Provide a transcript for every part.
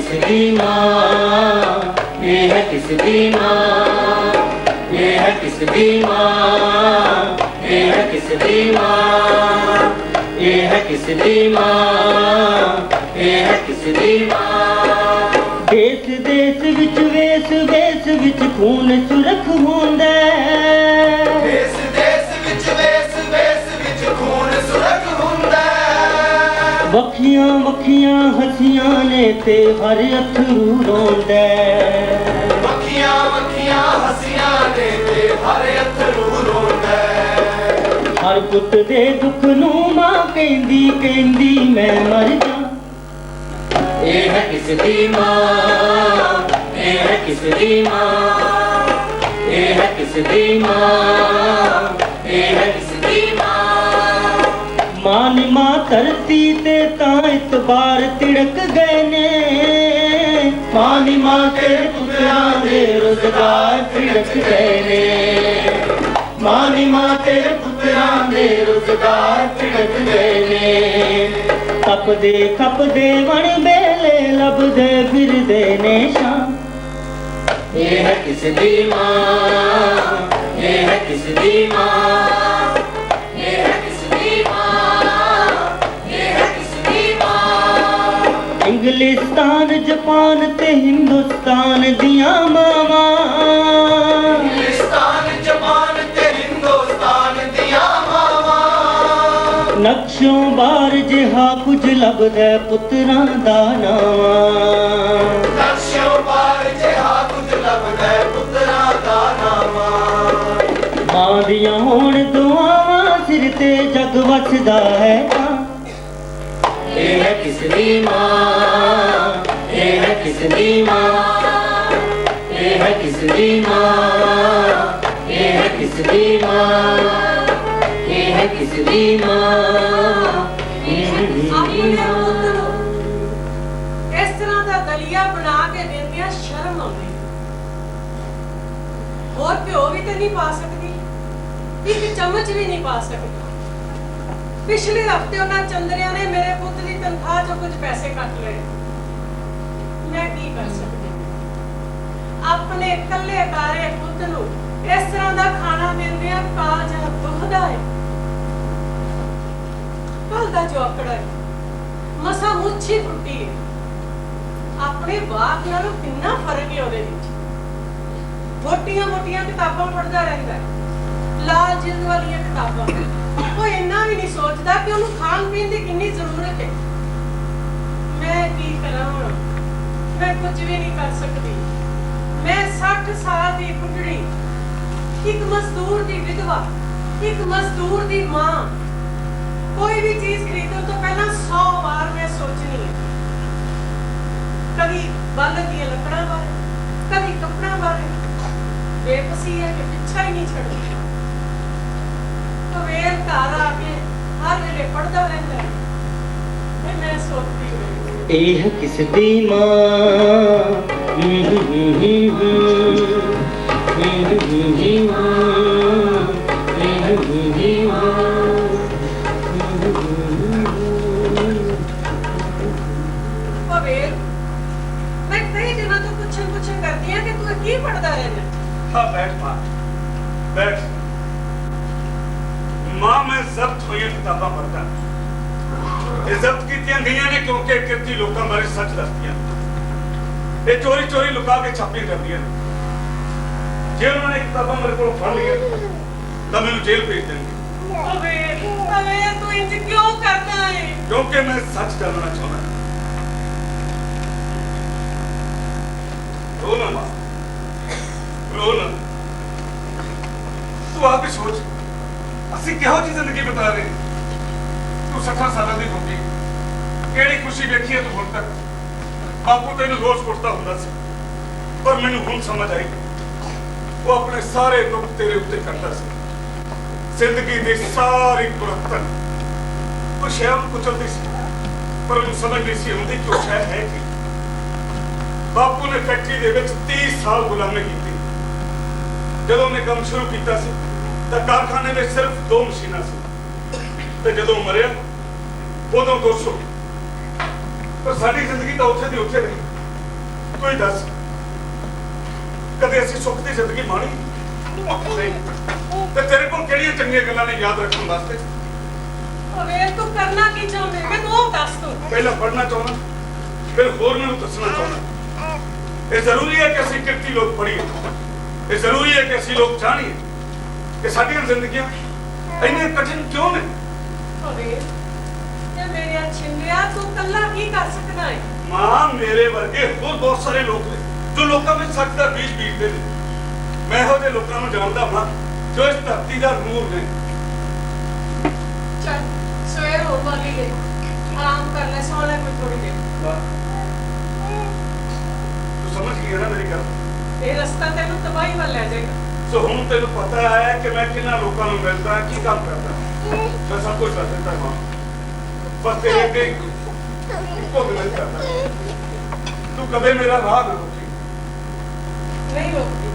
किसदी माँ, ये है किसदी माँ, ये है किसदी माँ, ये है किसदी माँ, ये है किसदी माँ, ये है किसदी माँ। देश देश विच वेस वेस विच खून सुरख होंदा, देश देश विच वेस वेस विच खून सुरख हुंदा। वखियां वखियां हसियां ने ते हर अथरू रोंदा, वखियां वखियां हसियां ने ते हर अथरू रोंदा। हर पुत दे दुख नू मां कहंदी कहंदी मैं मर जा। ये है किसदी माँ, ये है किसदी माँ, ये है किसदी माँ, ये है किसदी माँ। मां नी मां धरती ते तां इतबार तिड़क गए ने, मां नी मां ते पुत्रां दे रोजगार तिड़क गए ने, मां नी मां ते पुत्रां दे रोजगार तिड़क गए ने। खपदे खपदे वण बेले लभदे फिरदे ने शाम। ये है किसदी माँ, ये है किसदी माँ, ये है किसदी माँ, ये है किसदी माँ। इंग्लिस्तान जापान ते हिंदुस्तान दियां मावां, इंग्लिस्तान जापान ते हिंदुस्तान दियां मावां। नक्शों बार जिहा कुछ लभदा पुत्रां दा नावां, नक्शों बार जिहा कुछ लभदा पुत्रां दा नावां। मां दियां होण दुआवां सिर ते जग वसदा है तां। ये है किसदी माँ, ये है किसदी माँ, ये है किसदी माँ, ये है किसदी माँ, ये है किसदी माँ, ये है किसदी माँ। इस तरह का दलिया बना के देंदियां शर्म आउंदी। और घ्यो भी तो नहीं पा सकती, एक चम्मच भी नहीं पा सकती। पिछले हफ्ते उन्हां चंद्रिया ने मेरे पुत्र की तनख्वाह चों कुछ पैसे कट लए। मैं की कर सकती? अपने कल्ले कारे पुत्र नूं इस तरह का खाना देंदियां कालजा दुखदा है। कल दा जो आकड़ा है मसा मुच्छी टुटी है। अपने बाप नालों कितना फर्क है ਉਹਦੇ ਵਿੱਚ। मोटियां मोटियां किताबां पढ़दा रहंदा है, लाल जिल्द वाली किताबां। कोई इन्ना भी नहीं सोचता कि ਉਹਨੂੰ ਖਾਣ ਪੀਣ ਦੀ ਕਿੰਨੀ ਜ਼ਰੂਰਤ ਹੈ। मैं की कਰਾਂ? मैं कुछ भी नहीं कर सकती। मैं 60 साल ਦੀ ਬੁੱਢੜੀ, ਇੱਕ ਮਜ਼ਦੂਰ ਦੀ ਵਿਧਵਾ, ਇੱਕ ਮਜ਼ਦੂਰ ਦੀ ਮਾਂ। कोई भी चीज खरीदने तो पहला 100 बार मैं सोचनी है। कभी बालन दी लकड़ा बारे, कभी कपड़ा बारे। बेबसी है कि पीछा ही नहीं छड़ती। तो वेर घर आके हर वेले पढ़दा रहंदा है। मैं सोचती हूं ये है किसदी माँ, की पढ़दा रहना। हाँ बैठ माँ, बैठ। माँ मैं जब्त हुई किताबां पढ़ता। ये जब्त कीतियां गईयां ने क्योंकि किरती लोकां बारे सच दसदियां। ये चोरी चोरी लुका के छापियां करदियां ने। जे उन्होंने किताबां मेरे को पढ़ लिया तो मैंने जेल भेज देंगे। अबे तू इंज क्यों करता है? क्योंकि मैं सच जानना चाहता। रो ना माँ, रो ना। तू आप ही सोच, ਅਸੀਂ ਕਿਹੋ ਜਿਹੀ ਜ਼ਿੰਦਗੀ ਬਿਤਾ ਰਹੇ। ਤੂੰ 60 ਸਾਲਾਂ ਦੀ ਹੋ ਗਈ, ਕਿਹੜੀ ਖੁਸ਼ੀ ਵੇਖੀ ਹੈ ਤੂੰ ਹੁਣ ਤੱਕ। ਬਾਪੂ ਤੈਨੂੰ ਰੋਜ਼ ਕੁੱਟਦਾ ਹੁੰਦਾ ਸੀ, ਪਰ ਮੈਨੂੰ ਹੁਣ ਸਮਝ ਆਈ ਉਹ ਆਪਣੇ ਸਾਰੇ ਦੁੱਖ ਤੇਰੇ ਉੱਤੇ ਕੱਢਦਾ ਸੀ। ਜ਼ਿੰਦਗੀ ਦੇ ਸਾਰੇ ਕੁਰਤਨ ਉਹ ਸ਼ੈਮ ਕੁਚਲਦੀ ਸੀ, ਪਰ ਉਹਨੂੰ ਸਮਝ ਨਹੀਂ ਸੀ ਆਉਂਦੀ ਕਿ ਉਹ ਸ਼ੈ ਹੈ ਕੀ। ਬਾਪੂ ਨੇ ਫੈਕਟਰੀ ਦੇ ਵਿੱਚ 30 ਸਾਲ ਗੁਲਾਮੀ ਕੀਤੀ। ਜਦੋਂ ਉਹਨੇ ਕੰਮ ਸ਼ੁਰੂ ਕੀਤਾ ਸੀ ਤਾਂ ਕਾਰਖਾਨੇ ਵਿੱਚ ਸਿਰਫ 2 ਮਸ਼ੀਨਾਂ ਸੀ, ਤੇ ਜਦੋਂ ਮਰਿਆ ਉਦੋਂ 200। ਪਰ ਸਾਡੀ ਜ਼ਿੰਦਗੀ ਤਾਂ ਉੱਥੇ ਦੀ ਉੱਥੇ ਰਹੀ। तू ही दस, कदे असीं सुख दी जिंदगी माणी नहीं? ते तेरे कोल किहड़ियां चंगीआं गल्लां ने याद रखण वास्ते? ਵੇਖ ਤੂੰ ਕਰਨਾ ਕੀ ਚਾਹੁੰਦੇ ਮੈਨੂੰ ਉਹ ਦੱਸ ਤੂੰ। पहला पढ़ना चाहना, फिर होर नूं दसना चाहना। ये जरूरी है कि असीं किरती लोग पढ़ीए, ये जरूरी है कि असीं लोग जाणीए कि साडीआं जिंदगियां इन्ने कठिन क्यों ने। ਵੇਖ ਤੇ ਮੇਰੇ ਛਿੰਦਿਆ ਤੂੰ ਕੱਲਾ ਕੀ ਕਰ ਸਕਦਾ ਹੈ? मां मेरे वर्गे होर बहुत सारे लोग ने जो लोगों में सच का बीज बीजते हैं। मैं इहो ਜਿਹੇ लोगों को जानता हाँ जो इस धरती का नूर ने। ਚੱਲ ਸਵੇਰ ਹੋਣ ਵਾਲੀ ਹੈ, ਆਰਾਮ ਕਰ ਲੈ, ਸੌ ਲੈ ਕੋਈ ਥੋੜੀ ਦੇਰ। तू समझ गई ना मेरी गल? ਇਹ ਰਸਤਾ ਤੈਨੂੰ ਤਬਾਹੀ ਵੱਲ ਲੈ ਜਾਏਗਾ। सो हुण तेनू पता है कि मैं किन्ना लोगों को मिलता की काम करता, मैं सब कुछ कर देता मां। बस तेरे अगे इक्को गल करना, तू कदे मेरा राह ना रोकी। नहीं रोकती,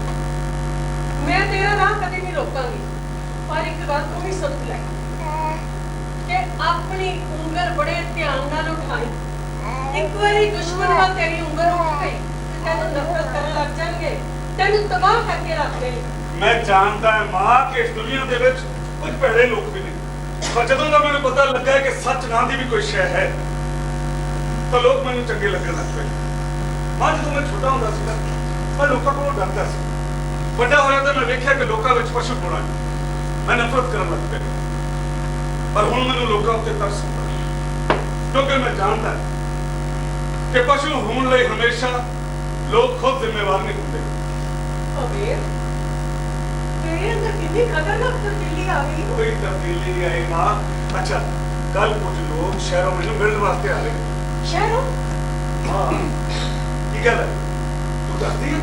मैं तेरा राह कभी नहीं रोकांगी, पर एक बात तू भी समझ ले कि अपनी उंगल बड़े ध्यान नाल उठाई। एक बारी दुश्मन वाल तेरी उंगल उठ गई ते तैनू नफरत करन लग जाएंगे, तैनू तबाह करके रख देंगे। मैं जानता है मां कि इस दुनिया दे विच कुछ भैड़े लोग भी ने, पर जदों दा मैनूं पता लगा कि सच नाम दी भी कोई शै है तो लोग मैनूं चंगे लगन लग पे। मां जदों मैं छोटा हुंदा सी ना, मैं लोकां कोलों डरदा सी। ਵੱਡਾ ਹੋਇਆ ਤਾਂ ਮੈਂ ਵੇਖਿਆ ਕਿ ਲੋਕਾਂ ਵਿੱਚ ਪਸ਼ੂ ਹੋਣਾ, ਮੈਂ ਨਫ਼ਰਤ ਕਰਨ ਲੱਗ ਪਿਆ। ਪਰ ਹੁਣ ਮੈਨੂੰ ਲੋਕਾਂ ਉੱਤੇ ਤਰਸ ਆਉਂਦਾ, ਕਿਉਂਕਿ ਮੈਂ ਜਾਣਦਾ ਕਿ ਪਸ਼ੂ ਹੋਣ ਲਈ ਹਮੇਸ਼ਾ ਲੋਕ ਖੁਦ ਜ਼ਿੰਮੇਵਾਰ ਨਹੀਂ ਹੁੰਦੇ। अबे तेरे अंदर कितनी खतरनाक तब्दीली आ गई। कोई तब्दीली नहीं आई मां। अच्छा, कल कुछ लोग शहरों में मिलने वास्ते आ रहे। शहरों? हाँ, की गल है? तू दसदी है?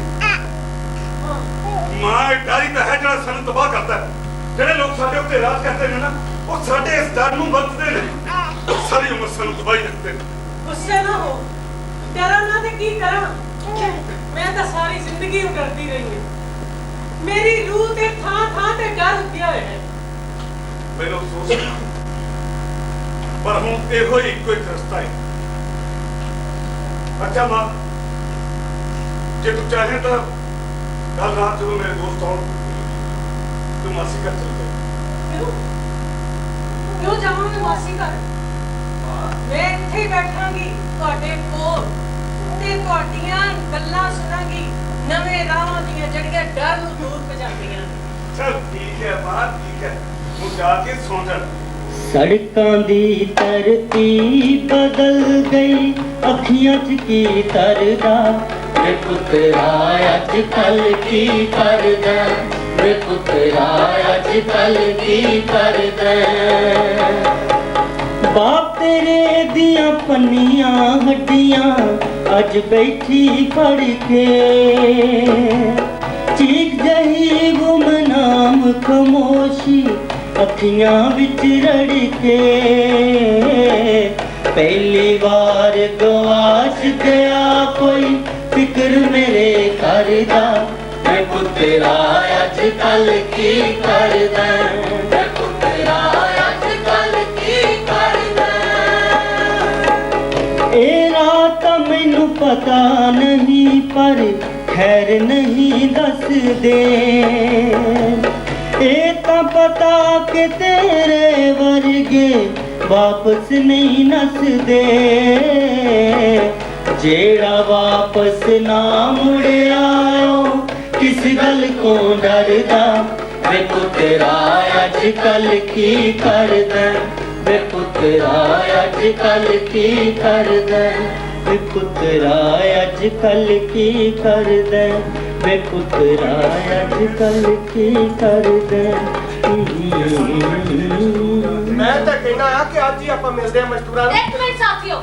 मां एक डारी तो है जो सानू तबाह करता है। जेडे लोग साडे उत्ते राज करते हैं ना, वो साडे इस डर नूं वरतदे ने, सारी उम्र सानू तबाही रखते हैं। गुस्से ना हो, डरा ना ते की करा। मैं तो सारी जिंदगी डरती रही हूं, मेरी रूह ते थां ते डर पिया है। मैनूं अफसोस है, पर हुण इहो ही इक्को एक रस्ता है। अच्छा मां, जे तू चाहे तो कल रात जब मेरे दोस्त आउण, तू मासी घर चल जा। क्यों जावां मैं मासी घर? मैं इत्थे ही बैठांगी तुहाडे कोल ते तुहाडीआं गल्लां सुनांगी, नवे राहां दीआं जड़ियां डर नूं दूर भजांदियां। चल ठीक है मां, ठीक है, तू जाके सो जा। सड़कां दी धरती बदल गई, अखियां च की तरदा वे पुत्तरा अज कल की करदा, वे पुत्तरा अज कल की करदा। बाप तेरे दियां पन्नियां हड्डियां अज बैठी पढ़ के, चीख जही गुमनाम खामोशी अखियां विच रड़ के। पहली बार गवाच गया कोई फिक्र मेरे करदा, मैं पुत्तरा अज कल की करदा, मैं पुत्तरा अज कल की करदा। ए रात मैनू पता नहीं पर खैर नहीं दस दे, ए तां पता के तेरे वर्गे वापस नहीं नसदे, जेड़ा वापस ना मुड़े आयो किस गल को डरदा, वे पुत्तरा अज कल की करदा, वे पुत्तरा अज कल की करदा, वे पुत्तरा अज कल की करदा, वे पुत्तरा अज कल की करदा। मैं तो कहना है कि आज ही आप मिलते हैं मजदूरां नूं। एक मिनट साथियों,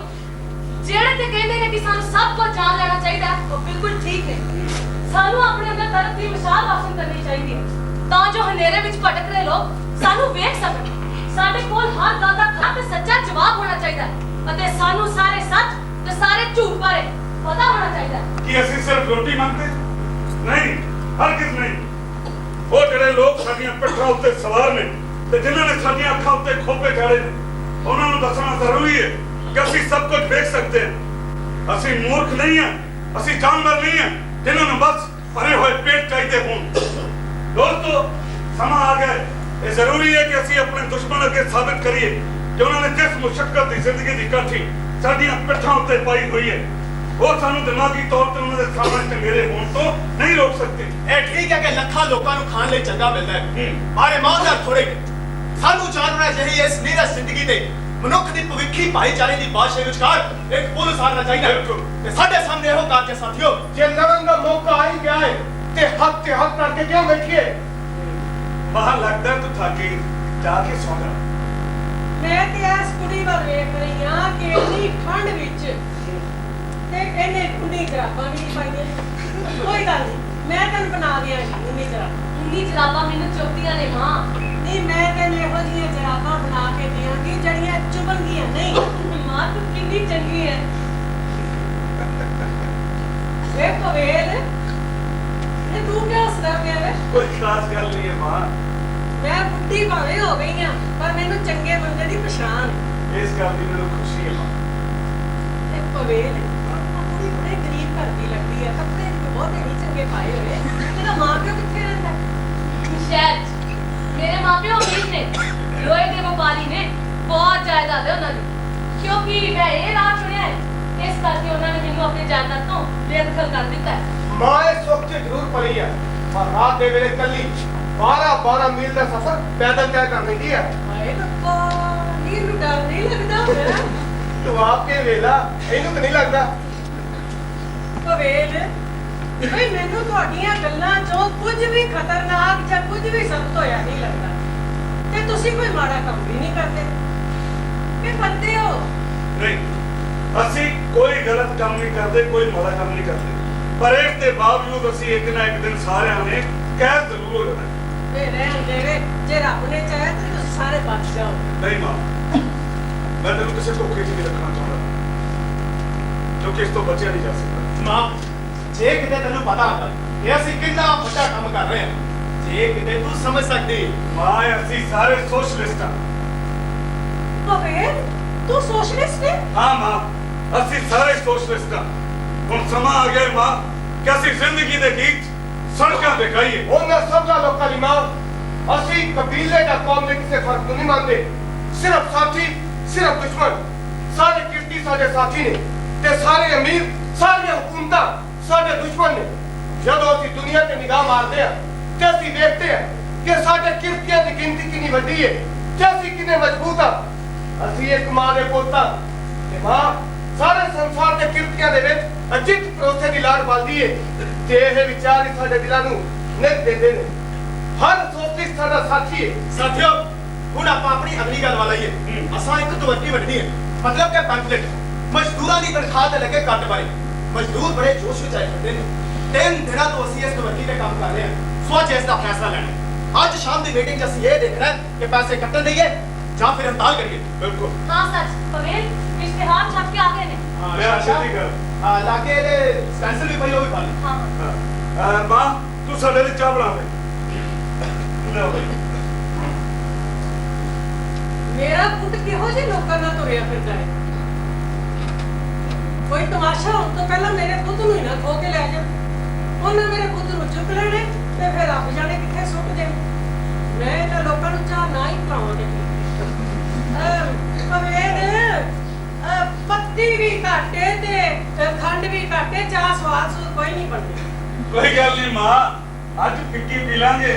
ਜਿਹੜੇ ਤੇ ਕਹਿੰਦੇ ਨੇ ਕਿ ਸਾਨੂੰ ਸਭ ਕੁਝ ਜਾਣ ਲੈਣਾ ਚਾਹੀਦਾ ਹੈ, ਉਹ ਬਿਲਕੁਲ ਠੀਕ ਹੈ। ਸਾਨੂੰ ਆਪਣੇ ਅੰਦਰ ਤਰਕ ਦੀ ਮਿਸਾਲ ਹਾਸਲ ਕਰਨੀ ਚਾਹੀਦੀ ਹੈ ਤਾਂ ਜੋ ਹਨੇਰੇ ਵਿੱਚ ਭਟਕ ਰਹੇ ਲੋਕ ਸਾਨੂੰ ਵੇਖ ਸਕਣ। ਸਾਡੇ ਕੋਲ ਹਰ ਗੱਲ ਦਾ ਖਰਾ ਤੇ ਸੱਚਾ ਜਵਾਬ ਹੋਣਾ ਚਾਹੀਦਾ ਹੈ ਅਤੇ ਸਾਨੂੰ ਸਾਰੇ ਸੱਚ ਤੇ ਸਾਰੇ ਝੂਠ ਬਾਰੇ ਪਤਾ ਹੋਣਾ ਚਾਹੀਦਾ ਹੈ। कि असीं सिर्फ रोटी मांगते नहीं, हरगिज़ नहीं। वो ਜਿਹੜੇ ਲੋਕ ਸਾਡੀਆਂ ਪਿੱਠਾਂ ਉੱਤੇ ਸਵਾਰ ਨੇ ਤੇ ਜਿਨ੍ਹਾਂ ਨੇ ਸਾਡੀਆਂ ਅੱਖਾਂ ਉੱਤੇ ਖੋਪੇ ਚਾੜੇ ਨੇ, ਉਹਨਾਂ ਨੂੰ ਦੱਸਣਾ ਜ਼ਰੂਰੀ ਹੈ कि ਅਸੀਂ ਸਭ ਕੁਝ ਵੇਖ ਸਕਦੇ ਹਾਂ। ਅਸੀਂ ਮੂਰਖ ਨਹੀਂ ਹਾਂ, ਅਸੀਂ ਜਾਨਵਰ ਨਹੀਂ ਹੈ ਜਿਨ੍ਹਾਂ ਨੂੰ ਬਸ ਭਰੇ ਹੋਏ ਪੇਟ ਚਾਹੀਦੇ ਹੋਣ। ਦੋਸਤੋ, ਸਮਾਂ ਆ ਗਿਆ। ਇਹ ਜ਼ਰੂਰੀ ਹੈ ਕਿ ਅਸੀਂ ਆਪਣੇ ਦੁਸ਼ਮਣ ਅੱਗੇ ਸਾਬਿਤ ਕਰੀਏ ਕਿ ਉਹਨਾਂ ਨੇ ਜਿਸ ਮੁਸ਼ੱਕਤ ਦੀ ਜ਼ਿੰਦਗੀ ਦੀ ਕਾਠੀ ਸਾਡੀਆਂ ਪਿੱਠਾਂ ਉੱਤੇ ਪਾਈ ਹੋਈ ਹੈ, ਉਹ ਸਾਨੂੰ ਦਿਮਾਗੀ ਤੌਰ ਤੇ ਉਹਨਾਂ ਦੇ ਸਾਹਮਣੇ ਚੰਗੇਰੇ ਹੋਣ ਤੋਂ ਨਹੀਂ ਰੋਕ ਸਕਦੇ। ਇਹ ਠੀਕ ਹੈ ਕਿ ਲੱਖਾਂ ਲੋਕਾਂ ਨੂੰ ਖਾਣ ਲਈ ਚੰਗਾ ਮਿਲਦਾ ਹੈ, ਪਰ ਇਮਾਨਦਾਰ ਥੋੜੇ ਨੇ। ਸਾਨੂੰ ਜਾਣਨਾ ਚਾਹੀਏ ਇਸ ਨੀਰਸ ਜ਼ਿੰਦਗੀ ਤੇ ਮਨੁੱਖ ਦੀ ਭਵਿੱਖੀ ਭਾਈਚਾਰੇ ਦੀ ਬਾਦਸ਼ਾਹੀ ਵਿਚਕਾਰ ਇੱਕ ਪੁਲ ਉਸਾਰਨਾ ਚਾਹੀਦਾ ਹੈ। ਤੇ ਸਾਡੇ ਸਾਹਮਣੇ ਇਹੋ ਕਾਰਜ ਸਾਥੀਓ, ਜੇ ਲੜਨ ਦਾ ਮੌਕਾ ਆ ਹੀ ਗਿਆ ਹੈ ਤੇ ਹੱਥ ਤੇ ਹੱਥ ਕਰਕੇ ਕਿਉਂ ਬੈਠੀਏ? ਬਾਹਰ ਲੱਗਦਾ ਤੂੰ ਥੱਕੀ, ਜਾ ਕੇ ਸੌਂ ਜਾ। ਮੈਂ ਤੇ ਇਸ ਕੁੜੀ ਵੱਲ ਵੇਖ ਰਹੀ ਹਾਂ ਕਿ ਇੰਨੀ ਠੰਡ ਵਿੱਚ ਤੇ ਇਹਨੇ ਕੁੰਡੀ ਜਰਾਬਾਂ ਵੀ ਨਹੀਂ ਪਾਈਆਂ। ਕੋਈ ਗੱਲ ਨਹੀਂ, ਮੈਂ ਤੈਨੂੰ ਬਣਾ ਦਿਆਂਗੀ ਉਨੀ ਜਰਾਬਾਂ। ਉਨੀ ਜਰਾਬਾਂ ਮੈਨੂੰ ਚੁੱਭਦੀਆਂ ਨੇ ਮਾਂ। ਨਹੀਂ, ਮੈਂ ਤੈਨੂੰ ਇਹੋ ਜਿਹੀਆਂ ਜਰਾਬਾਂ ਬਣਾ ਕੇ ਦਿਆਂਗੀ ਜਿਹੜੀਆਂ ਚੁਭਣਗੀਆਂ ਨਹੀਂ। ਮਾਂ ਤੂੰ ਕਿੰਨੀ ਚੰਗੀ ਹੈ। ਵੇ ਪਵੇਲ, ਇਹ ਤੂੰ ਕਿਉਂ ਹੱਸਦਾ ਪਿਆ ਵੇ? ਕੋਈ ਖਾਸ ਗੱਲ ਨਹੀਂ ਹੈ ਮਾਂ। ਮੈਂ ਬੁੱਢੀ ਭਾਵੇਂ ਹੋ ਗਈ ਆ, ਪਰ ਮੈਨੂੰ ਚੰਗੇ ਬੰਦੇ ਦੀ ਪਛਾਣ ਹੈ। ਇਸ ਗੱਲ ਦੀ ਮੈਨੂੰ ਖੁਸ਼ੀ ਹੈ ਮਾਂ। ਇਹ ਪਵੇਲ ਕੁੜੀ ਬੜੇ ਗਰੀਬ ਘਰ ਦੀ ਲੱਗਦੀ ਹੈ, ਕੱਪੜੇ ਵੀ ਬਹੁਤੇ ਨਹੀਂ ਚੰਗੇ ਪਾਏ ਹੋਏ। ਤੇਰਾ ਮਾਂ ਪਿਓ ਕਿੱਥੇ ਰਹਿੰਦਾ? ਸ਼ਾਇਦ ਮੇਰੇ ਮਾਪਿਓ ਅਮੀਰ ਨੇ, ਲੋਹੇ ਦੇ ਵਪਾਰੀ ਨੇ, ਬਹੁਤ ਜਾਇਦਾਦ ਹੈ ਉਹਨਾਂ ਦੀ। ਕਿਉਂਕਿ ਮੈਂ ਇਹ ਰਾਹ ਚੁਣਿਆ ਹੈ, ਇਸ ਕਰਕੇ ਉਹਨਾਂ ਨੇ ਮੈਨੂੰ ਆਪਣੇ ਜਾਇਦਾਦ ਤੋਂ ਬੇਦਖਲ ਕਰ ਦਿੱਤਾ ਹੈ। ਮਾਂ ਇਸ ਵਕਤ ਜ਼ਰੂਰ ਪਈ ਹੈ, ਪਰ ਰਾਤ ਦੇ ਵੇਲੇ ਕੱਲੀ 12 ਮੀਲ ਦਾ ਸਫ਼ਰ ਪੈਦਲ ਤੈਅ ਕਰਨੀ ਕੀ ਹੈ? ਹਾਏ ਰੱਬਾ, ਇਹਨੂੰ ਡਰ ਨਹੀਂ ਲੱਗਦਾ ਹੋਇਆ? ਤੂੰ ਆਪ ਕੇ ਵੇਲਾ, ਇਹਨੂੰ ਤਾਂ ਨਹੀਂ ਲੱਗਦਾ? ਪਵੇਲ, ਬਈ ਮੈਨੂੰ ਤੁਹਾਡੀਆਂ ਗੱਲਾਂ ਚੋਂ ਕੁਝ ਵੀ ਖਤਰਨਾਕ ਜਾਂ ਕੁਝ ਵੀ ਸਖਤ ਹੋਇਆ ਨਹੀਂ ਲੱਗਦਾ। ਤੇ ਤੁਸੀਂ ਕੋਈ ਮਾੜਾ ਕੰਮ ਵੀ ਨਹੀਂ ਕਰਦੇ ਕਿ ਬੰਦੇ ਹੋ। ਨਹੀਂ, ਅਸੀਂ ਕੋਈ ਗਲਤ ਕੰਮ ਨਹੀਂ ਕਰਦੇ, ਕੋਈ ਮਾੜਾ ਕੰਮ ਨਹੀਂ ਕਰਦੇ, ਪਰ ਇਸ ਦੇ ਬਾਵਜੂਦ ਅਸੀਂ ਇੱਕ ਨਾ ਇੱਕ ਦਿਨ ਸਾਰਿਆਂ ਨੇ ਕੈਦ ਜ਼ਰੂਰ ਹੋ ਜਾਣਾ। ਇਹ ਰਹਿਣ ਦੇਵੇ, ਜੇ ਰੱਬ ਨੇ ਚਾਹਿਆ ਤਾਂ ਤੁਸੀਂ ਸਾਰੇ ਬਚ ਜਾਓ। ਨਹੀਂ ਮਾਂ, ਮੈਂ ਤੈਨੂੰ ਕਿਸੇ ਧੋਖੇ 'ਚ ਨਹੀਂ ਰੱਖਣਾ ਚਾਹੁੰਦਾ, ਕਿਉਂਕਿ ਇਸ ਤੋਂ ਬਚਿਆ ਨਹੀਂ ਜਾ ਸਕਦਾ। ਮਾਂ, ਜੇ ਕਿਤੇ ਤੈਨੂੰ ਪਤਾ ਹੁੰਦਾ ਕਿ ਅਸੀਂ ਕਿੰਨਾ ਵੱਡਾ ਕੰਮ ਕਰ ਰਹੇ ਹਾਂ, ਜੇ ਕਿਤੇ ਤੂੰ ਸਮਝ ਸਕਦੀ। ਮਾਂ, ਅਸੀਂ ਸਾਰੇ ਸੋਸ਼ਲਿਸਟ ਹਾਂ। ਪਵੇਲ, ਤੂੰ ਸੋਸ਼ਲਿਸਟ ਹੈ? ਹਾਂ ਮਾਂ, ਅਸੀਂ ਸਾਰੇ ਸੋਸ਼ਲਿਸਟ ਹਾਂ। ਹੁਣ ਸਮਾਂ ਆ ਗਿਆ ਮਾਂ ਕਿ ਅਸੀਂ ਜ਼ਿੰਦਗੀ ਦੇ ਗੀਤ ਸੜਕਾਂ ਤੇ ਗਾਈਏ। ਉਹਨਾਂ ਸਭਨਾ ਲੋਕਾਂ ਦੀ ਮਾਂ, ਅਸੀਂ ਕਬੀਲੇ ਦਾ ਕੌਮ ਦੇ ਕਿਸੇ ਫਰਕ ਨੂੰ ਨਹੀਂ ਮੰਨਦੇ। ਸਿਰਫ ਸਾਥੀ, ਸਿਰਫ ਦੁਸ਼ਮਣ। ਸਾਰੇ ਕਿਰਤੀ ਸਾਡੇ ਸਾਥੀ ਨੇ ਤੇ ਸਾਰੇ ਅਮੀਰ, ਸਾਰੀਆਂ ਹਕੂਮਤਾਂ ਸਾਡੇ ਦੁਸ਼ਮਣ ਨੇ। ਜਦੋਂ ਅਸੀਂ ਦੁਨੀਆ ਤੇ ਨਿਗਾਹ ਮਾਰਦੇ ਹਾਂ ਤੇ ਅਸੀਂ ਵੇਖਦੇ ਹਾਂ ਕਿ ਸਾਡੇ ਕਿਰਤੀਆਂ ਦੀ ਗਿਣਤੀ ਕਿੰਨੀ ਵੱਡੀ ਹੈ ਤੇ ਅਸੀਂ ਕਿੰਨੇ ਮਜ਼ਬੂਤ ਹਾਂ। ਅਸੀਂ ਇੱਕ ਮਾਂ ਦੇ ਪੁੱਤ ਹਾਂ ਤੇ ਮਾਂ ਸਾਰੇ ਸੰਸਾਰ ਦੇ ਕਿਰਤੀਆਂ ਦੇ ਵਿੱਚ ਅਜਿੱਤ ਭਰੋਸੇ ਦੀ ਲਾੜ ਪਾਲਦੀ ਹੈ ਤੇ ਇਹ ਵਿਚਾਰ ਹੀ ਸਾਡੇ ਦਿਲਾਂ ਨੂੰ ਨਿਤ ਦਿੰਦੇ ਨੇ। ਹਰ ਸੋਚਿਸ ਸਾਡਾ ਸਾਥੀ ਹੈ। ਸਾਥੀਓ, ਹੁਣ ਆਪਾਂ ਆਪਣੀ ਅਗਲੀ ਗੱਲ ਵੱਲ ਆਈਏ। ਅਸਾਂ ਇੱਕ ਤਵੱਡੀ ਵੱਢਣੀ ਹੈ, ਮਤਲਬ ਕਿ ਪੈਂਫਲੇਟ। ਮਜ਼ਦੂਰਾਂ ਦੀ ਤਨਖਾਹ ਤੇ ਲੱਗੇ ਕੱਟ ਬਾਰੇ ਮਜ਼ਦੂਰ ਬੜੇ ਜੋਸ਼ ਵਿੱਚ ਆਏ ਹੁੰਦੇ ਨੇ। 3 ਦਿਨਾਂ ਤੋਂ ਅਸੀਂ ਇਸ ਤਵੱਡੀ ਤੇ ਕੰਮ ਕਰ ਰਹੇ ਹਾਂ। ਸੋ ਅੱਜ ਇਸ ਦਾ ਫੈਸਲਾ ਲੈਣਾ ਹੈ। ਅੱਜ ਸ਼ਾਮ ਦੀ ਮੀਟਿੰਗ 'ਚ ਅਸੀਂ ਇਹ ਦੇਖਣਾ ਹੈ ਕਿ ਪੈਸੇ ਕੱਟਣ ਦੇਈਏ ਜਾਂ ਫਿਰ ਹੜਤਾਲ ਕਰੀਏ। ਬਿਲਕੁਲ। ਹਾਂ ਸੱਚ, ਪਵੇਲ ਇਸ਼ਤਿਹਾਰ ਛਪ ਕੇ ਆ ਗਏ ਨੇ। ਮੈਂ ਛੇਤੀ ਕਰ। ਲਾਗੇ ਇਹਦੇ ਸਟੈਂਸਲ ਵੀ ਪਈ, ਉਹ ਵੀ ਪਾ ਲਈ। ਹਾਂ ਮਾਂ, ਤੂੰ ਸਾਡੇ ਲਈ ਚਾਹ ਬਣਾ ਦੇ। ਲੈ ਬਈ। ਮੇਰਾ ਪੁੱਤ ਕਿਹੋ ਜਿਹੇ ਲੋਕਾਂ ਨਾਲ ਤੁਰਿਆ ਫਿਰਦਾ ਹੈ? ਕੋਈ ਤਮਾਸ਼ਾ ਹੋਣ ਤੋਂ ਪਹਿਲਾਂ ਮੇਰੇ ਪੁੱਤ ਨੂੰ ਹੀ ਨਾ ਖੋ ਕੇ ਲੈ ਜਾ। ਉਹਨਾਂ ਮੇਰੇ ਪੁੱਤ ਨੂੰ ਚੁੱਕ ਲੈਣੇ ਤੇ ਫਿਰ ਰੱਬ ਜਾਣੇ ਕਿੱਥੇ ਸੁੱਟ ਦੇਣ। ਮੈਂ ਇਹਨਾਂ ਲੋਕਾਂ ਨੂੰ ਚਾਹ ਨਾ ਹੀ ਪਿਲਾਵਾਂਗੀ। ਪਵੇਲ, ਪੱਤੀ ਵੀ ਘਾਟੇ ਤੇ ਖੰਡ ਵੀ ਘਾਟੇ, ਚਾਹ ਸਵਾਦ ਸੂਦ ਕੋਈ ਨਹੀਂ ਬਣਦੀ। ਕੋਈ ਗੱਲ ਨਹੀਂ ਮਾਂ, ਅੱਜ ਫਿੱਕੀ ਪੀ ਲਾਂਗੇ।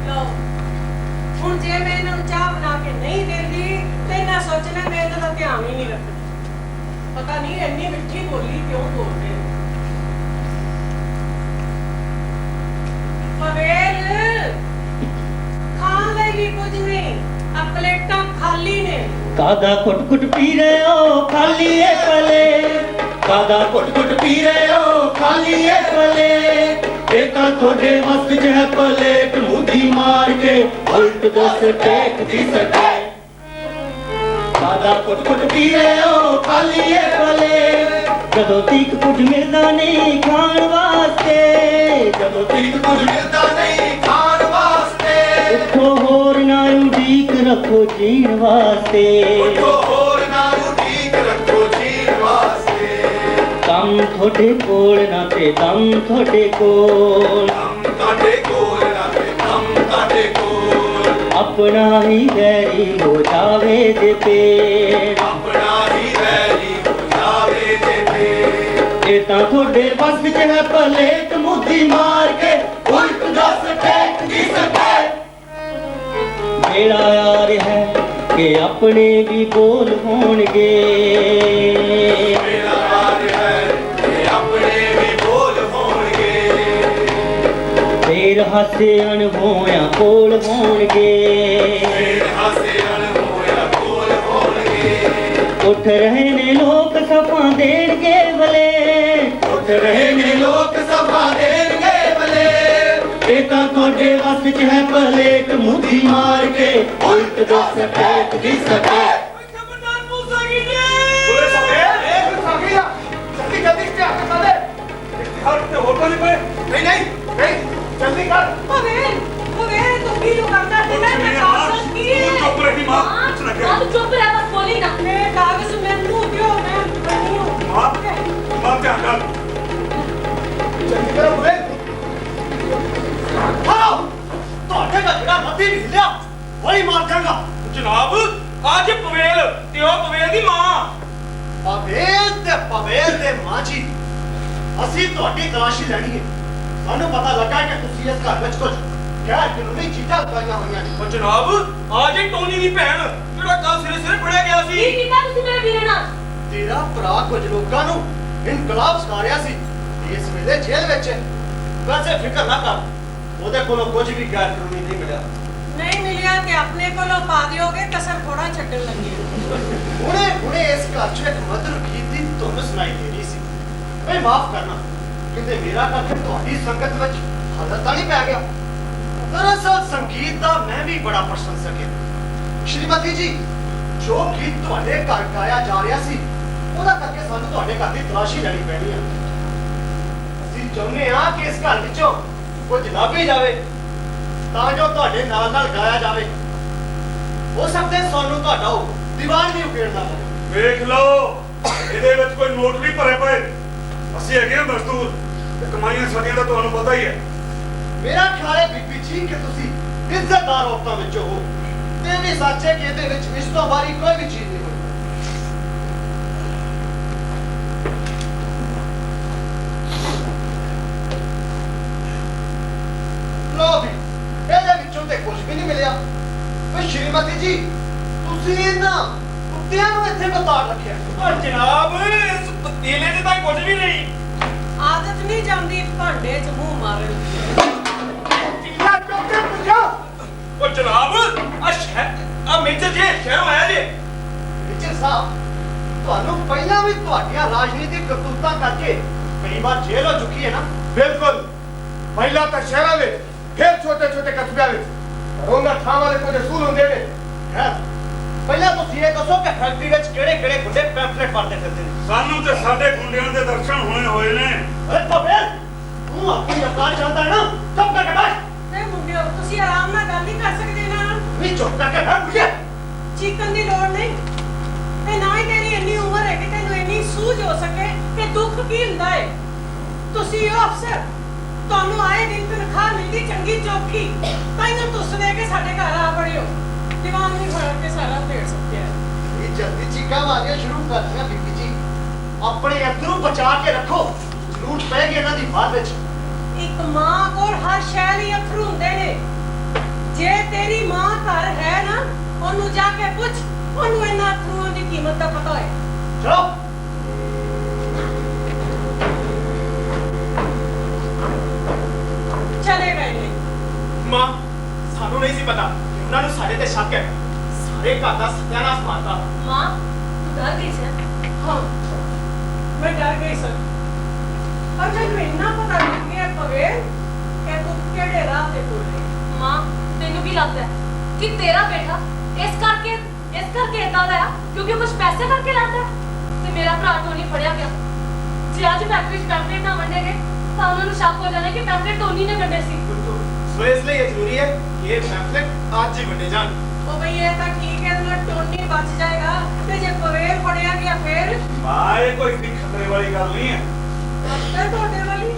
ਲਓ, ਹੁਣ ਜੇ ਮੈਂ ਇਹਨਾਂ ਨੂੰ ਚਾਹ ਬਣਾ ਕੇ ਨਹੀਂ ਦਿੰਦੀ ਤੇ ਇਹਨਾਂ ਸੋਚਣਾ ਮੈਂ ਇਹਨਾਂ ਦਾ ਧਿਆਨ ਹੀ ਨਹੀਂ ਰੱਖਦੀ। ਪਤਾ ਨਹੀਂ ਇੰਨੀ ਮਿੱਠੀ ਬੋਲੀ ਕਿਉਂ ਬੋਲਦੇ ਨੇ। ਪਵੇਲ, ਖਾਣ ਲਈ ਵੀ ਕੁਝ ਨਹੀਂ, ਆ ਪਲੇਟਾਂ ਖਾਲੀ ਨੇ। ਕਾਦਾ ਕੁੱਟ ਪੀ ਰਹੇ ਹੋ ਖਾਲੀ ਏ ਪਲੇ, ਕਾਦਾ ਕੁੱਟ ਪੀ ਰਹੇ ਹੋ ਖਾਲੀ ਏ ਪਲੇ। ਇਹ ਤਾਂ ਤੁਹਾਡੇ ਵਸ ਚ ਹੈ ਪਲੇਟ ਮੂਦੀ ਮਾਰ ਕੇ ਉਲਟ ਦਸ ਟੇਕ ਦੀ ਸਕੇ। ਕਾਦਾ ਕੁੱਟ ਪੀ ਰਹੇ ਹੋ ਖਾਲੀ ਏ ਪਲੇ, ਜਦੋਂ ਤੀਕ ਕੁਝ ਮਿਲਦਾ ਨਹੀਂ ਖਾਣ ਵਾਸਤੇ, ਜਦੋਂ ਤੀਕ ਕੁਝ ਮਿਲਦਾ ਨਹੀਂ ਖਾਣ ਵਾਸਤੇ। ਉੱਠੋ ਹੋਰ ਨਾ ਉਡੀਕ ਰੱਖੋ ਜੀਣ ਵਾਸਤੇ, ਉੱਠੋ ਹੋਰ ਨਾ ਉਡੀਕ ਰੱਖੋ ਜੀਣ ਵਾਸਤੇ। ਕੰਮ दम थोड़े कोल ना ते दम थोड़े कोल अपना ही वैरी हो जावे दे पेड़ ये तां थोड़े बस च है पलेट मुद्दी मार के उल्ट दस फेंक दी सके बेड़ा यार है कि अपने भी बोल होणगे फेर हासे अणहोया कोल होणगे उठ रहे ने लोग सफा देणगे भले उठ रहे ने लोग सफा देणगे भले ये तां थोड़े वस च है पलेट मुद्दी मार के उल्ट दस फेंक दी सके जल्दी कर भवेल तू भी जो करता है मैं कागज की है चुप रही माँ कुछ ना माँ तू चुप रह बस बोली ना मैं कागज में मुंह दियो मैं नहीं हूं माँ माँ क्या कर जल्दी करो बुले हाँ ਤੁਹਾਡੇ ਦਾ ਜਿਹੜਾ ਰੱਤੀ ਹਿੱਲਿਆ ਵਹੀ ਮਾਰ ਜਾਗਾ जनाब आज पवेल ते ओ पवेल दी माँ ਪਵੇਲ ਤੇ ਮਾਜੀ ਅਸੀਂ ਤੁਹਾਡੀ ਤਲਾਸ਼ੀ ਲੈਣੀ ਹੈ ਸਾਨੂੰ ਪਤਾ ਲੱਗਾ ਕਿ ਤੁਸੀਂ ਇਸ ਘਰ ਵਿੱਚ ਕੁਝ ਗੈਰ ਕਾਨੂੰਨੀ ਚੀਜ਼ਾਂ ਲਗਾਈਆਂ ਹੋਈਆਂ ਨੇ ओ जनाब आज ही टोनी दी भैन ਜਿਹੜਾ ਕੱਲ ਸਿਰੇ ਸਿਰੇ ਫੜਿਆ ਗਿਆ ਕੀ ਸੀ ਕੀਤਾ ਤੁਸੀਂ ਮੇਰੇ ਵੀਰੇ ਨਾਲ ਤੇਰਾ ਭਰਾ ਕੁਝ ਲੋਕਾਂ ਨੂੰ ਇਨਕਲਾਬ ਸਿਖਾ ਰਿਹਾ ਸੀ ਇਸ ਵੇਲੇ ਜੇਲ੍ਹ ਵਿੱਚ ਹੈ। ਵੈਸੇ ਫਿਕਰ ਨਾ ਕਰ ਉਹਦੇ ਕੋਲੋਂ ਕੁਝ ਵੀ ਗੈਰ ਕਾਨੂੰਨੀ ਨਹੀਂ ਮਿਲਿਆ नहीं मिलिया कि अपने कोलों पा दियोगे कसर थोड़ा छड्डन लगी ਹੁਣੇ ਇਸ ਘਰ 'ਚ ਇੱਕ ਮਧੁਰ ਗੀਤ ਦੀ ਧੁਨ ਸੁਣਾਈ ਦੇ ਰਹੀ ਸੀ ਓਏ ਮਾਫ ਕਰਨਾ ਕਿਤੇ ਮੇਰਾ ਕਰਕੇ ਤੁਹਾਡੀ ਸੰਗਤ ਵਿੱਚ ਹਾਲਤ ਤਾਂ ਨਹੀਂ ਪੈ ਗਿਆ ਦਰਅਸਲ ਸੰਗੀਤ ਦਾ ਮੈਂ ਵੀ ਬੜਾ ਪ੍ਰਸ਼ੰਸਕ ਹਾਂ ਸ਼੍ਰੀਮਤੀ ਜੀ ਜੋ ਗੀਤ ਤੁਹਾਡੇ ਘਰ ਗਾਇਆ ਜਾ ਰਿਹਾ ਸੀ ਉਹਦਾ ਕਰਕੇ ਸਾਨੂੰ ਤੁਹਾਡੇ ਘਰ ਦੀ ਤਲਾਸ਼ੀ ਲੈਣੀ ਪੈਣੀ ਆ ਅਸੀਂ ਚਾਹੁੰਦੇ ਹਾਂ ਕਿ ਇਸ ਘਰ ਵਿੱਚੋਂ ਕੁਝ ਲੱਭ ਹੀ ਜਾਵੇ ਤਾਂ ਜੋ ਤੁਹਾਡੇ ਨਾਲ ਨਾਲ ਗਾਇਆ ਜਾਵੇ ਹੋ ਸਕਦਾ ਸਾਨੂੰ ਤੁਹਾਡਾ ਉਹ ਦੀਵਾਨ ਵੀ ਉਕੇੜਨਾ ਪਵੇ ਵੇਖ ਲਓ ਇਹਦੇ ਵਿੱਚ ਕੋਈ ਨੋਟ ਨਹੀਂ ਭਰੇ ਪਏ ਅਸੀਂ ਹੈਗੇ ਹਾਂ ਮਜ਼ਦੂਰ ਤੇ ਕਮਾਈਆਂ ਸਾਡੀਆਂ ਦਾ ਤੁਹਾਨੂੰ ਪਤਾ ਹੀ ਹੈ ਮੇਰਾ ਖਿਆਲ ਹੈ ਬੀਬੀ ਜੀ ਕਿ ਤੁਸੀਂ ਇੱਜ਼ਤਦਾਰ ਔਰਤਾਂ ਵਿੱਚੋਂ ਹੋ ਤੇ ਵੀ ਸੱਚ ਹੈ ਕਿ ਇਹਦੇ ਵਿੱਚ ਇਸ ਤੋਂ ਬਾਰੀ ਕੋਈ ਵੀ ਚੀਜ਼ ਨਹੀਂ ਹੋਈ ਲੋ ਵੀ ਇਹਦੇ ਵਿੱਚੋਂ ਤੇ ਕੁਝ ਵੀ ਨਹੀਂ ਮਿਲਿਆ ਓਏ ਸ਼੍ਰੀਮਤੀ ਜੀ ਤੁਸੀਂ ਇਹਨਾਂ ਕੁੱਤਿਆਂ ਨੂੰ ਇੱਥੇ ਬਤਾੜ ਰੱਖਿਆ ਪਰ ਜਨਾਬ ਇਸ ਪਤੀਲੇ 'ਚ ਤਾਂ ਕੁਝ ਵੀ ਨਹੀਂ आदत नहीं जाती भांडे च मुंह मारन दी ਟਿੱਲਾ ਚੁੱਕ ਕੇ ਪੁੱਛੋ ਉਹ ਜਨਾਬ ਆ ਮੇਜਰ ਜੀ ਸ਼ਹਿਰੋਂ ਆਇਆ ਜੀ ਵਿਚਰ ਸਾਹਿਬ ਤੁਹਾਨੂੰ ਪਹਿਲਾਂ ਵੀ ਤੁਹਾਡੀਆਂ ਰਾਜਨੀਤਿਕ ਕਰਤੂਤਾਂ ਕਰਕੇ ਕਈ ਵਾਰ ਜੇਲ੍ਹ ਹੋ ਚੁੱਕੀ ਹੈ ਨਾ ਬਿਲਕੁਲ ਪਹਿਲਾਂ ਤਾਂ ਸ਼ਹਿਰਾਂ ਵਿੱਚ ਫਿਰ ਛੋਟੇ ਛੋਟੇ ਕਸਬਿਆਂ ਵਿੱਚ ਪਰ ਉਹਨਾਂ ਥਾਵਾਂ ਦੇ ਕੁਝ ਅਸੂਲ ਹੁੰਦੇ ਨੇ ਹੈ ਪਹਿਲਾਂ ਤੁਸੀਂ ਇਹ ਦੱਸੋ ਕਿ ਫੈਕਟਰੀ ਵਿੱਚ ਕਿਹੜੇ ਕਿਹੜੇ ਗੁੱਡੇ ਪੈਂਫਲੇਟ ਵਰਤੇ ਫਿਰਦੇ ਨੇ ਸਾਨੂੰ ਤੇ ਸਾਡੇ ਗੁੰਡਿਆਂ ਦੇ ਦਰਸ਼ਨ ਹੋਏ ਹੋਏ ਨੇ ਓਏ ਪਵੇਲ ਤੂੰ ਆਪਣੀ ਅਵਤਾਰ ਜਾਣਦਾ ਹੈ ਨਾ ਚੁੱਪ ਕਰਕੇ ਬੈਠ ते मुंडियो तुसी आराम नाल गल नहीं कर सकदे ना ਵੀ ਚੁੱਪ ਕਰਕੇ ਬੈਠ ਮੁਝੇ चीकन दी लोड़ नहीं ते ना ही तेरी इन्नी उम्र है कि तेनू इन्नी सूझ हो सके कि दुख की हुंदा है तुसी ओ अफसर ਤੁਹਾਨੂੰ ਆਏ ਦਿਨ ਤਨਖਾਹ ਮਿਲਦੀ ਚੰਗੀ ਚੌਕੀ ਤਾਈਓ ਤੁਸ ਦੇ ਕੇ ਸਾਡੇ ਘਰ ਆ ਬੜਿਓ ਦੀਵਾਨ ਨਹੀਂ ਫੜ ਕੇ ਸਾਰਾ ਢੇੜ ਸਕਿਆ ਇਹ ਜਲਦੀ ਚੀਕਾਂ ਮਾਰੀਆਂ ਸ਼ੁਰੂ ਕਰ ਦਿੱਤੀਆਂ ਬੀਬੀ ਜੀ ਆਪਣੇ ਅੰਦਰੋਂ ਬਚਾ ਕੇ ਰੱਖੋ ਜ਼ਰੂਰ ਪੈਗੀ ਇਹਨਾਂ ਦੀ ਬਾਅਦ ਵਿੱਚ ਇੱਕ ਮਾਂ ਕੋਲ ਹਰ ਸ਼ੈ ਲਈ ਅਥਰੂ ਹੁੰਦੇ ਨੇ ਜੇ ਤੇਰੀ ਮਾਂ ਘਰ ਹੈ ਨਾ ਉਹਨੂੰ ਜਾ ਕੇ ਪੁੱਛ ਉਹਨੂੰ ਇਹਨਾਂ ਅਥਰੂਆਂ ਦੀ ਕੀਮਤ ਦਾ ਪਤਾ ਹੈ ਚਲੋ ਚਲੇ ਗਏ ਨੇ ਮਾਂ ਸਾਨੂੰ ਨਹੀਂ ਸੀ ਪਤਾ ਕਿ ਉਹਨਾਂ ਨੂੰ ਸਾਡੇ ਤੇ ਸ਼ੱਕ ਹੈ ਸਾਰੇ ਘਰ ਦਾ ਸਤਿਆਨਾਸ਼ ਮਾਰਤਾ माँ तू डर गई से हाँ मैं डर गई सर और जब इतना पता लग गया पवेल कि तू केड़े राह पे तुर रही माँ तेनू की लगता है कि तेरा बेटा इस करके इतना लाया क्योंकि कुछ पैसे करके लाता है ते मेरा भरा टोनी फड़िया गया जे आज फैक्ट्री च पैंफलेट ना वंडे गए तो उन्होंने शक हो जाना कि पैंफलेट टोनी ने वंडे सी ਸੋ ਇਸ ਲਈ ਇਹ ਜ਼ਰੂਰੀ ਹੈ ਕਿ ਇਹ ਪੈਂਫਲੇਟ ਅੱਜ ਹੀ ਵੰਡੇ ਜਾਣ ओ भई ये तो ठीक है ना टोनी बच जाएगा ते जे पवेल पड़िया गया फिर भाई कोई इतनी खतरे वाली गल नहीं है ਤੇ ਤੁਹਾਡੇ ਵਾਲੀ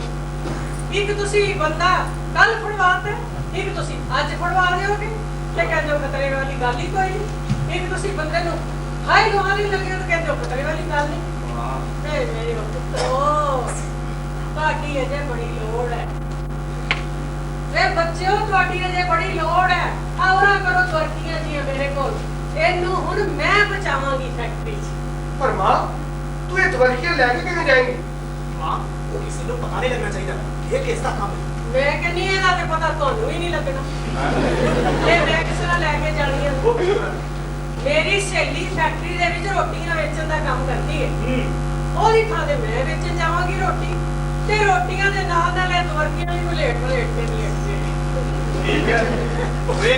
ਇੱਕ ਤੁਸੀਂ ਬੰਦਾ ਕੱਲ ਫੜਵਾਤਾ, ਇੱਕ ਤੁਸੀਂ ਅੱਜ ਫੜਵਾ ਦਿਓਗੇ ਤੇ ਕਹਿੰਦੇ ਹੋ ਖਤਰੇ ਵਾਲੀ ਗੱਲ ਹੀ ਕੋਈ ਨਹੀਂ। ਇੱਕ ਤੁਸੀਂ ਬੰਦੇ ਨੂੰ ਹਾਈ ਗਵਾਲੀ ਲੱਗੇ ਤਾਂ ਕਹਿੰਦੇ ਹੋ ਖਤਰੇ ਵਾਲੀ ਗੱਲ ਨਹੀਂ। ਤੇ ਮੇਰੇ ਪੁੱਤਰੋ, ਤੁਹਾਡੀ ਅਜੇ ਬੜੀ ਲੋੜ ਹੈ। ਵੇ ਬੱਚਿਓ, ਤੁਹਾਡੀ ਅਜੇ ਬੜੀ ਲੋੜ ਹੈ। ਆਉਣਾ ਕਰੋ ਤੁਰਕੀਆਂ ਜੀ ਮੇਰੇ ਕੋਲ, ਇਹਨੂੰ ਹੁਣ ਮੈਂ ਬਚਾਵਾਂਗੀ ਫੈਕਟਰੀ 'ਚ। पर माँ तू ये तवरकियां लेके किਵੇਂ जाएंगी? मां वो किसी को पता नहीं लगना चाहिए ये किसका काम है। ਮੈਂ ਕਹਿੰਨੀ ਇਹਦਾ ਤੇ ਪਤਾ ਤੁਹਾਨੂੰ ਹੀ ਨਹੀਂ ਲੱਗਣਾ। ਇਹ ਮੈਂ ਕਿਸ ਤਰ੍ਹਾਂ ਲੈ ਕੇ ਜਾਣੀ ਹੈ? वो भी है। ਮੇਰੀ ਸਹੇਲੀ ਫੈਕਟਰੀ ਦੇ ਵਿੱਚ ਰੋਟੀਆਂ ਵੇਚਣ ਦਾ ਕੰਮ ਕਰਦੀ ਹੈ। ਉਹਦੀ ਥਾਂ ਤੇ ਮੈਂ ਵੇਚਣ ਜਾਵਾਂਗੀ ਰੋਟੀ, ਤੇ ਰੋਟੀਆਂ ਦੇ ਨਾਲ ਇਹ ਤੁਰਕੀਆਂ ਵੀ ਪਲੇਟ ਤੇ ठीक है। वे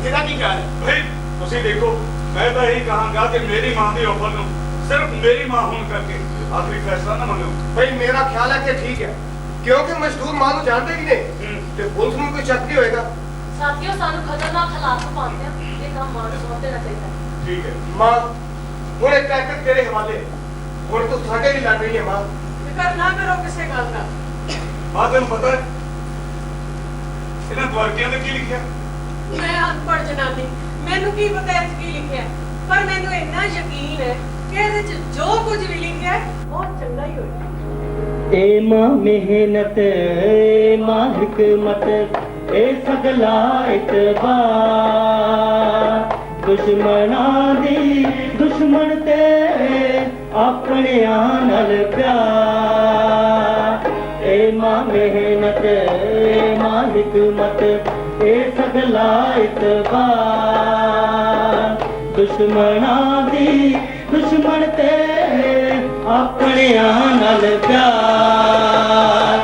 ਇਹਦਾ ਕੀ ਗੱਲ ਹੈ? ਭਾਈ ਤੁਸੀਂ ਦੇਖੋ, ਮੈਂ ਤਾਂ ਇਹੀ ਕਹਾਂਗਾ ਕਿ ਮੇਰੀ ਮਾਂ ਦੀ ਆਫਰ ਨੂੰ ਸਿਰਫ ਮੇਰੀ ਮਾਂ ਹੋਣ ਕਰਕੇ ਆਖਰੀ ਫੈਸਲਾ ਨਾ ਮੰਨੋ। भाई मेरा ख्याल है कि ठीक है, क्योंकि मजदूर मां ਨੂੰ ਜਾਣਦੇ ਹੀ ਨੇ ਤੇ ਪੁਲਿਸ ਨੂੰ ਕੋਈ ਸ਼ੱਕ ਨਹੀਂ ਹੋਏਗਾ। ਸਾਥੀਓ, ਸਾਨੂੰ ਖਤਰਨਾਕ ਹਾਲਾਤ ਪਾਉਂਦੇ ਆ, ਇਹ ਕੰਮ ਮਾਂ ਨੂੰ ਸੌਂਪ ਦੇਣਾ ਚਾਹੀਦਾ। ਠੀਕ ਹੈ ਮਾਂ ਹੁਣ ਇਹ ਪੈਕਟ ਤੇਰੇ ਹਵਾਲੇ, ਹੁਣ ਤੂੰ ਸਾਡੇ ਲਈ ਲੜ ਰਹੀ ਹੈ ਮਾਂ। ਫਿਕਰ ਨਾ ਕਰੋ ਕਿਸੇ ਗੱਲ ਦਾ। ਮਾਂ ਤੈਨੂੰ ਪਤਾ ਹੈ ਇਹਨਾਂ ਦਵਾਰਕਿਆਂ ਤੇ ਕੀ ਲਿਖਿਆ? ਮੈਂ ਅਨਪੜ੍ਹ ਜਨਾਨੀ, ਮੈਨੂੰ ਕੀ ਪਤਾ ਇਹ 'ਚ ਕੀ ਲਿਖਿਆ, ਪਰ ਮੈਨੂੰ ਇੰਨਾ ਯਕੀਨ ਹੈ ਕਿ ਇਹਦੇ 'ਚ ਜੋ ਕੁਝ ਵੀ ਲਿਖਿਆ ਹੈ ਬਹੁਤ ਚੰਗਾ ਹੀ ਹੋਏਗਾ। ए माँ मेहनत ए माँ हिकमत ए सगला इतबार दुश्मना दी दुश्मन ते अपने नाल प्यार। ए माँ मेहनत ए माँ हिकमत ए सगला इतबार दुश्मना दी दुश्मन ते अपने नाल प्यार।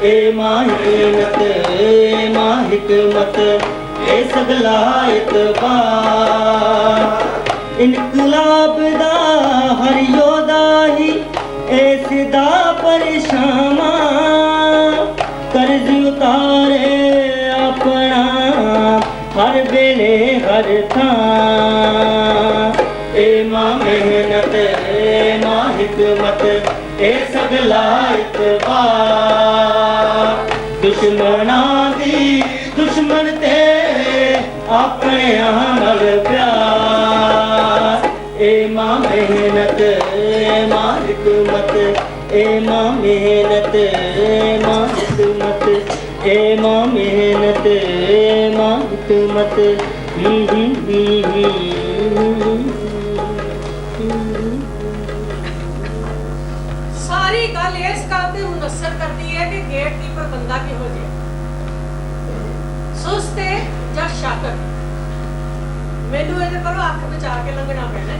ए मां हिकमत ए मां हिकमत ए सगला इतबार इनकलाब दा हर योदा ही ए सिदा परेशान कर्ज उतारे अपना हर वेले हर थां। ए मां मेहनत ए मां हिकमत ए सगला इतबार दुश्मना दी दुश्मन ते अपने नाल प्यार। ए मां मेहनत ए मां हिकमत ए मां मेहनत ए मां हिकमत ए मां मेहनत ए मां हिकमत ਸਾਰੀ ਗੱਲ ਇਸ ਗੱਲ ਤੇ ਮੁਨੱਸਰ ਕਰਦੀ ਹੈ ਕਿ ਗੇਟਕੀਪਰ ਬੰਦਾ ਕਿਹੋ ਜਿਹਾ, ਸੁਸਤ ਹੈ ਜਾਂ ਸ਼ਾਤਰ। ਮੈਨੂੰ ਇਹਦੇ ਕੋਲੋਂ ਅੱਖ ਬਚਾ ਕੇ ਲੰਘਣਾ ਪੈਣਾ।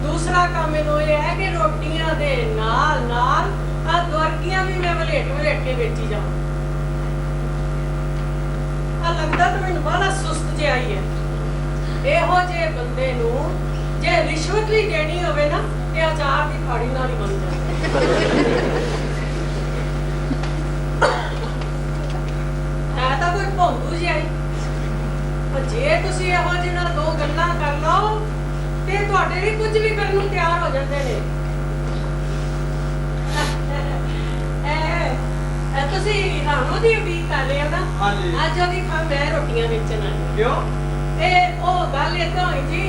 ਦੂਸਰਾ ਕੰਮ ਮੈਨੂੰ ਇਹ ਹੈ ਕਿ ਰੋਟੀਆਂ ਦੇ ਨਾਲ ਨਾਲ ਆ ਦੁਰਕੀਆਂ ਵੀ ਮੈਂ ਵਲੇਟ ਕੇ ਵੇਚੀ ਜਾਵਾਂ। ਆ ਲੱਗਦਾ ਤਾਂ ਮੈਨੂੰ ਬੜਾ ਸੁਸਤ ਜਿਹਾ ਹੀ ਹੈ। ਇਹੋ ਜਿਹੇ ਬੰਦੇ ਨੂੰ ਜੇ ਰਿਸ਼ਵਤ ਵੀ ਦੇਣੀ ਹੋਵੇ ਨਾ ਤੇ ਅਚਾਰ ਦੀ ਫਾੜੀ ਨਾਲ ਹੀ ਬਣ ਜਾਂਦੀ। ਹੈ ਤਾਂ ਕੋਈ ਭੌਂਦੂ ਜਿਹਾ ਹੀ, ਪਰ ਜੇ ਤੁਸੀਂ ਇਹੋ ਜਿਹੇ ਨਾਲ ਦੋ ਗੱਲਾਂ ਕਰ ਲਓ ਤੇ ਤੁਹਾਡੇ ਲਈ ਕੁਝ ਵੀ ਕਰਨ ਨੂੰ ਤਿਆਰ ਹੋ ਜਾਂਦੇ ਨੇ। ਤੁਸੀਂ ਰਾਣੋ ਦੀ ਉਡੀਕ ਕਰ ਰਹੇ ਹੋ ਨਾ? ਹਾਂਜੀ। ਅੱਜ ਉਹਦੀ ਖਾਂ ਮੈਂ ਰੋਟੀਆਂ ਵੇਚਣ ਆਈ। ਕਿਉਂ? ਇਹ ਉਹ ਗੱਲ ਏਦਾਂ ਹੋਈ ਜੀ,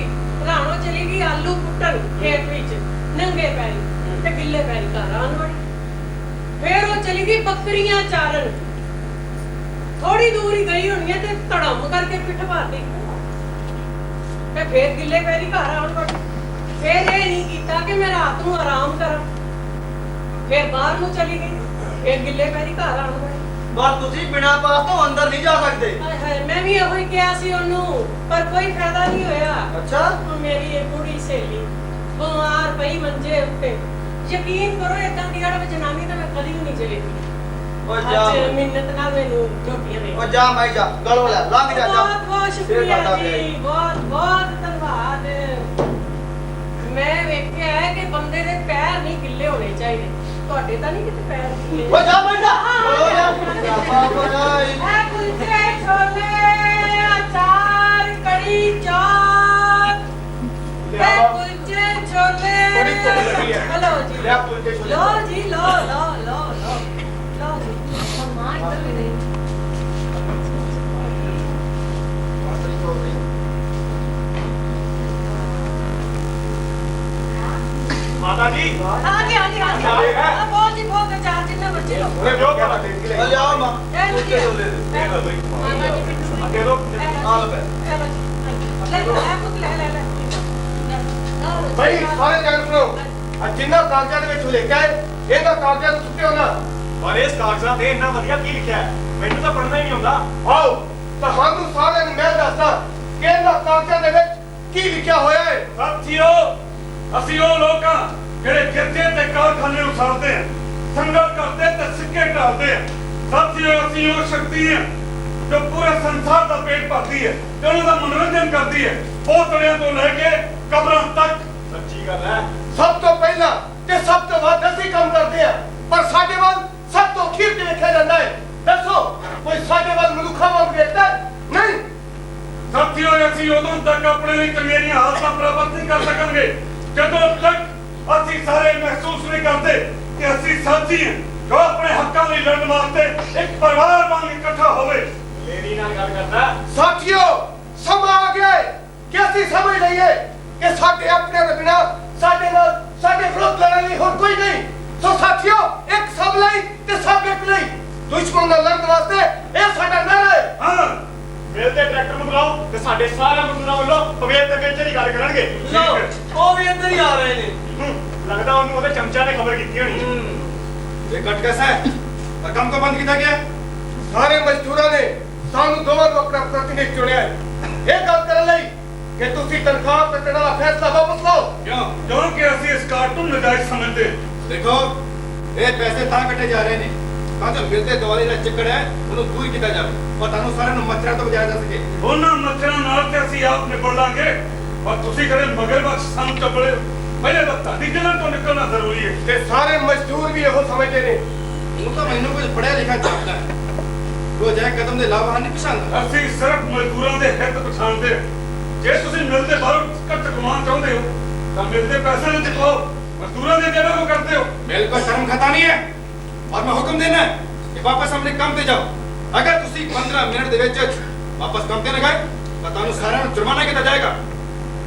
ਰਾਣੋ ਚਲੀ ਗਈ ਆਲੂ ਪੁੱਟਣ ਖੇਤ ਵਿੱਚ ਨੰਗੇ ਪੈਰੀ ਤੇ ਗਿੱਲੇ ਪੈਰੀ ਘਰ ਆਉਣ ਵਾਲੀ। ਫਿਰ ਉਹ ਚਲੀ ਗਈ ਬੱਕਰੀਆਂ ਚਾਰਨ, ਥੋੜੀ ਦੂਰ ਹੀ ਗਈ ਹੋਣੀ ਹੈ ਤੇ ਧੜਮ ਕਰਕੇ ਪਿੱਠ ਮਾਰਦੀ ਤੇ ਫਿਰ ਗਿੱਲੇ ਪੈਰੀ ਘਰ ਆਉਣ ਵਾਲੀ। ਫਿਰ ਇਹ ਨਹੀਂ ਕੀਤਾ ਕਿ ਮੈਂ ਰਾਤ ਨੂੰ ਆਰਾਮ ਕਰਾਂ, ਫਿਰ ਬਾਹਰ ਨੂੰ ਚਲੀ ਗਈ, ਫਿਰ ਗਿੱਲੇ ਪੈਰੀ ਘਰ ਆਉਣ ਵਾਲੀ। ਬਸ ਤੁਸੀਂ ਬਿਨਾਂ ਪਾਸ ਤੋਂ ਅੰਦਰ ਨਹੀਂ ਜਾ ਸਕਦੇ। ਹਾਏ ਹਾਏ, ਮੈਂ ਵੀ ਇਹੋ ਹੀ ਕਿਹਾ ਸੀ ਉਹਨੂੰ, ਪਰ ਕੋਈ ਫਾਇਦਾ ਨਹੀਂ ਹੋਇਆ। ਅੱਛਾ? ਉਹ ਮੇਰੀ ਇਹ ਬੁੜੀ ਸਹੇਲੀ ਬਿਮਾਰ ਪਈ ਮੰਜੇ ਉੱਤੇ। ਯਕੀਨ ਕਰੋ ਏਦਾਂ ਦੀ ਅੜਬ ਜਨਾਨੀ ਤਾਂ ਮੈਂ ਕਦੀ ਵੀ ਨਹੀਂ ਚਲੇਗੀ। ਓ ਜਾ ਅੱਜ ਮਿੰਨਤ ਨਾਲ ਮੈਨੂੰ ਰੋਟੀਆਂ ਦੇ। ਓ ਜਾ ਮੈਂ ਜਾ ਗਲੋਂ ਲੈ ਲੰਘ ਜਾ ਜਾ। ਬਹੁਤ ਬਹੁਤ ਸ਼ੁਕਰੀਆ ਜੀ, ਬਹੁਤ ਬਹੁਤ ਧੰਨਵਾਦ। ਮੈਂ ਵੇਖਿਆ ਹੈ ਕਿ ਬੰਦੇ ਦੇ ਪੈਰ ਨਹੀਂ ਗਿੱਲੇ ਹੋਣੇ ਚਾਹੀਦੇ। ਤੁਹਾਡੇ ਤਾਂ ਨਹੀਂ ਕਿਤੇ ਪੈਰ ਗਿੱਲੇ। ਓ ਜਾ ਮੈਂ ਜਾ ਗਲੋਂ ਜਾ ਬਾਬਾ ਜਾਈ। ਇਹ ਕੁਲਚੇ ਛੋਲੇ ਅਚਾਰ ਕੜੀ ਚਾਟ ਤੇ ਕੁਲਚੇ ਛੋਲੇ भूख लगी है लो जी ले आप कुलचे छोले लो जी लो जी सम्मान कर ले माता जी हाँ जी बहुत जी बहुत चार जिन्ना बच्चे लो अरे जो क्या बात है ले आओ मां ए लो जी ले लो भाई माता जी बिट्टू दे दो आ लो ले भाई सारे जान सुनो आ जिन्ना कागजां दे विच लिखिਆ है ਇਹਦਾ ਕਾਗਜ਼ਾਂ ਨੂੰ ਸੁੱਟਿਓ ਨਾ ਪਰ ਇਸ ਕਾਗਜ਼ਾਂ ਤੇ ਇੰਨਾ ਵਧੀਆ ਕੀ ਲਿਖਿਆ ਹੈ ਮੈਨੂੰ ਤਾਂ ਪੜ੍ਹਨਾ ਹੀ ਨਹੀਂ ਆਉਂਦਾ ਆਓ ਤੁਹਾਨੂੰ ਸਾਰਿਆਂ ਨੂੰ ਮੈਂ ਦੱਸਦਾ ਕਿ ਇਹਨਾਂ ਕਾਗਜ਼ਾਂ ਦੇ ਵਿੱਚ ਕੀ ਲਿਖਿਆ ਹੋਇਆ ਹੈ ਸਾਥੀਓ ਅਸੀਂ ਉਹ ਲੋਕ ਹਾਂ ਜਿਹੜੇ ਗਿਰਜੇ ਤੇ ਕਾਰਖਾਨੇ ਉਸਾਰਦੇ ਆ ਸੰਗਤ ਕਰਦੇ ਤੇ ਸਿੱਕੇ ਢਾਲਦੇ ਆ ਸਾਥੀਓ ਅਸੀਂ ਉਹ ਸ਼ਕਤੀ ਹੈ ਜੋ ਪੂਰੇ ਸੰਸਾਰ ਦਾ ਪੇਟ ਭਰਦੀ ਹੈ ਤੇ ਉਹਨਾਂ ਦਾ ਮਨੋਰੰਜਨ ਕਰਦੀ ਹੈ ਪੋਤੜਿਆਂ ਤੋਂ ਲੈ ਕੇ ਕਬਰਾਂ ਤੱਕ ਸੱਚੀ ਗੱਲ ਹੈ ਸਭ ਤੋਂ ਪਹਿਲਾਂ ਤੇ ਸਭ ਤੋਂ ਵੱਧ ਅਸੀਂ ਕੰਮ ਕਰਦੇ ਆ ਪਰ ਸਾਡੇ ਵੱਲ ਸਭ ਤੋਂ ਅਖੀਰ ਤੇ ਵੇਖਿਆ ਜਾਂਦਾ ਹੈ ਦੱਸੋ ਕੋਈ ਸਾਡੇ ਵੱਲ ਮਨੁੱਖਾਂ ਵਾਂਗ ਵੇਖਦਾ ਹੈ? ਨਹੀਂ ਸਾਥੀਓ ਅਸੀਂ ਉਦੋਂ ਤੱਕ ਆਪਣੇ ਲਈ ਚੰਗੀਆਂ ਹਾਲਤਾਂ ਪ੍ਰਾਪਤ ਨਹੀਂ ਕਰ ਸਕਾਂਗੇ ਜਦੋਂ ਤੱਕ ਅਸੀਂ ਸਾਰੇ ਮਹਿਸੂਸ ਨਹੀਂ ਕਰਦੇ ਕਿ ਅਸੀਂ ਸਾਥੀ ਹਾਂ ਜੋ ਆਪਣੇ ਹੱਕਾਂ ਲਈ ਲੜਨ ਵਾਸਤੇ ਇੱਕ ਪਰਿਵਾਰ ਵਾਂਗ ਇਕੱਠਾ ਹੋਵੇ ਮੇਰੀ ਨਾਲ ਗੱਲ ਕਰਦਾ ਸਾਥੀਓ ਸਮਾਂ ਆ ਗਿਆ ਹੈ ਕਿ ਅਸੀਂ ਸਮਝ ਲਈਏ ਕਿ ਸਾਡੇ ਆਪਣੇ ਦੇ ਬਿਨਾ ਸਾਡੇ ਨਾਲ ਸਾਡੇ ਵਿਰੁੱਧ ਲੜਨ ਲਈ ਹੋਰ ਕੋਈ ਨਹੀਂ ਸੋ ਸਾਥੀਓ ਇੱਕ ਸਭ ਲਈ ਤੇ ਸਭ ਇੱਕ ਲਈ ਦੁਸ਼ਮਣ ਨਾਲ ਲੜਨ ਵਾਸਤੇ ਇਹ ਸਾਡਾ ਨਾਰਾ ਹੈ ਹਾਂ ਮਿਲਦੇ ਟਰੈਕਟਰ ਨੂੰ ਬੁਲਾਓ ਤੇ ਸਾਡੇ ਸਾਰਿਆਂ ਮਜ਼ਦੂਰਾਂ ਵੱਲੋਂ ਪਵੇਤ ਦੇ ਵਿੱਚ ਦੀ ਗੱਲ ਕਰਨਗੇ ਲਓ, ਉਹ ਵੀ ਇੱਧਰ ਹੀ ਆ ਰਹੇ ਨੇ ਲੱਗਦਾ ਉਹਨੂੰ ਉਹਦੇ ਚਮਚਾ ਨੇ ਖਬਰ ਕੀਤੀ ਹੋਣੀ ਇਹ ਕੱਟ ਕੈਸਾ ਹੈ ਤਾਂ ਕੰਮ ਤੋਂ ਬੰਦ ਕੀਤਾ ਗਿਆ ਸਾਰੇ ਮਜ਼ਦੂਰਾਂ ਨੇ ਸਾਨੂੰ ਦੋਵਾਂ ਨੂੰ ਆਪਣਾ ਪ੍ਰਤੀਨਿਧ ਚੁਣਿਆ ਹੈ ਇਹ ਗੱਲ ਕਰਨ ਲਈ ਕਿ ਤੁਸੀਂ ਤਨਖਾਹ ਕੱਟਣ ਦਾ ਫੈਸਲਾ ਵਾਪਸ ਲਓ ਕਿਉਂਕਿ ਅਸੀਂ ਇਸ ਕਾਰਟੂਨ ਨਜਾਇਜ਼ ਸਮਝਦੇ ਦੇਖੋ ਇਹ ਪੈਸੇ ਤਾਂ ਕੱਟੇ ਜਾ ਰਹੇ ਨੇ ਤਾਂ ਜੋ ਮਿਲਦੇ ਦਿਵਾਲੀ ਦਾ ਚੱਕਰ ਹੈ ਉਹਨੂੰ ਦੂਰ ਕੀਤਾ ਜਾਵੇ ਔਰ ਤੁਹਾਨੂੰ ਸਾਰਿਆਂ ਨੂੰ ਮੱਛਰਾਂ ਤੋਂ ਬਚਾਇਆ ਜਾ ਸਕੇ ਉਹਨਾਂ ਮੱਛਰਾਂ ਨਾਲ ਤੇ ਅਸੀਂ ਆਪ ਨਿਬੜ ਲਾਂਗੇ ਔਰ ਤੁਸੀਂ ਕਦੇ ਮਗਰਮੱਛ ਸਾਨੂੰ ਚੱਬਲੇ ਪਹਿਲੇ ਤਾਂ ਤੁਹਾਡੀ ਜਨਮ ਤੋਂ ਨਿਕਲਣਾ ਜ਼ਰੂਰੀ ਹੈ ਤੇ ਸਾਰੇ ਮਜ਼ਦੂਰ ਵੀ ਇਹੋ ਸਮਝਦੇ ਨੇ ਉਹ ਤਾਂ ਮੈਨੂੰ ਕੁਝ ਪੜਿਆ ਲਿਖਿਆ ਜਾਪਦਾ ਹੈ ਉਹ ਜਾਇ ਕਦਮ ਦੇ ਲਾਭ ਨਹੀਂ ਪਛਾਣਦਾ ਅਸੀਂ ਸਿਰਫ ਮਜ਼ਦੂਰਾਂ ਦੇ ਹਿੱਤ ਪਛਾਣਦੇ ਹਾਂ। ਜੇ ਤੁਸੀਂ ਮਿਲਦੇ ਬਾਹਰੋਂ ਕੱਟ ਕਮਾਉਣਾ ਚਾਹੁੰਦੇ ਹੋ ਤਾਂ ਮਿਲਦੇ ਪੈਸੇ ਨੂੰ ਚੁਕਾਓ ਮਜ਼ਦੂਰਾਂ ਦੇ ਦੇਣਾ ਕੋ ਕਰਦੇ ਹੋ मेरे को शर्म खाता नहीं है और मैं हुक्म देना है कि वापस अपने काम पे जाओ अगर तुसी 15 मिनट ਦੇ ਵਿੱਚ ਵਾਪਸ ਕੰਮ ਤੇ ਨਾ ਗਏ ਤਾਂ ਤੁਹਾਨੂੰ ਸਾਰਿਆਂ ਨੂੰ ਜੁਰਮਾਨਾ ਕੀਤਾ ਜਾਏਗਾ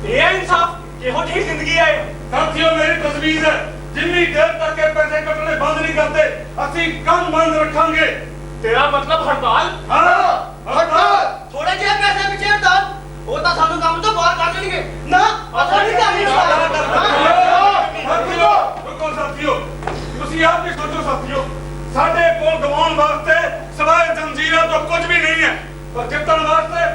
ਇਹ ਇਨਸਾਫ ਕਿਹੋ ਜਿਹੀ ਜ਼ਿੰਦਗੀ ਹੈ ਸਾਥੀਓ ਮੇਰੀ ਤਜਵੀਜ਼ ਹੈ ਜਿੰਨੀ ਦੇਰ ਤੱਕ ਇਹ ਪੈਸੇ ਕੱਟਣੇ ਬੰਦ ਨਹੀਂ ਕਰਦੇ ਅਸੀਂ ਕੰਮ ਬੰਦ ਰੱਖਾਂਗੇ ਤੇਰਾ ਮਤਲਬ ਹੜਤਾਲ ਹਾਂ ਹੜਤਾਲ ਥੋੜੇ ਜਿਹੇ ਪੈਸੇ ਪਿੱਛੇ ਹਟਾਲ ਉਹ ਤਾਂ ਸਾਨੂੰ ਕੰਮ ਤੋਂ ਬਾਹਰ ਕਰ ਦੇਣਗੇ ਨਾ ਅਸਾਂ ਨਹੀਂ ਕਰਨੀ ਰੁਕੋ ਸਾਥੀਓ ਤੁਸੀਂ ਆਪ ਵੀ ਸੋਚੋ ਸਾਥੀਓ ਸਾਡੇ ਕੋਲ ਗਵਾਉਣ ਵਾਸਤੇ ਸਿਵਾਏ ਜੰਜੀਰਾਂ ਤੋਂ ਕੁਝ ਵੀ ਨਹੀਂ ਹੈ ਪਰ ਜਿੱਤਣ ਵਾਸਤੇ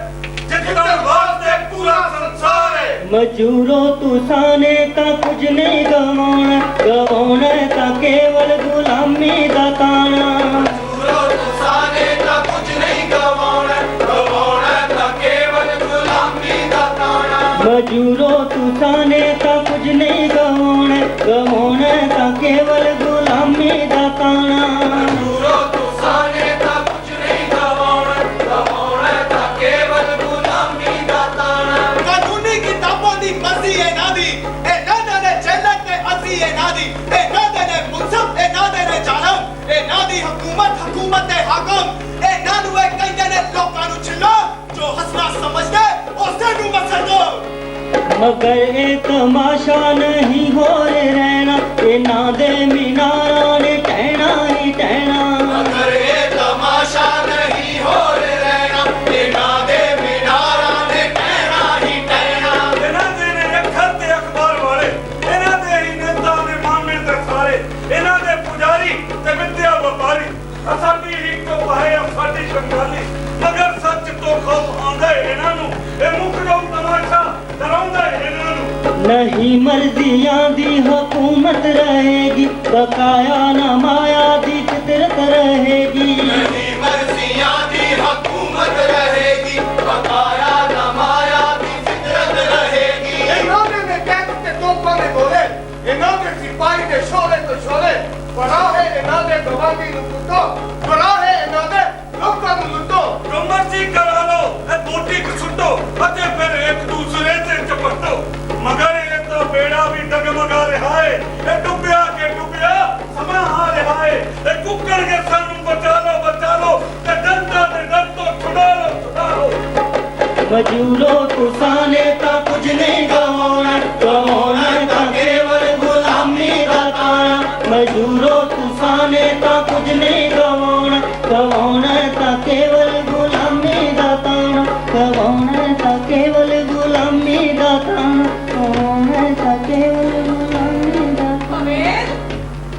ਪੂਰਾ ਸੰਸਾਰ ਹੈ मजूरों तुसाने ता कुछ नहीं गवाना गवाना ता केवल गुलामी दा ताना ਮਜ਼ਦੂਰੋ ਤੁਸਾਨੇ ਤਾਂ ਕੁਝ ਨਹੀਂ ਗਵਾਉਣਾ ਗਵਾਉਣਾ ਤਾਂ ਕੇਵਲ ਗੁਲਾਮੀ ਦਾ ਤਾਣਾ मजूरों तुसाने ता कुछ नहीं गवाना गवाना ता केवल गुलामी दा ताना ਮਜ਼ਦੂਰੋ ਤੁਸਾਨੇ ਤਾਂ ਕੁਝ ਨਹੀਂ ਗਵਾਉਣਾ ਗਵਾਉਣਾ ਤਾਂ ਕੇਵਲ ਗੁਲਾਮੀ ਦਾ ਤਾਣਾ ਕਾਨੂੰਨੀ ਕਿਤਾਬਾਂ ਦੀ ਮਰਜ਼ੀ ਇਹਨਾਂ ਦੀ ਇਹਨਾਂ ਦੇ ਜੇਲ੍ਹਾਂ ਤੇ ਅਸੀਂ ਇਹਨਾਂ ਦੀ ਇਹਨਾਂ ਦੇ ਨੇ ਮੁਨਸਬ ਇਹਨਾਂ ਦੇ ਨੇ ਜ਼ਾਲਮ ਇਹਨਾਂ ਦੀ ਹਕੂਮਤ ਦੇ ਹਾਕਮ ਇਹਨਾਂ ਨੂੰ ਇਹ ਕਹਿੰਦੇ ਨੇ ਲੋਕਾਂ ਨੂੰ ਛਿੱਲੋ ਜੋ ਹਸਨਾ ਸਮਝਦੇ ਉਸੇ ਨੂੰ ਮਸਲ ਦੋ मगर ए तमाशा नहीं हो रहना ए ना दे मीनारा ने टहना ही टहना अगर ये तमाशा नहीं हो रहना ये ना दे मीनारा ने कहना ही कहना ਇਹਨਾਂ ਦੇ ਨੇ ਅੱਖਰ ਤੇ ਅਖਬਾਰ ਵਾਲੇ ਇਹਨਾਂ ਦੇ ਹੀ ਨੇਤਾ ਨੇ ਮਾਮੇ ਤੇ ਸਾਰੇ ਇਹਨਾਂ ਦੇ ਪੁਜਾਰੀ ਤੇ ਵਿਦਿਆ ਵਪਾਰੀ ਅਸਾਡੀ ਹੀ ਤੋਂ ਪਾਏ ਸਾਡੀ ਕੰਗਾਲੀ ਮਗਰ ਸੱਚ ਤੋਂ ਖੌਫ ਆਉਂਦਾ ਹੈ ਇਹਨਾਂ ਨੂੰ ਇਹ ਮੁੱਖ ਜੋ ਤਮਾਸ਼ਾ ਡਰਾਉਂਦਾ ਹੈ ਇਹਨਾਂ ਨੂੰ नहीं मर्जियां दी हुकूमत रहेगी बकाया न माया दी फितरत रहेगी नहीं मर्जियां दी हुकूमत रहेगी बकाया न माया दी फितरत रहेगी इन्होंने ने टैंक के तोपों में बोले इन्होंने सिपाही ने शोले तो शोले बड़ा है इन्होंने गवाही नु लुटो बड़ा है इन्होंने लोगों नु लुटो ਜੋ ਮਰਜ਼ੀ ਕਰਾ ਲਓ ਇਹ ਬੋਟੀ ਕੁ ਸੁੱਟੋ ਅਤੇ ਫਿਰ ਇੱਕ ਦੂਸਰੇ ਤੇ ਚਪਟੋ ਮਗਰ ਇਹ ਤਾਂ ਬੇੜਾ ਵੀ ਡਗਮਗਾ ਰਿਹਾ ਹੈ मजूरो तुसाने ता कुछ नहीं गवाना गवाना ता केवल गुलामी दा ताना मजूरो तुसाने ता कुछ नहीं गवाना गवाना ता केवल गुलामी दा ताना गवाना ता केवल गुलामी दा ताना गवाना ता केवल गुलामी दा ਪਵੇਲ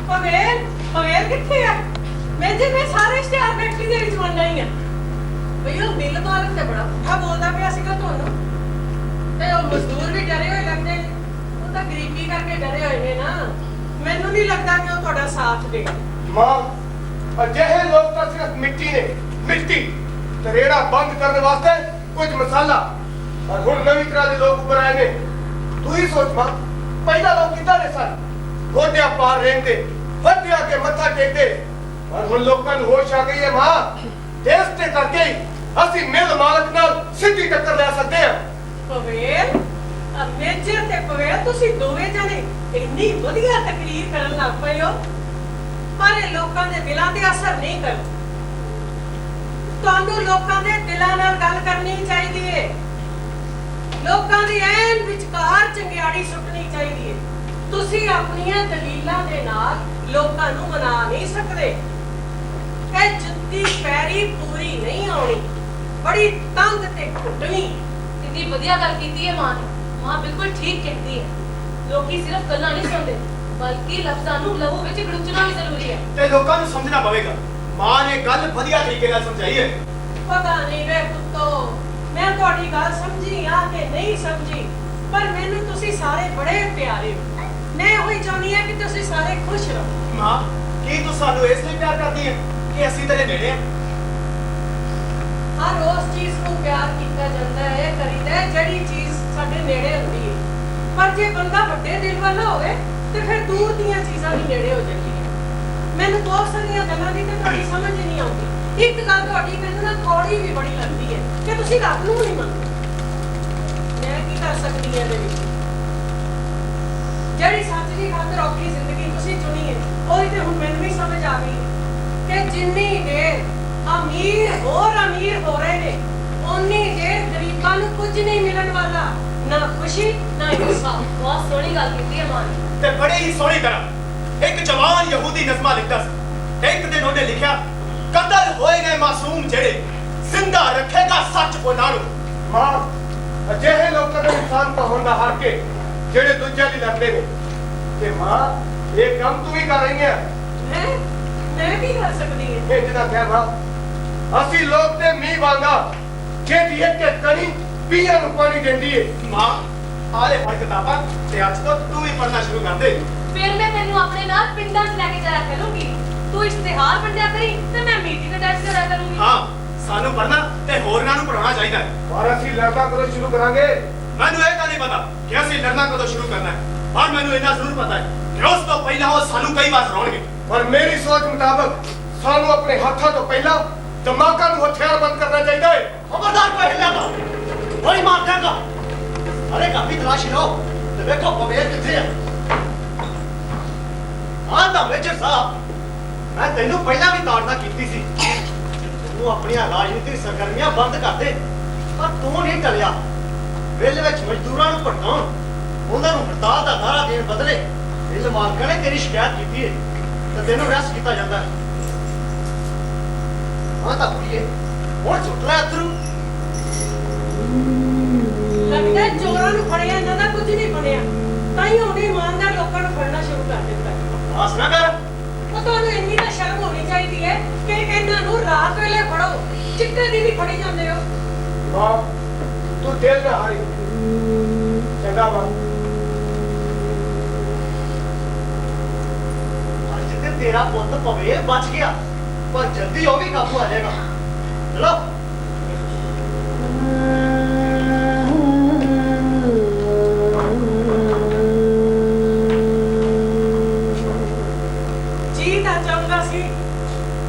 ਪਵੇਲ ਪਵੇਲ ਕਿੱਥੇ ਆ ਮੈਂ ਸਾਰੇ ਇਸ਼ਤਿਹਾਰ ਫੈਕਟਰੀ ਦੇ ਵਿੱਚ ਮੰਨ ਰਹੀ ਆ ਭਈ ਉਹ ਮਿਲ ਮਾਲਕ ਤੇ ਬੜਾ ਪੁੱਠਾ ਬੋਲਦਾ ਪਿਆ ਸੀਗਾ ਤੁਹਾਨੂੰ ਤੇ ਉਹ ਮਜ਼ਦੂਰ ਵੀ ਡਰੇ ਹੋਏ ਲੱਗਦੇ ਨੇ ਉਹ ਤਾਂ ਗਰੀਬੀ ਕਰਕੇ ਡਰੇ ਹੋਏ ਨੇ ਨਾ ਮੈਨੂੰ ਨਹੀਂ ਲੱਗਦਾ ਕਿ ਉਹ ਤੁਹਾਡਾ ਸਾਥ ਦੇਗਾ ਮਾਂ ਅਜਿਹੇ ਲੋਕ ਤਾਂ ਸਿਰਫ ਮਿੱਟੀ ਨੇ ਮਿੱਟੀ ਤਰੇੜਾ ਬੰਦ ਕਰਨ ਵਾਸਤੇ ਕੁਝ ਮਸਾਲਾ ਔਰ ਹੁਣ ਨਵੀਂ ਤਰ੍ਹਾਂ ਦੇ ਲੋਕ ਉੱਪਰ ਆਏ ਨੇ ਤੂੰ ਹੀ ਸੋਚ ਮਾਂ ਪਹਿਲਾਂ ਲੋਕ ਕਿੱਦਾਂ ਦੇ ਸਨ ਗੋਡਿਆਂ ਪਾਰ ਰਹਿੰਦੇ ਵੱਡਿਆਂ ਕੇ ਮੱਥਾ ਟੇਕਦੇ ਔਰ ਹੁਣ ਲੋਕਾਂ ਨੂੰ ਹੋਸ਼ ਆ ਗਈ ਹੈ ਮਾਂ ਇਸ ਤੇ ਕਰਕੇ ਹੀ ਅਸੀਂ ਮਿਲ ਮਾਲਕ ਨਾਲ ਸਿੱਧੀ ਟੱਕਰ ਲੈ ਸਕਦੇ ਹਾਂ ਪਵੇਲ ਮੇਜਰ ਤੇ ਪਵੇਲ ਤੁਸੀਂ ਦੋਵੇਂ ਜਣੇ ਇੰਨੀ ਵਧੀਆ ਤਕਰੀਰ ਕਰਨ ਲੱਗ ਪਏ ਹੋ ਪਰ ਇਹ ਲੋਕਾਂ ਦੇ ਦਿਲਾਂ ਤੇ ਅਸਰ ਨਹੀਂ ਕਰਦਾ ਤੁਹਾਨੂੰ ਲੋਕਾਂ ਦੇ ਦਿਲਾਂ ਨਾਲ ਗੱਲ ਕਰਨੀ ਚਾਹੀਦੀ ਹੈ ਲੋਕਾਂ ਦੀ ਐਨ ਵਿਚਕਾਰ ਚੰਗਿਆੜੀ ਸੁੱਟਣੀ ਚਾਹੀਦੀ ਹੈ ਤੁਸੀਂ ਆਪਣੀਆਂ ਦਲੀਲਾਂ ਦੇ ਨਾਲ ਲੋਕਾਂ ਨੂੰ ਮਨਾ ਨਹੀਂ ਸਕਦੇ ਇਹ ਜੁੱਤੀ ਪੈਰੀ ਪੂਰੀ ਨਹੀਂ ਆਉਣੀ ਬੜੀ ਤੰਗ ਤੇ ਘੁੱਟਣੀ ਕਿੰਨੀ ਵਧੀਆ ਗੱਲ ਕੀਤੀ ਹੈ ਮਾਂ ਨੇ ਮਾਂ ਬਿਲਕੁਲ ਠੀਕ ਕਹਿੰਦੀ ਹੈ ਲੋਕੀ ਸਿਰਫ ਗੱਲਾਂ ਨਹੀਂ ਸੁਣਦੇ ਬਲਕਿ ਲਫ਼ਜ਼ਾਂ ਨੂੰ ਲਹੂ ਵਿੱਚ ਗੜੁੱਚਣਾ ਵੀ ਜ਼ਰੂਰੀ ਹੈ ਤੇ ਲੋਕਾਂ ਨੂੰ ਸਮਝਣਾ ਪਵੇਗਾ ਮਾਂ ਨੇ ਗੱਲ ਵਧੀਆ ਤਰੀਕੇ ਨਾਲ ਸਮਝਾਈ ਹੈ ਪਤਾ ਨਹੀਂ ਵੇ ਪੁੱਤੋ ਮੈਂ ਤੁਹਾਡੀ ਗੱਲ ਸਮਝੀ ਆ ਕਿ ਨਹੀਂ ਸਮਝੀ ਪਰ ਮੈਨੂੰ ਤੁਸੀਂ ਸਾਰੇ ਬੜੇ ਪਿਆਰੇ ਹੋ ਮੈਂ ਉਹੀ ਚਾਹੁੰਦੀ ਹਾਂ ਕਿ ਤੁਸੀਂ ਸਾਰੇ ਖੁਸ਼ ਰਹੋ ਮਾਂ ਕੀ ਤੂੰ ਸਾਨੂੰ ਇਸ ਲਈ ਪਿਆਰ ਕਰਦੀ ਹੈ ਕਿ ਅਸੀਂ ਤੇਰੇ ਨੇੜੇ ਹਾਂ ਹਰ ਉਸ ਚੀਜ਼ ਨੂੰ ਪਿਆਰ ਕੀਤਾ ਜਾਂਦਾ ਹੈ ਕਰੀਦਾ ਹੈ ਜਿਹੜੀ ਚੀਜ਼ ਸਾਡੇ ਨੇੜੇ ਹੁੰਦੀ ਹੈ ਪਰ ਜੇ ਬੰਦਾ ਵੱਡੇ ਦਿਲ ਵਾਲਾ ਹੋਵੇ ਤੇ ਫਿਰ ਦੂਰ ਦੀਆਂ ਚੀਜ਼ਾਂ ਵੀ ਨੇੜੇ ਹੋ ਜਾਂਦੀਆਂ ਮੈਨੂੰ ਬਹੁਤ ਸਾਰੀਆਂ ਗੱਲਾਂ ਦੀ ਤੇ ਤੁਹਾਡੀ ਸਮਝ ਨਹੀਂ ਆਉਂਦੀ ਇੱਕ ਗੱਲ ਤੁਹਾਡੀ ਮੈਨੂੰ ਨਾ ਥੋੜੀ ਵੀ ਬੜੀ ਲੱਗਦੀ ਹੈ ਕਿ ਤੁਸੀਂ ਰੱਬ ਨੂੰ ਨਹੀਂ ਮੰਨਦੇ ਮੈਂ ਕੀ ਕਰ ਸਕਦੀ ਹਾਂ ਇਹਦੇ ਵਿੱਚ ਜਿਹੜੀ ਸੱਚ ਦੀ ਖਾਤਰ ਔਖੀ ਜ਼ਿੰਦਗੀ ਤੁਸੀਂ ਚੁਣੀ ਹੈ ਉਹੀ ਤੇ ਹੁਣ ਮੈਨੂੰ ਵੀ ਸਮਝ ਆ ਗਈ ਕਿ ਜਿੰਨੀ ਦੇਰ ਅਮੀਰ ਹੋਰ ਅਮੀਰ ਹੋ ਰਹੇ ਨੇ ਉਨੀ ਦੇਰ ਗਰੀਬਾਂ ਨੂੰ ਕੁਝ ਨਹੀਂ ਮਿਲਣ ਵਾਲਾ ਨਾ ਖੁਸ਼ੀ ਨਾ ਇਨਸਾਫ ਬਹੁਤ ਸੋਹਣੀ ਗੱਲ ਕੀਤੀ ਹੈ ਮਾਂ ਨੇ ਤੇ ਬੜੀ ਹੀ ਸੋਹਣੀ ਤਰ੍ਹਾਂ ਇੱਕ ਜਵਾਨ ਯਹੂਦੀ ਨਜ਼ਮਾ ਲਿਖਦਾ ਸੀ ਤੇ ਇੱਕ ਦਿਨ ਉਹਨੇ ਲਿਖਿਆ ਕਤਲ ਹੋਏ ਨੇ ਮਾਸੂਮ ਜਿਹੜੇ ਜ਼ਿੰਦਾ ਰੱਖੇਗਾ ਸੱਚ ਉਹਨਾਂ ਨੂੰ ਮਾਂ ਅਜਿਹੇ ਲੋਕਾਂ ਦਾ ਇਨਸਾਨ ਤਾਂ ਹੁੰਦਾ ਹਰ ਕੇ ਜਿਹੜੇ ਦੂਜਿਆਂ ਲਈ ਲੜਦੇ ਨੇ ਤੇ ਮਾਂ ਇਹ ਕੰਮ ਤੂੰ ਹੀ ਕਰ ਰਹੀ ਹੈ ਮੈਂ ਕੀ ਕਰ ਸਕਦੀ ਹਾਂ ਇਹ ਜਿਹੜਾ ਕਹਿ ਮਾਂ ਅਸੀਂ ਲੋਕ ਤੇ ਮੀਂਹ ਵਾਂਗਾ ਜਿਹਦੀ ਇੱਕ ਕਣੀ ਪੀਆਂ ਨੂੰ ਪਾਣੀ ਦਿੰਦੀ ਏ ਮਾਂ ਆਲੇ ਫੜ ਕਿਤਾਬਾਂ ਤੇ ਅੱਜ ਤੋਂ ਤੂੰ ਵੀ ਪੜ੍ਹਨਾ ਸ਼ੁਰੂ ਕਰ ਦੇ ਫਿਰ ਮੈਂ ਤੈਨੂੰ ਆਪਣੇ ਨਾਲ ਪਿੰਡਾਂ 'ਚ ਲੈ ਕੇ ਜਾਇਆ ਕਰੂੰਗੀ ਤੂੰ ਇਸ਼ਤਿਹਾਰ ਵੰਡਿਆ ਕਰੀ ਤੇ ਮੈਂ ਮੀਟਿੰਗ ਅਟੈਂਡ ਕਰਿਆ ਕਰੂੰਗੀ ਹਾਂ ਸਾਨੂੰ ਪੜ੍ਹਨਾ ਤੇ ਹੋਰਨਾਂ ਨੂੰ ਪੜਾਉਣਾ ਚਾਹੀਦਾ ਹੈ ਪਰ ਅਸੀਂ ਲੜਨਾ ਕਦੋਂ ਸ਼ੁਰੂ ਕਰਾਂਗੇ ਮੈਨੂੰ ਇਹ ਤਾਂ ਨਹੀਂ ਪਤਾ ਕਿ ਅਸੀਂ ਲੜਨਾ ਕਦੋਂ ਸ਼ੁਰੂ ਕਰਨਾ ਹੈ ਪਰ ਮੈਨੂੰ ਇੰਨਾ ਜ਼ਰੂਰ ਪਤਾ ਹੈ ਕਿ ਉਸ ਤੋਂ ਪਹਿਲਾਂ ਉਹ ਸਾਨੂੰ ਕਈ ਵਾਰ ਹਰਾਉਣਗੇ ਪਰ ਮੇਰੀ ਸੋਚ ਮੁਤਾਬਕ ਸਾਨੂੰ ਆਪਣੇ ਹੱਥਾਂ ਤੋਂ ਪਹਿਲਾਂ ਦਿਮਾਗਾਂ ਨੂੰ ਹਥਿਆਰਬੰਦ ਕਰਨਾ ਚਾਹੀਦਾ ਹੈ ਖਬਰਦਾਰ ਕੋਈ ਹਿੱਲਿਆ ਨਾ ਬੜੀ ਮਾਰ ਦੇਗਾ ਅਰੇ ਕਾਫੀ ਤਲਾਸ਼ੀ ਲਓ ਤੇ ਵੇਖੋ ਪਵੇਲ ਕਿੱਥੇ ਹੈ ਹਾਂ ਤਾਂ ਮੇਜਰ ਸਾਹਿਬ ਮੈਂ ਤੈਨੂੰ ਪਹਿਲਾਂ ਵੀ ਤਾੜਨਾ ਕੀਤੀ ਸੀ ਤੂੰ ਆਪਣੀਆਂ ਰਾਜਨੀਤਿਕ ਸਰਗਰਮੀਆਂ ਬੰਦ ਕਰ ਦੇ ਪਰ ਤੂੰ ਨਹੀਂ ਟਲਿਆ ਬਿੱਲ ਵਿੱਚ ਮਜ਼ਦੂਰਾਂ ਨੂੰ ਭਟਕਾਉਣ ਉਹਨਾਂ ਨੂੰ ਹੜਤਾਲ ਦਾ ਨਾਅਰਾ ਦੇਣ ਬਦਲੇ ਬਿੱਲ ਮਾਲਕਾਂ ਨੇ ਤੇਰੀ ਸ਼ਿਕਾਇਤ ਕੀਤੀ ਹੈ ਤੇ ਤੈਨੂੰ ਅਰੈਸਟ ਕੀਤਾ ਜਾਂਦਾ ਹੈ ਹਾਂ ਤਾਂ ਕੁੜੀਏ ਹੁਣ ਛੁੱਟ ਲੈ ਅਥਰੂ ਲੱਗਦਾ ਚੋਰਾਂ ਨੂੰ ਫੜਿਆ ਇਹਨਾਂ ਦਾ ਕੁਝ ਨਹੀਂ ਬਣਿਆ ਤਾਂ ਹੀ ਉਹਨੇ ਇਮਾਨਦਾਰ ਲੋਕਾਂ ਨੂੰ ਫੜਨਾ ਸ਼ੁਰੂ ਕਰ ਦਿੱਤਾ ਆਸ ਨਾ ਕਰ ਉਹ ਤੁਹਾਨੂੰ ਇੰਨੀ ਤਾਂ ਸ਼ਰਮ ਹੋਣੀ ਚਾਹੀਦੀ ਹੈ ਕਿ ਇਹਨਾਂ ਨੂੰ ਰਾਤ ਵੇਲੇ ਫੜੋ ਚਿੱਟੇ ਦੀ ਵੀ ਫੜੀ ਜਾਂਦੇ ਹੋ ਮਾਂ ਤੂੰ ਦਿਲ ਨਾ ਹਾਰੀ ਚੰਗਾ ਮਾਂ ਅੱਜ ਤੇ ਤੇਰਾ ਪੁੱਤ ਪਵੇ ਬਚ ਗਿਆ ਪਰ ਜਲਦੀ ਉਹ ਵੀ ਕਾਬੂ ਆ ਜਾਏਗਾ ਚਲੋ ਜੀ ਤਾਂ ਚਾਹੁੰਦਾ ਸੀ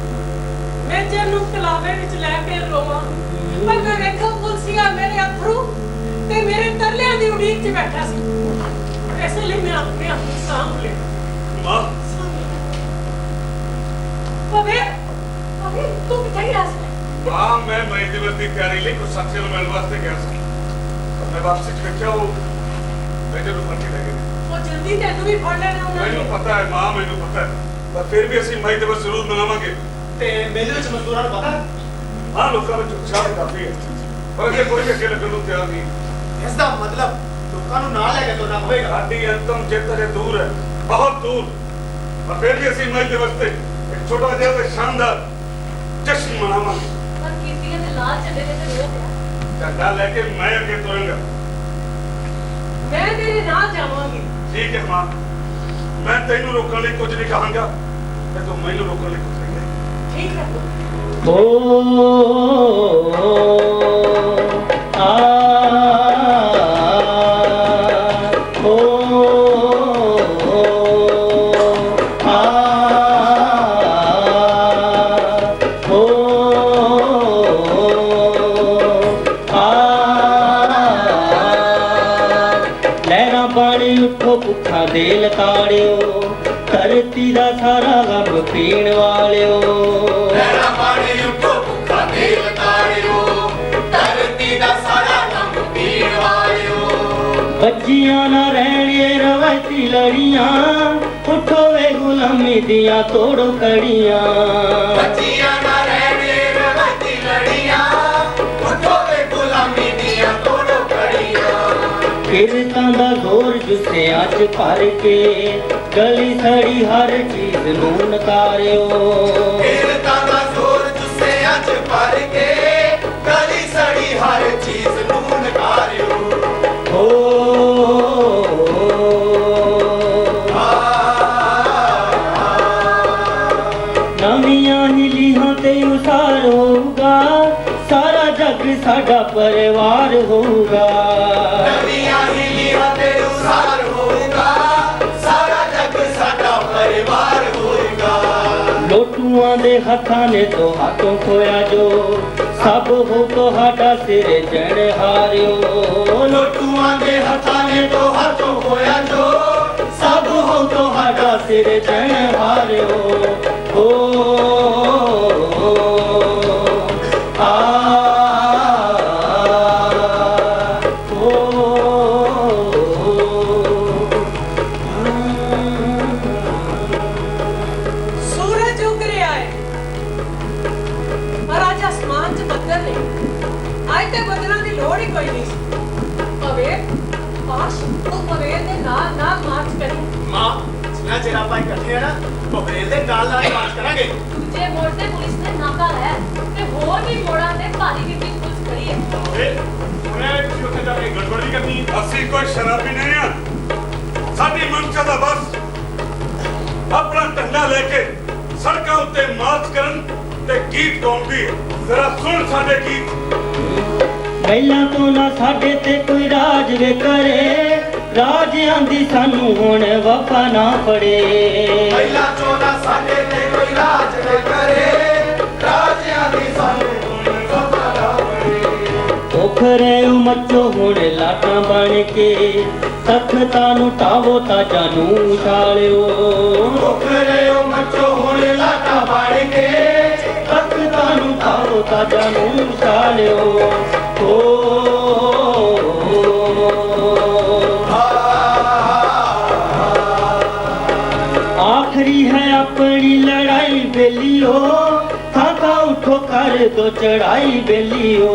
ਮੇਜਰ ਨੂੰ ਕਲਾਵੇ ਵਿੱਚ ਲੈ ਕੇ ਰੋਵਾਂ ਪਰ ਮੈਂ ਵੇਖੋ ਪੁਲਸੀਆ ਮੇਰੇ ਅਥਰੂ ਤੇ ਮੇਰੇ ਤਰਲਿਆਂ ਦੀ ਉਡੀਕ 'ਚ ਬੈਠਾ ਸੀ ਇਸ ਲਈ ਮੈਂ ਆਪਣੇ ਆਪ ਨੂੰ ਸਾਂਭ ਲਿਆ ਮਾਂ ਪਵੇ ਤੂੰ ਕਿੱਥੇ ਗਿਆ ਸੀ ਮਾਂ ਮੈਂ ਮਹਿੰਦੀ ਦੀ ਤਿਆਰੀ ਲਈ ਕੁਝ ਸਾਥੀਆਂ ਨੂੰ ਮਿਲਣ ਵਾਸਤੇ ਗਿਆ ਸੀ मैं वापसी देखा वो बेटे को फड़ के ले गए ਉਹ ਜਲਦੀ ਤੈਨੂੰ ਵੀ ਫੜ ਲੈਣਾ ਉਹਨਾਂ मैनू ਨੇ पता है मां मैनू पता है पर फिर भी ਅਸੀਂ ਮਈ ਦਿਵਸ ਜ਼ਰੂਰ ਮਨਾਵਾਂਗੇ ਤੇ ਮੇਲੇ ਵਿੱਚ ਮਜ਼ਦੂਰਾਂ ਨੂੰ ਪਤਾ ਹਾਂ ਲੋਕਾਂ ਵਿੱਚ ਉਤਸ਼ਾਹ ਕਾਫੀ ਹੈ ਪਰ ਅਜੇ ਕੋਈ ਅੱਗੇ ਲੱਗਣ ਨੂੰ ਤਿਆਰ ਨਹੀਂ ਇਸ ਦਾ ਮਤਲਬ ਲੋਕਾਂ ਨੂੰ ਨਾਲ ਲੈ ਕੇ ਤੁਰਨਾ ਪਵੇਗਾ ਸਾਡੀ ਅੰਤਮ ਜਿੱਤ ਅਜੇ ਦੂਰ ਹੈ ਬਹੁਤ ਦੂਰ ਪਰ ਫਿਰ ਵੀ ਅਸੀਂ ਮਈ ਦਿਵਸ ਤੇ ਇੱਕ ਛੋਟਾ ਜਿਹਾ ਤੇ ਸ਼ਾਨਦਾਰ ਜਸ਼ਨ ਮਨਾਵਾਂਗੇ ਪਰ ਕੀਰਤੀਆਂ ਦੇ ਲਾਲ ਝੰਡੇ ਦੇ ਤੇ ਰੋਕ ਹੈ ਝੰਡਾ ਲੈ ਕੇ ਮੈਂ ਅੱਗੇ ਤੁਰਾਂਗਾ ਮੈਂ ਤੇਰੇ ਨਾਲ ਜਾਵਾਂਗੀ ਠੀਕ ਹੈ ਮਾਂ ਮੈਂ ਤੈਨੂੰ ਰੋਕਣ ਲਈ ਕੁਝ ਨਹੀਂ ਕਹਾਂਗਾ ਤੇ ਤੂੰ ਮੈਨੂੰ ਰੋਕਣ ਲਈ ਕੁਝ ਨਹੀਂ ਕਹੇਂਗੀ ਠੀਕ ਹੈ ਲਹਿਰਾਂ ਪਾਣੀ ਉੱਠੋ ਭੁੱਖਾਂ ਦੇ ਲਤਾੜਿਓ ਧਰਤੀ ਦਾ ਸਾਰਾ ਗਮ ਪੀਣ ਵਾਲਿਓ ਲਹਿਰਾਂ ਪਾਣੀ ਉੱਠੋ ਭੁੱਖਾ ਦੇ ਲਤਾੜਿਓ ਧਰਤੀ ਦਾ ਸਾਰਾ ਗਮ ਪੀਣ ਵਾਲਿਓ ਬੱਜੀਆਂ ਨਾ ਰਹਿਣੀਏ ਰਵਾਇਤੀ ਲੜੀਆਂ ਉੱਠੋ ਵੇ ਗੁਲਾਮੀ ਦੀਆਂ ਤੋੜੋ ਕੜੀਆਂ ਬੱਚੀਆਂ ਨਾ ਰਹਿਣੇ ਰਵਾਇਤੀ ਲੜੀਆਂ ਉੱਠੋ ਵੇ ਗੁਲਾਮੀ ਦੀਆਂ ਤੋੜੋ ਕੜੀਆਂ ਕਿਰਤਾਂ ਦਾ ਜ਼ੋਰ ਜੁੱਸਿਆਂ 'ਚ ਭਰ ਕੇ ਗਲੀ ਸੜੀ ਹਰ ਚੀਜ਼ ਨੂੰ ਨਕਾਰਿਓ ਕੀਰਤਾਂ ਦਾ ਜ਼ੋਰ ਜੁੱਸਿਆਂ 'ਚ ਭਰ ਕੇ ਗਲੀ ਸੜੀ ਹਰ ਚੀਜ਼ ਨੂੰ ਨਕਾਰਿਓ ਨਵੀਆਂ ਹੀ ਲੀਹਾਂ ਤੇ ਉਸਾਰ ਹੋਊਗਾ ਸਾਰਾ ਜੱਗ ਸਾਡਾ ਪਰਿਵਾਰ ਹੋਊਗਾ ਨਵੀਆਂ ਹੀ ਲੀਹਾਂ ਤੇ ਉਸਾਰ ਹੋਊਗਾ ਸਾਰਾ ਜੱਗ ਸਾਡਾ ਪਰਿਵਾਰ ਹੋਊਗਾ ਲੋਟੂਆਂ ਦੇ ਹੱਥਾਂ ਨੇ ਤੋਂ ਹੱਥੋਂ ਖੋਇਆ ਜੋ ਸਭ ਹੋ ਤੁਹਾਡਾ ਸਿਰ ਚੜ੍ਹ ਹਾਰਿਓ ਲੋਟੂਆਂ ਦੇ ਹੱਥਾਂ ਨੇ ਤੋਂ ਹੱਥੋਂ ਹੋਇਆ ਜੋ ਸਭ ਹੋ ਤੁਹਾਡਾ ਸਿਰ ਚੜ੍ਹ ਹਾਰਿਓ ਸੂਰਜ ਉਗ ਰਿਹਾ ਹੈ ਪਰ ਅੱਜ ਅਸਮਾਨ 'ਚ ਬੱਦਲ ਨੇ ਅੱਜ ਤੇ ਬੱਦਲਾਂ ਦੀ ਲੋੜ ਹੀ ਕੋਈ ਨਹੀਂ ਸੀ ਪਵੇਰ ਪਾਸ਼ ਉਹ ਪਵੇਰ ਦੇ ਨਾਲ ਨਾਲ ਮਾਰਚ ਕਰੀ ਮਾਂ ਜਿੰਨਾ ਚਿਰ ਆਪਾਂ ਇਕੱਠੇ ਆ ਨਾ ਪਵੇਲ ਦੇ ਨਾਲ ਨਾਲ ਮਾਰਚ ਕਰਾਂਗੇ ਦੂਜੇ ਮੋੜ ਤੇ ਪੁਲਿਸ ਨੇ ਨਾਕਾ ਲਾਇਆ ਹੈ ਤੇ ਹੋਰ ਵੀ ਮੋੜਾਂ ਤੇ ਭਾਰੀ ਗਿਣਤੀ ਪੁਲਿਸ ਖੜੀ ਹੈ ਉਹਨੇ ਤੁਸੀਂ ਉੱਥੇ ਜਾ ਕੇ ਗੜਬੜ ਨਹੀਂ ਕਰਨੀ ਅਸੀਂ ਕੋਈ ਸ਼ਰਾਬੀ ਨਹੀਂ ਆ ਸਾਡੀ ਮਨਸ਼ਾ ਦਾ ਬਸ ਆਪਣਾ ਢੰਡਾ ਲੈ ਕੇ ਸੜਕਾਂ ਉੱਤੇ ਮਾਰਚ ਕਰਨ ਤੇ ਗੀਤ ਗਾਉਂਦੀ ਹੈ ਜ਼ਰਾ ਸੁਣ ਸਾਡੇ ਗੀਤ ਪਹਿਲਾਂ ਤੋਂ ਨਾ ਸਾਡੇ ਤੇ ਕੋਈ ਰਾਜ ਵੇ ਕਰੇ ਰਾਜਿਆਂ ਦੀ ਸਾਨੂੰ ਹੁਣ ਵਫਾ ਨਾ ਪੜੇ ਪਹਿਲਾਂ ਤੋਂ ਨਾ ਸਾਡੇ ਤੇ ਕੋਈ ਰਾਜ ਨਾ ਕਰੇ ਰਾਜਿਆਂ ਦੀ ਸਾਨੂੰ ਹੁਣ ਵਫਾ ਨਾ ਪੜੇ ਉਖਰੇ ਮੱਚੋ ਹੁਣ ਲਾਟਾਂ ਬਣ ਕੇ ਤਖਤਾਂ ਨੂੰ ਟਾਵੋ ਤਾਜਾਂ ਨੂੰ ਉਛਾਲਿਓ ਉਖਰੇ ਮੱਚੋ ਹੁਣ ਲਾਟਾ ਬਣ ਕੇ ਤਖਤਾਂ ਨੂੰ ਟਾਵੋ ਤਾਜਾਂ ਨੂੰ ਉਛਾਲਿਓ ਆਖਰੀ ਹੈ ਆਪਣੀ ਲੜਾਈ ਬੇਲੀਓ ਥਾਕਾ ਉਠੋ ਕਰ ਦੋ ਚੜਾਈ ਬੇਲੀਓ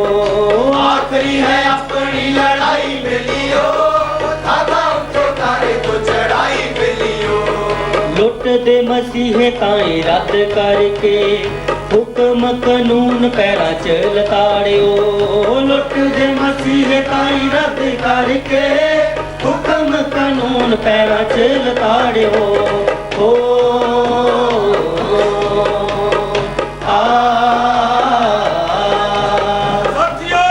ਆਖਰੀ ਹੈ ਆਪਣੀ ਲੜਾਈ ਬੇਲੀਓ ਥਾਕਾ ਉੱਠੋ ਤਾਰੇ ਤੋਂ ਚੜਾਈ ਬੇਲੀਓ ਲੁੱਟ ਦੇ ਮਸੀਹੇ ਤਾਈ ਰੱਦ ਕਰਕੇ ਹੁਕਮ ਕਾਨੂੰਨ ਪੈਰਾਂ 'ਚ ਲਤਾੜਿਓ ਲੁੱਟ ਦੇ ਮਸੀਹੇ ਤਾਈ ਰੱਦ ਕਰਕੇ ਹੁਕਮ ਕਾਨੂੰਨ ਪੈਰਾਂ 'ਚ ਲਤਾੜਿਓ ਸਾਥੀਓ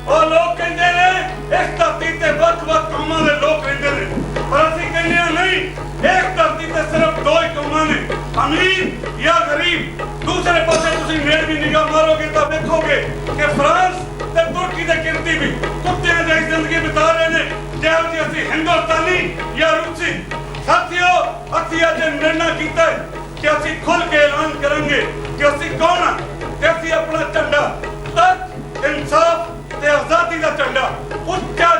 ਉਹ ਲੋਕ ਕਹਿੰਦੇ ਨੇ ਇਸ ਧਰਤੀ ਤੇ ਵੱਖ-ਵੱਖ ਕੌਮਾਂ ਦੇ ਲੋਕ ਰਹਿੰਦੇ ਨੇ ਪਰ ਅਸੀਂ ਕਹਿੰਦੇ ਹਾਂ ਨਹੀਂ ਇਸ ਧਰਤੀ ਤੇ ਸਿਰਫ ਦੋ ਹੀ ਕੌਮਾਂ ਨੇ ਅਮੀਰ ਜਾਂ ਗਰੀਬ ਦੂਸਰੇ ਪਾਸੇ ਤੁਸੀਂ ਨੇੜਵੀਂ ਨਿਗਾਹ ਮਾਰੋਗੇ ਤਾਂ ਵੇਖੋਗੇ ਕਿ ਫਰਾਂਸ ਤੇ ਤੁਰਕੀ ਦੇ ਕਿਰਤੀ ਵੀ ਕੁੱਤਿਆਂ ਜਿਹੀ ਜ਼ਿੰਦਗੀ ਬਿਤਾ ਰਹੇ ਨੇ ਜਿਹੋ ਜਿਹੀ ਅਸੀਂ ਹਿੰਦੁਸਤਾਨੀ ਜਾਂ ਰੂਸੀ ਸਾਥੀਓ ਅਸੀਂ ਅੱਜ ਨਿਰਣਾ ਕੀਤਾ ਹੈ ਕਿ ਅਸੀਂ ਖੁੱਲ ਕੇ ਐਲਾਨ ਕਰਾਂਗੇ ਕਿ ਅਸੀਂ ਕੌਣ ਹਾਂ ਤੇ ਅਸੀਂ ਆਪਣਾ ਝੰਡਾ ਤੱਕ ਇਨਸਾਫ ਤੇ ਆਜ਼ਾਦੀ ਦਾ ਝੰਡਾ ਉੱਚਾ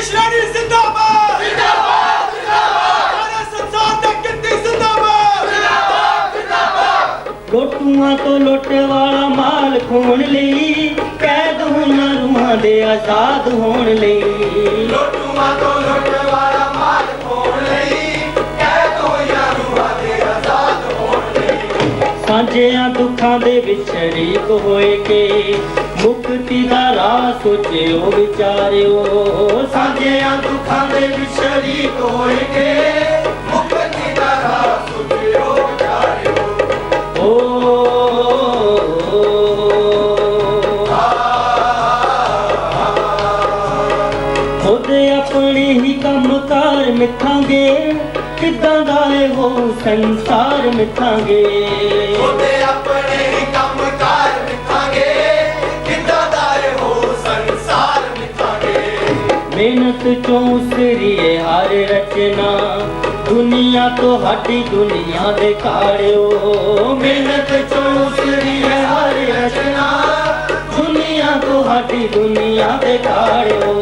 ब्रिटिश रानी जिंदाबाद जिंदाबाद जिंदाबाद सारे संसार तक कितनी जिंदाबाद जिंदाबाद जिंदाबाद लोटूआं तो लुट वाला माल खोण लई कैद होना रूहां दे आजाद होण लई लोटूआं तो लुट वाला माल खोण लई कैद होया रूहां दे आजाद होण लई ਸਾਂਝਿਆਂ ਦੁੱਖਾਂ ਦੇ ਵਿੱਚ ਸ਼ਰੀਕ ਹੋਏ ਕੇ ਮੁਕਤੀ ਦਾ ਰਾਹ ਸੋਚਿਓ ਵਿਚਾਰਿਓ ਸਾਂਝਿਆਂ ਦੁੱਖਾਂ ਦੇ ਵਿੱਚ ਸ਼ਰੀਕ ਹੋਏ ਕੇ ਮੁਕਤੀ ਦਾ ਰਾਹ ਸੋਚਿਓ ਵਿਚਾਰਿਓ ਉਹਦੇ ਆਪਣੇ ਹੀ ਕੰਮਕਾਰ ਮਿੱਥਾਂਗੇ ਕਿੱਦਾਂ ਦਾ ਇਹੋ ਸੰਸਾਰ ਮਿੱਥਾਂਗੇ ਉਹਦੇ ਆਪਣੇ ਹੀ ਕੰਮਕਾਰ ਮਿੱਥਾਂਗੇ ਕਿੱਦਾਂ ਦਾ ਇਹੋ ਸੰਸਾਰ ਮਿੱਥਾਂਗੇ ਮਿਹਨਤ ਚੋਂ ਉਸਰੀਏ ਹਰ ਰਚਨਾ ਦੁਨੀਆ ਤੋਂ ਸਾਡੀ ਦੁਨੀਆ ਦੇ ਕਾੜਿਓ ਮਿਹਨਤ ਚੋਂ ਉਸਰੀਏ ਹਰ ਰਚਨਾ ਦੁਨੀਆ ਤੋਂ ਸਾਡੀ ਦੁਨੀਆ ਦੇ ਕਾੜਿਓ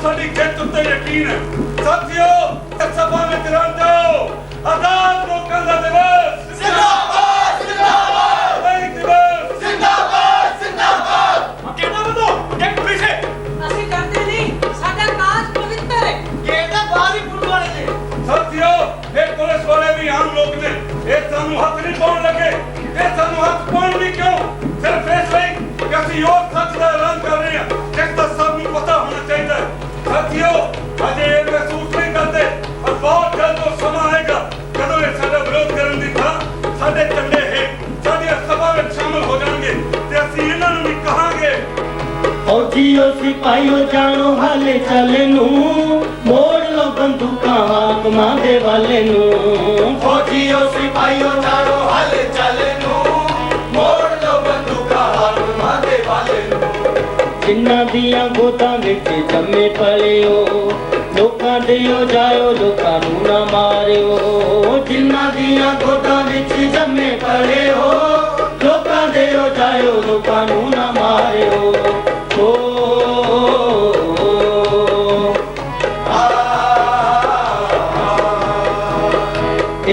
साडी जित उत्ते यकीन है साथियों सभा में तिरंगा जाओ आजाद लोकां दा दिवस जिंदाबाद जिंदाबाद वही दिवस जिंदाबाद जिंदाबाद कहना बतो एक पुलिस है ਅਸੀਂ ਕਰਦੇ ਨਹੀਂ ਸਾਡਾ ਕਾਜ ਪਵਿੱਤਰ ਹੈ ये तो बाहर ही पुलिस वाले ने साथियों ये पुलिस वाले भी आम लोग ने ये सानू हाथ नहीं पाउण लगे ये सानू हाथ पाउण नहीं क्यों सिर्फ इस ਲਈ कि ਅਸੀਂ योग सच ਦਾ ਐਲਾਨ ਕਰ ਰਹੇ ਹਾਂ ਜਿਸ ਦਾ ਸਭ ਨੂੰ ਪਤਾ ਹੋਣਾ ਚਾਹੀਦਾ ਹੈ साथियों अजे ये महसूस नहीं करते और बहुत जल्द वो समा आएगा कदों ये साडा विरोध करन दी था साडे झंडे है साडी सभा में शामिल हो जाएंगे ते ਅਸੀਂ ਇਹਨਾਂ ਨੂੰ ਵੀ ਕਹਾਂਗੇ फौजियों सिपाहियों जानो हाले चले नू मोड़ लो बंदूकां हाकमां दे वाले नू फौजियों सिपाहियों जानो हल चले नू मोड़ लो बंदूका हाकमां दे वाले नू जिन्ना दियां गोदां विच जम्मे पलियो लोकां दियो जायो लोकां नू ना मारियो जिन्ना दियां गोदां विच जम्मे पलियो लोकां दियो जायो लोकां नू ना मारियो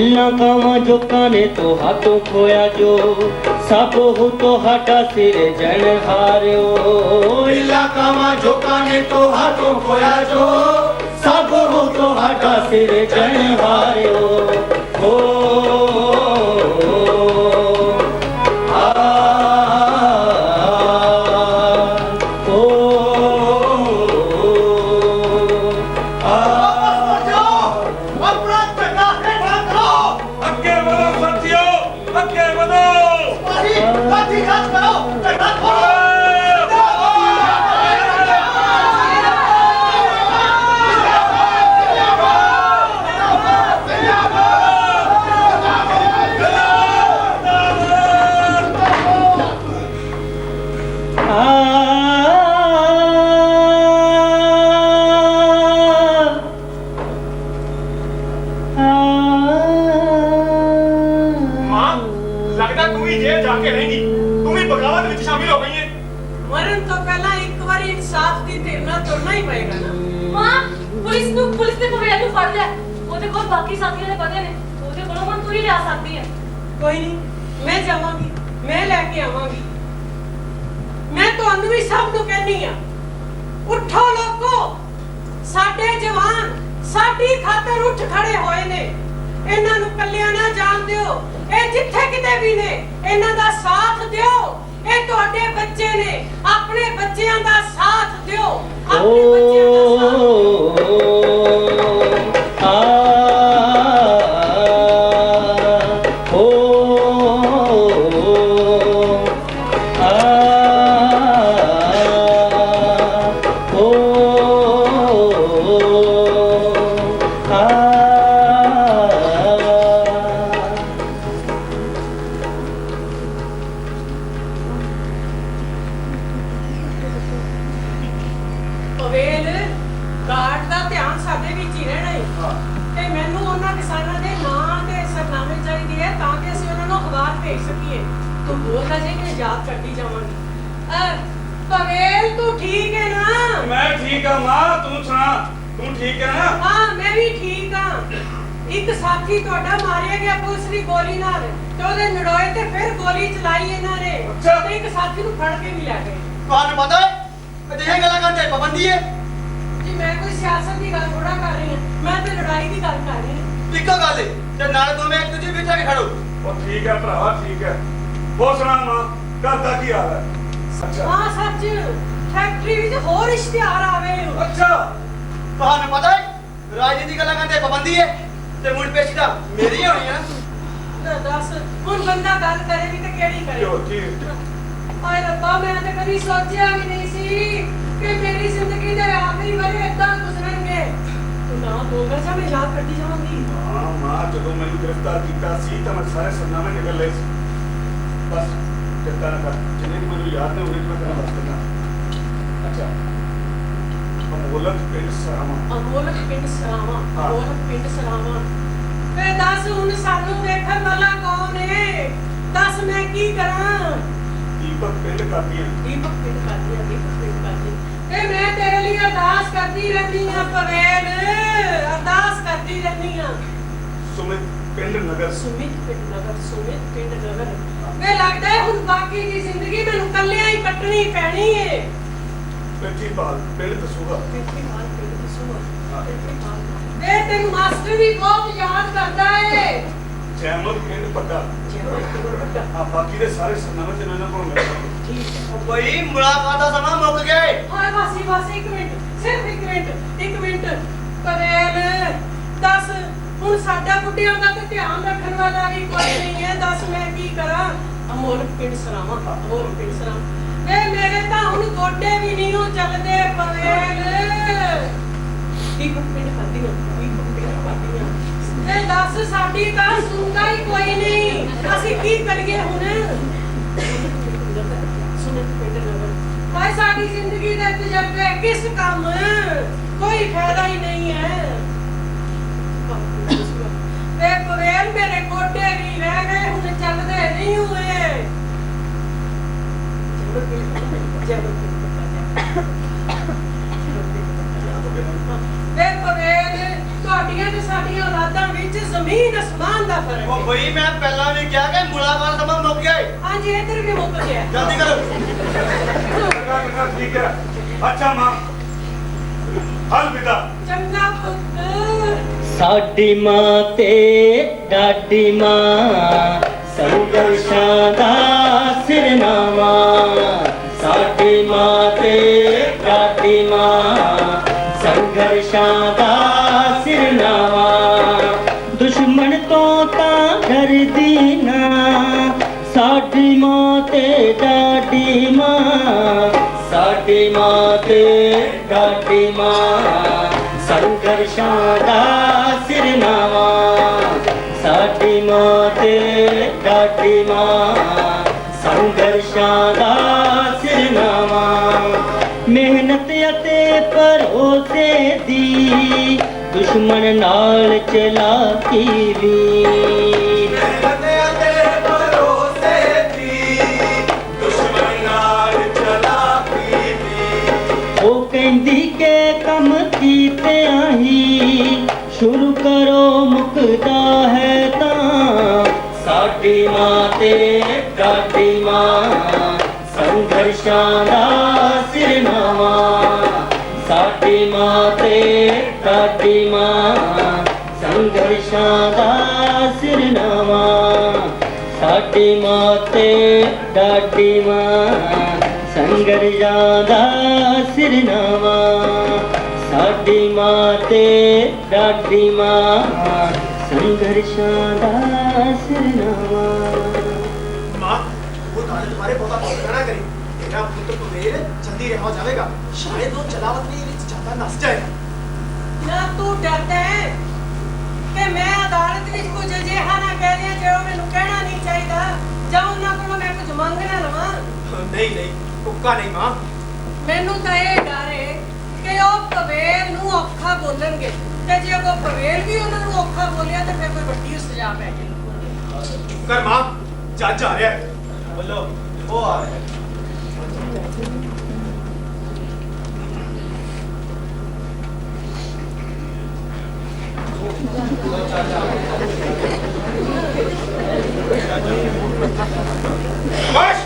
इल्ला कावां जोकां ने तो हाथों खोया जो सब हो तो हाटा सिर जन हारियो इला कामा जोका ने तो हाथों खोया जो सब हो तो हाटा सिर जन हारियो ਮਰਨ ਤੋਂ ਪਹਿਲਾਂ ਇੱਕ ਵਾਰੀ ਇਨਸਾਫ ਦੀ ਧਿਰ ਨਾਲ ਤੁਰਨਾ ਹੀ ਪਏਗਾ ਨਾ ਮਾਂ ਪੁਲਿਸ ਨੇ ਪਵੇੜ ਨੂੰ ਫੜ ਲਿਆ ਉਹਦੇ ਕੋਲ ਬਾਕੀ ਸਾਥੀਆਂ ਦੇ ਪਤੇ ਨੇ ਉਹਦੇ ਕੋਲੋਂ ਹੁਣ ਤੂੰ ਹੀ ਲਿਆ ਸਕਦੀ ਹੈ ਕੋਈ ਨਹੀਂ ਮੈਂ ਜਾਵਾਂਗੀ ਮੈਂ ਲੈ ਕੇ ਆਵਾਂਗੀ ਮੈਂ ਤੁਹਾਨੂੰ ਵੀ ਸਭ ਨੂੰ ਕਹਿੰਨੀ ਆ ਉੱਠੋ ਲੋਕੋ ਸਾਡੇ ਜਵਾਨ ਸਾਡੀ ਖਾਤਰ ਉੱਠ ਖੜੇ ਹੋਏ ਨੇ ਇਹਨਾਂ ਨੂੰ ਕੱਲਿਆਂ ਨਾ ਜਾਣ ਦਿਓ ਇਹ ਜਿੱਥੇ ਕਿਤੇ ਵੀ ਨੇ ਇਹਨਾਂ ਦਾ ਸਾਥ ਦਿਓ ਇਹ ਤੁਹਾਡੇ ਬੱਚੇ ਨੇ ਆਪਣੇ ਬੱਚਿਆਂ ਦਾ ਸਾਥ ਦਿਓ ਆਪਣੇ ਬੱਚਿਆਂ ਦਾ ਹਾਂ ਤੇ ਮੈਨੂੰ ਉਹਨਾਂ ਕਿਸਾਨਾਂ ਦੇ ਨਾਂ ਤੇ ਸਰਨਾਮੇ ਚਾਹੀਦੇ ਹੈ ਤਾਂ ਕਿ ਅਸੀਂ ਉਹਨਾਂ ਨੂੰ ਅਖਬਾਰ ਭੇਜ ਸਕੀਏ। ਤੂੰ ਬੋਲਦਾ ਜੇ ਕਿ ਯਾਦ ਕਰਦੀ ਜਾਵਾਂਗੀ। ਪਵੇਲ ਤੂੰ ਠੀਕ ਹੈ ਨਾ? ਮੈਂ ਠੀਕ ਆ ਮਾਂ, ਤੂੰ ਸੁਣਾ, ਤੂੰ ਠੀਕ ਹੈ ਨਾ? ਹਾਂ ਮੈਂ ਵੀ ਠੀਕ ਹਾਂ। ਇੱਕ ਸਾਥੀ ਤੁਹਾਡਾ ਮਾਰਿਆ ਗਿਆ ਪੁਲਿਸ ਦੀ ਗੋਲੀ ਨਾਲ ਤੇ ਉਹਦੇ ਨੜੋਏ ਤੇ ਫਿਰ ਗੋਲੀ ਚਲਾਈ ਇਹਨਾਂ ਨੇ ਅੱਛਾ। ਤੇ ਇੱਕ ਸਾਥੀ ਨੂੰ ਫੜ ਕੇ ਵੀ ਲੈ ਗਏ। ਤੁਹਾਨੂੰ ਪਤਾ ਹੈ ਅਜਿਹੀਆਂ ਗੱਲਾਂ ਕਰਨ ਤੇ ਪਾਬੰਦੀ ਹੈ। ਜੀ ਮੈਂ ਕੋਈ ਸਿਆਸਤ ਦੀ ਗੱਲ ਥੋੜਾ ਕਰ ਰਹੀ ਹਾਂ, ਮੈਂ ਤੇ ਲੜਾਈ ਦੀ ਗੱਲ ਕਰ ਰਹੀ ਹਾਂ। ਇੱਕੋ ਗੱਲ ਹੈ ਤੇ ਨਾਲ ਦੋਵੇਂ ਇੱਕ ਦੂਜੇ ਵਿੱਚ ਆ ਕੇ ਖੜੋ। ਉਹ ਠੀਕ ਹੈ ਭਰਾਵਾ, ਠੀਕ ਹੈ। ਹੋਰ ਸੁਣਾ ਮਾਂ, ਘਰ ਦਾ ਕੀ ਹਾਲ ਹੈ? ਅੱਛਾ ਹਾਂ ਸੱਚ, ਫੈਕਟਰੀ ਵਿੱਚ ਹੋਰ ਇਸ਼ਤਿਹਾਰ ਆਵੇ। ਅੱਛਾ ਤੁਹਾਨੂੰ ਪਤਾ ਹੈ ਰਾਜਨੀਤੀ ਗੱਲਾਂ ਕਰਨ ਤੇ ਪਾਬੰਦੀ ਹੈ ਤੇ ਮੁੜ ਪੇਸ਼ੀ ਤਾਂ ਮੇਰੀ ਹੋਣੀ ਹੈ ਨਾ। ਦੱਸ ਹੁਣ ਬੰਦਾ ਗੱਲ ਕਰੇ ਵੀ ਤੇ ਕਿਹੜੀ ਕਰੇ? ਕਿਉਂ ਕੀ? ਹਾਏ ਰੱਬਾ, ਮੈਂ ਤੇ ਕਦੀ ਸੋਚਿਆ ਵੀ ਨਹੀਂ ਸੀ ਕਿ ਮੇਰੀ ਜ਼ਿੰਦਗੀ ਦੇ ਆਖਰੀ ਵੇਲੇ ਏਦਾਂ ਗੁਜ਼ਰਨਗੇ। ਤੂੰ ਨਾ ਬੋਲਦਾ ਜਾ, ਮੈਂ ਯਾਦ ਕਰਦੀ ਜਾਵਾਂਗੀ। ਹਾਂ ਮਾਂ, ਜਦੋਂ ਮੈਨੂੰ ਗ੍ਰਿਫਤਾਰ ਕੀਤਾ ਸੀ ਤਾਂ ਮੈਂ ਸਾਰੇ ਸਰਨਾਮੇ ਨਿਕਲ ਲਏ ਸੀ। ਬਸ ਚਿੰਤਾ ਨਾ ਕਰ, ਜਿੰਨੇ ਕੁ ਮੈਨੂੰ ਯਾਦ ਨੇ ਉਹਨੇ ਮੈਂ ਤੈਨੂੰ ਦੱਸ ਦਿੰਦਾ। ਅੱਛਾ ਅਮੋਲਕ ਪਿੰਡ ਸਰਾਵਾਂ। ਅਮੋਲਕ ਪਿੰਡ ਸਰਾਵਾਂ, ਹਾਂ। ਅਮੋਲਕ ਪਿੰਡ ਸਰਾਵਾਂ। ਵੇ ਦੱਸ ਹੁਣ ਸਾਨੂੰ ਵੇਖਣ ਵਾਲਾ ਕੌਣ ਏ? ਦੱਸ ਮੈਂ ਕੀ ਕਰਾਂ? ਦੀਪਕ ਪਿੰਡ ਕਾਦੀਆਂ। ਦੀਪਕ ਪਿੰਡ ਕਰਦੀ ਆ, ਦੀਪਕ ਪਿੰਡ ਕਰਦੀ। ਤੇ ਮੈਂ ਤੇਰੇ ਲਈ ਅਰਦਾਸ ਕਰਦੀ ਰਹਿੰਦੀ ਆ ਪਵੇਲ, ਅਰਦਾਸ ਕਰਦੀ ਰਹਿੰਦੀ ਆ। ਸੁਮਿਤ ਪਿੰਡ ਨਗਰ। ਸੁਮਿਤ ਪਿੰਡ ਨਗਰ, ਸੁਮਿਤ ਪਿੰਡ ਨਗਰ। ਵੇ ਲੱਗਦਾ ਹੈ ਹੁਣ ਬਾਕੀ ਦੀ ਜ਼ਿੰਦਗੀ ਮੈਨੂੰ ਕੱਲਿਆਂ ਹੀ ਕੱਟਣੀ ਪੈਣੀ ਏ। ਪ੍ਰਿਥੀਪਾਲ ਪਿੰਡ ਦਸੂਹਾ। ਪ੍ਰਿਥੀਪਾਲ ਪਿੰਡ ਦਸੂਹਾ। ਹਾਂ। ਪ੍ਰਿਥੀਪਾਲ। ਵੇ ਤੈਨੂੰ ਮਾਸਟਰ ਵੀ ਬਹੁਤ ਯਾਦ ਕਰਦਾ ਏ। ਜੈਮਲ ਪਿੰਡ ਪੱਡਾ। ਜੈਮਲ ਪਿੰਡ ਪੱਡਾ। ਆ ਬਾਕੀ ਦੇ ਸਾਰੇ ਸਰਨਾਮੇ ਤੈਨੂੰ ਇਹਨਾਂ ਕੋਲ ਮਿਲ ਜਾਣਗੇ। ਠੀਕ ਹੈ। ਉਹ ਬਈ ਮੁਲਾਕਾਤ ਦਾ ਸਮਾਂ ਮੁੱਕ ਗਿਆ ਏ। ਹਾਏ ਵਾਸੀ ਵਾਸੀ, ਇੱਕ ਮਿੰਟ, ਸਿਰਫ ਇੱਕ ਮਿੰਟ ਪਵੇਲ, ਦੱਸ ਹੁਣ ਸਾਡਾ ਬੁੱਢਿਆਂ ਦਾ ਤੇ ਧਿਆਨ ਰੱਖਣ ਵਾਲਾ ਵੀ ਕੋਈ ਨਹੀਂ ਹੈ। ਦੱਸ ਮੈਂ ਕੀ ਕਰਾਂ? ਅਮੋਲਕ ਪਿੰਡ ਸਰਾਵਾਂ, ਅਮੋਲਕ ਪਿੰਡ ਸਰਾਵਾਂ। ਵੇ ਮੇਰੇ ਤਾਂ ਹੁਣ ਗੋਡੇ ਵੀ ਨਹੀਂ ਹੋ ਚੱਲਦੇ ਪਵੇਲ। ਦੀਪਕ ਪਿੰਡ ਕਰਦੀਆਂ, ਦੀਪਕ ਪਿੰਡ ਕਰਦੀਆਂ। ਵੇ ਦੱਸ ਸਾਡੀ ਤਾਂ ਸੁਣਦਾ ਹੀ ਕੋਈ ਨਹੀਂ, ਅਸੀਂ ਕੀ ਕਰੀਏ ਹੁਣ? ਸੁਣਨ ਪਿੰਡ ਨਗਰ। ਭਾਈ ਸਾਡੀ ਜ਼ਿੰਦਗੀ ਦੇ ਤਜਰਬੇ ਕਿਸ ਕੰਮ? ਕੋਈ ਫਾਇਦਾ ਹੀ ਨਹੀਂ ਹੈ। ਵੇ ਪਵੇਲ ਮੇਰੇ ਗੋਡੇ ਵੀ ਰਹਿ ਗਏ, ਹੁਣ ਚੱਲਦੇ ਨਹੀਂ ਹੋਏ। ਵੇ ਪਵੇਲ, ਤੁਹਾਡੀਆਂ ਤੇ ਸਾਡੀਆਂ ਔਲਾਦਾਂ ਵਿੱਚ ਜ਼ਮੀਨ ਅਸਮਾਨ ਦਾ ਫਰਕ ਉਹ ਹੈ। ਬਈ ਮੈਂ ਪਹਿਲਾਂ ਵੀ ਕਿਹਾ ਕਿ ਮੁਲਾਕਾਤ ਦਾ ਸਮਾਂ ਮੁੱਕ ਗਿਆ ਏ। ਹਾਂਜੀ ਇੱਧਰ ਵੀ ਮੁੱਕ ਗਿਆ। ਜਲਦੀ ਕਰੋ। ਚੰਗਾ ਠੀਕ ਹੈ। ਅੱਛਾ ਮਾਂ, ਅਲਵਿਦਾ। ਚੰਗਾ ਪੁੱਤ। ਸਾਡੀ ਮਾਂ ਤੇ ਡਾਡੀ ਮਾਂ ਸੰਘਰਸ਼ਾਂ ਦਾ ਸਿਰਨਾਵਾ। ਸਾਡੀ ਮਾਂ ਤੇ ਡਾਡੀ ਮਾਂ ਸੰਘਰਸ਼ਾਂ ਦਾ ਸਿਰਨਾਵਾ। ਦੁਸ਼ਮਣ ਤੋਂ ਤਾਂ ਡਰਦੀ ਨਾ ਸਾਡੀ ਮਾਂ ਤੇ ਡਾਡੀ ਮਾਂ। ਸਾਡੀ ਮਾਂ ਤੇ ਡਾਡੀ ਮਾਂ ਸੰਘਰਸ਼ਾਂ ਦਾ ਸਿਰਨਾਵਾ। ਸਾਡੀ ਮਾਂ ਤੇ ਡਾਡੀ ਮਾਂ ਸੰਘਰਸ਼ਾਂ ਦਾ ਸਿਰਨਾਵਾ। ਮਿਹਨਤ ਅਤੇ ਭਰੋਸੇ ਦੀ ਦੁਸ਼ਮਣ ਨਾਲ ਚਲਾਕੀ ਵੀ। ਉਹ ਕਹਿੰਦੀ ਕਿ ਕੰਮ ਕੀਤਿਆਂ ਹੀ ਸ਼ੁਰੂ ਕਰੋ, ਮੁੱਕਦਾ ਹੈ ਤਾਂ। ਸਾਡੀ ਮਾਂ ਤੇ ਡਾਡੀ ਮਾਂ ਸੰਘਰਸ਼ਾਂ ਦਾ ਸਿਰਨਾਵਾ। ਸਾਡੀ ਮਾਂ ਤੇ ਡਾਡੀ ਮਾਂ ਸੰਘਰਸ਼ਾਂ ਦਾ ਸਿਰਨਾਵਾ। ਸਾਡੀ ਮਾਂ ਤੇ ਡਾਡੀ ਮਾਂ ਸੰਘਰਸ਼ਾਂ ਦਾ ਸਿਰਨਾਵਾ। ਸਾਡੀ ਮਾਂ ਤੇ ਡਾਡੀ ਮਾਂ ਸੰਘਰਸ਼ਾਂ ਦਾ ਸਿਰਨਾਵਾ। माँ वो दादा तुम्हारे बहुत फिक्र ना करें। तेरा पुत्र पवेल जल्दी रिहा हो जाएगा। शायद वो जलावत में ज्यादा नस जाएगा। ਨਾ ਤੂੰ ਡਰਦਾ ਹੈ ਕਿ ਮੈਂ ਅਦਾਲਤ ਵਿੱਚ ਕੁਝ ਅਜਿਹਾ ਨਾ ਕਹਿ ਦਿਆਂ ਜੋ ਮੈਨੂੰ ਕਹਿਣਾ ਨਹੀਂ ਚਾਹੀਦਾ, ਜਾਂ ਉਹਨਾਂ ਕੋਲੋਂ ਮੈਂ ਕੁਝ ਮੰਗ ਨਾ ਲਵਾਂ। नहीं नहीं तुक्का नहीं माँ। ਮੈਨੂੰ ਤਾਂ ਇਹ ਡਰ ਹੈ ਕਿ ਉਹ ਪਵੇਲ ਨੂੰ ਔਖਾ ਬੋਲਣਗੇ ਤੇ ਜੇ ਕੋ ਫਵੇਲ ਵੀ ਉਹਨਾਂ ਨੂੰ ਔਖਾ ਬੋਲਿਆ ਤੇ ਫਿਰ ਕੋਈ ਵੱਡੀ ਸਜ਼ਾ ਪੈ ਜਾਏ। कर मां जज आ रहा है। बोलो वो आ रहा है। बस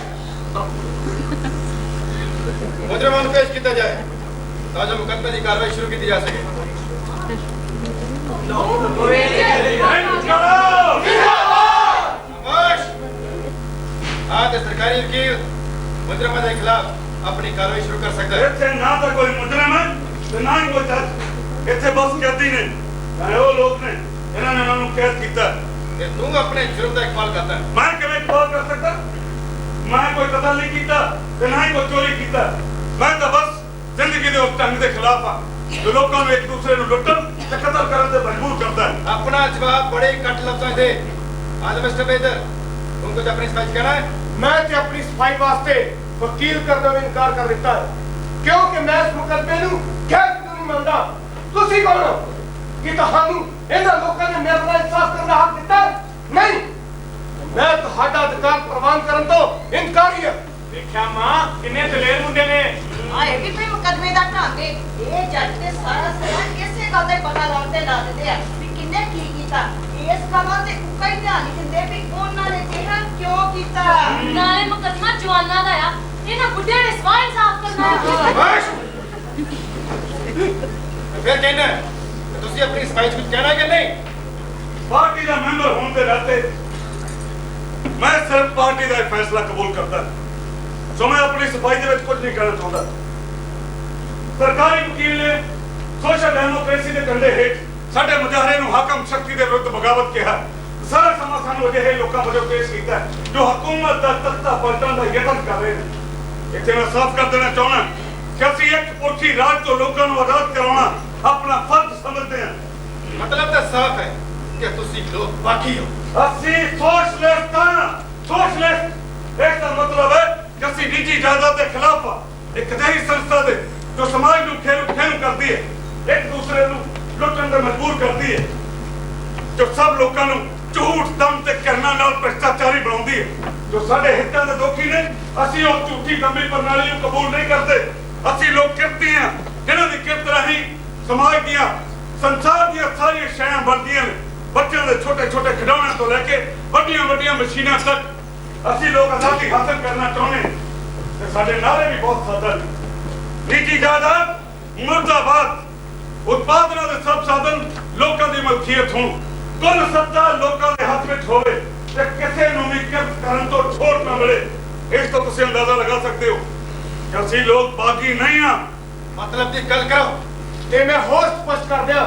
मुजरिमान पेश किया जाए ताजा मुकदमे की कार्रवाई शुरू की जा सके। आज सरकारी वकील मुजरिमा के खिलाफ अपनी कार्रवाई शुरू कर सकता है। ਇੱਥੇ ਨਾ ਤਾਂ ਕੋਈ ਮੁਜਰਮ ਹੈ ਤੇ ਨਾ ਹੀ ਕੋਈ ਜੱਜ। ਇੱਥੇ ਬਸ ਕੈਦੀ ਨੇ ਚਾਹੇ ਉਹ ਲੋਕ ਨੇ ਇਹਨਾਂ ਨੇ ਉਹਨਾਂ ਨੂੰ ਕੈਦ ਕੀਤਾ। कि तू अपने जुर्म का इकबाल करता है। ਮੈਂ ਕਿਵੇਂ ਇਕਬਾਲ ਕਰ ਸਕਦਾ? ਮੈਂ ਕੋਈ ਕਤਲ ਨਹੀਂ ਕੀਤਾ ਤੇ ਨਾ ਹੀ ਕੋਈ ਚੋਰੀ ਕੀਤਾ। ਮੈਂ ਤਾਂ ਬਸ ਜ਼ਿੰਦਗੀ ਦੇ ਉਸ ਢੰਗ ਦੇ ਖਿਲਾਫ ਆ ਜੋ ਲੋਕਾਂ ਨੂੰ ਇੱਕ ਦੂਸਰੇ ਨੂੰ ਲੁੱਟਣ ਤੇ ਕਤਲ ਕਰਨ ਤੇ ਮਜਬੂਰ ਕਰਦਾ ਹੈ। अपना जवाब बड़े कट लफ्ज़ों में दे। आज मिस्टर बेदर तुमको अपनी स्पीच कहना है। मैं ते अपनी सफाई वास्ते वकील करने में इनकार कर दिता है क्योंकि मैं इस मुकदमे नूं गैर कानूनी मानदा। तुसी कौन हो कि तुहानू इन्हां लोकां ने मेरे नाल इंसाफ करने का हक दिता है? नहीं, मैं तुहाडा अधिकार प्रवान करन तो इनकारी है। देखा मां किन्ने दलेर मुंडे ने ਆਏ ਵੀ ਕੋਈ ਮੁਕਦਮੇ ਦਾ ਢੰਗ ਹੈ। ਇਹ ਜੱਜ ਤੇ ਸਾਰਾ ਸਮਾਂ ਇਸੇ ਗੱਲ ਦਾ ਹੀ ਪਤਾ ਲਾਉਂਦੇ ਲਾ ਦਿੰਦੇ ਆ ਵੀ ਕਿੰਨੇ ਕੀ ਕੀਤਾ। ਇਸ ਗੱਲਾਂ ਤੇ ਕੋਈ ਧਿਆਨ ਨਹੀਂ ਦਿੰਦੇ ਵੀ ਉਹਨਾਂ ਨੇ ਕਿਹਾ ਕਿਉਂ ਕੀਤਾ। ਨਾਲੇ ਮੁਕੱਦਮਾ ਜਵਾਨਾਂ ਦਾ ਆ, ਇਹਨਾਂ ਬੁੱਢਿਆਂ ਨੇ ਸਵਾਹ ਇਨਸਾਫ ਕਰਨਾ ਹੈ। बस फिर कहना है कि तुसी अपनी स्पीच कुछ कहना है कि नहीं? ਪਾਰਟੀ ਦਾ ਮੈਂਬਰ ਹੋਣ ਦੇ ਨਾਤੇ ਮੈਂ ਸਿਰਫ ਪਾਰਟੀ ਦਾ ਫੈਸਲਾ ਕਬੂਲ ਕਰਦਾ ਸੋ ਮੈਂ ਆਪਣੀ ਸਫਾਈ ਦੇ ਵਿੱਚ ਕੁਝ ਨਹੀਂ ਕਹਿਣਾ ਚਾਹੁੰਦਾ। ਸਰਕਾਰੀ ਵਕੀਲ ਨੇ ਸੋਸ਼ਲ ਡੈਮੋਕ੍ਰੇਸੀ ਦੇ ਝੰਡੇ ਹੇਠ ਸਾਡੇ ਮੁਜ਼ਾਹਰੇ ਨੂੰ ਹਾਕਮ ਸ਼ਕਤੀ ਦੇ ਵਿਰੁੱਧ ਬਗਾਵਤ ਕਿਹਾ। ਸਾਰਾ ਸਮਾਂ ਸਾਨੂੰ ਅਜਿਹੇ ਲੋਕਾਂ ਵਜੋਂ ਪੇਸ਼ ਕੀਤਾ ਜੋ ਹਕੂਮਤ ਦਾ ਤਖਤਾ ਪਲਟਣ ਦਾ ਯਤਨ ਕਰ ਰਹੇ ਨੇ। ਇੱਥੇ ਮੈਂ ਸਾਫ਼ ਕਰ ਦੇਣਾ ਚਾਹੁੰਦਾ ਕਿ ਅਸੀਂ ਇੱਕ ਪੁਰਖੀ ਰਾਜ ਤੋਂ ਲੋਕਾਂ ਨੂੰ ਆਜ਼ਾਦ ਕਰਾਉਣਾ ਆਪਣਾ ਫਰਜ਼ ਸਮਝਦੇ ਹਾਂ। मतलब तो साफ है कि तुसी लोग बाकी हो। ਅਸੀਂ ਸੋਸ਼ਲਿਸਟ ਹਾਂ। ਸੋਸ਼ਲਿਸਟ ਇਸ ਦਾ ਮਤਲਬ ਹੈ ਕਿ ਅਸੀਂ ਨਿੱਜੀ ਜਾਇਦਾਦ ਦੇ ਖਿਲਾਫ ਆ। ਇੱਕ ਅਜਿਹੀ ਸੰਸਥਾ ਦੇ ਜੋ ਸਮਾਜ ਨੂੰ ਖੇਰੂ ਕਰਦੀ ਹੈ, ਇੱਕ ਦੂਸਰੇ ਨੂੰ ਲੁੱਟਣ ਤੇ ਮਜਬੂਰ ਕਰਦੀ ਹੈ, ਜੋ ਸਭ ਲੋਕਾਂ ਨੂੰ ਝੂਠ ਦਮ ਤੇ ਕਰਨਾ ਨਾਲ ਭ੍ਰਿਸ਼ਟਾਚਾਰੀ ਬਣਾਉਂਦੀ ਹੈ, ਜੋ ਸਾਡੇ ਹਿੱਤਾਂ ਦੇ ਦੋਖੀ ਨੇ। ਅਸੀਂ ਉਹ ਝੂਠੀ ਦੰਮੀ ਪ੍ਰਣਾਲੀ ਨੂੰ ਕਬੂਲ ਨਹੀਂ ਕਰਦੇ। ਅਸੀਂ ਲੋਕ ਕਿਰਤੀ ਹਾਂ ਜਿਨ੍ਹਾਂ ਦੀ ਕਿਰਤ ਰਾਹੀਂ ਸਮਾਜ ਦੀਆਂ ਸੰਸਾਰ ਦੀਆਂ ਸਾਰੀਆਂ ਸ਼ੈਆਂ ਬਣਦੀਆਂ ਨੇ। ਬੱਚਿਆਂ ਦੇ ਛੋਟੇ ਛੋਟੇ ਖਿਡੌਣਿਆਂ ਤੋਂ ਲੈ ਕੇ ਵੱਡੀਆਂ ਵੱਡੀਆਂ ਮਸ਼ੀਨਾਂ ਤੱਕ ਅਸੀਂ ਲੋਕ ਆਜ਼ਾਦੀ ਹਾਸਲ ਕਰਨਾ ਚਾਹੁੰਦੇ ਹਾਂ ਤੇ ਸਾਡੇ ਨਾਅਰੇ ਵੀ ਬਹੁਤ ਸਾਦਾ ਨੇ। ਨਿੱਜੀ ਜਾਇਦਾਦ ਮੁਰਦਾਬਾਦ। ਉਤਪਾਦਨਾਂ ਦੇ ਸਭ ਸਾਧਨ ਲੋਕਾਂ ਦੀ ਮਲਕੀਅਤ ਹੋਣ। ਕੁੱਲ ਸੱਤਾ ਲੋਕਾਂ ਦੇ ਹੱਥ ਵਿੱਚ ਹੋਵੇ ਤੇ ਕਿਸੇ ਨੂੰ ਵੀ ਕਿਰਤ ਕਰਨ ਤੋਂ ਛੋਟ ਨਾ ਮਿਲੇ। ਇਸ ਤੋਂ ਤੁਸੀਂ ਅੰਦਾਜ਼ਾ ਲਗਾ ਸਕਦੇ ਹੋ ਕਿ ਅਸੀਂ ਲੋਕ ਬਾਗੀ ਨਹੀਂ ਹਾਂ। मतलब की गल करो। ਤੇ ਮੈਂ ਹੋਰ ਸਪਸ਼ਟ ਕਰ ਦਿਆਂ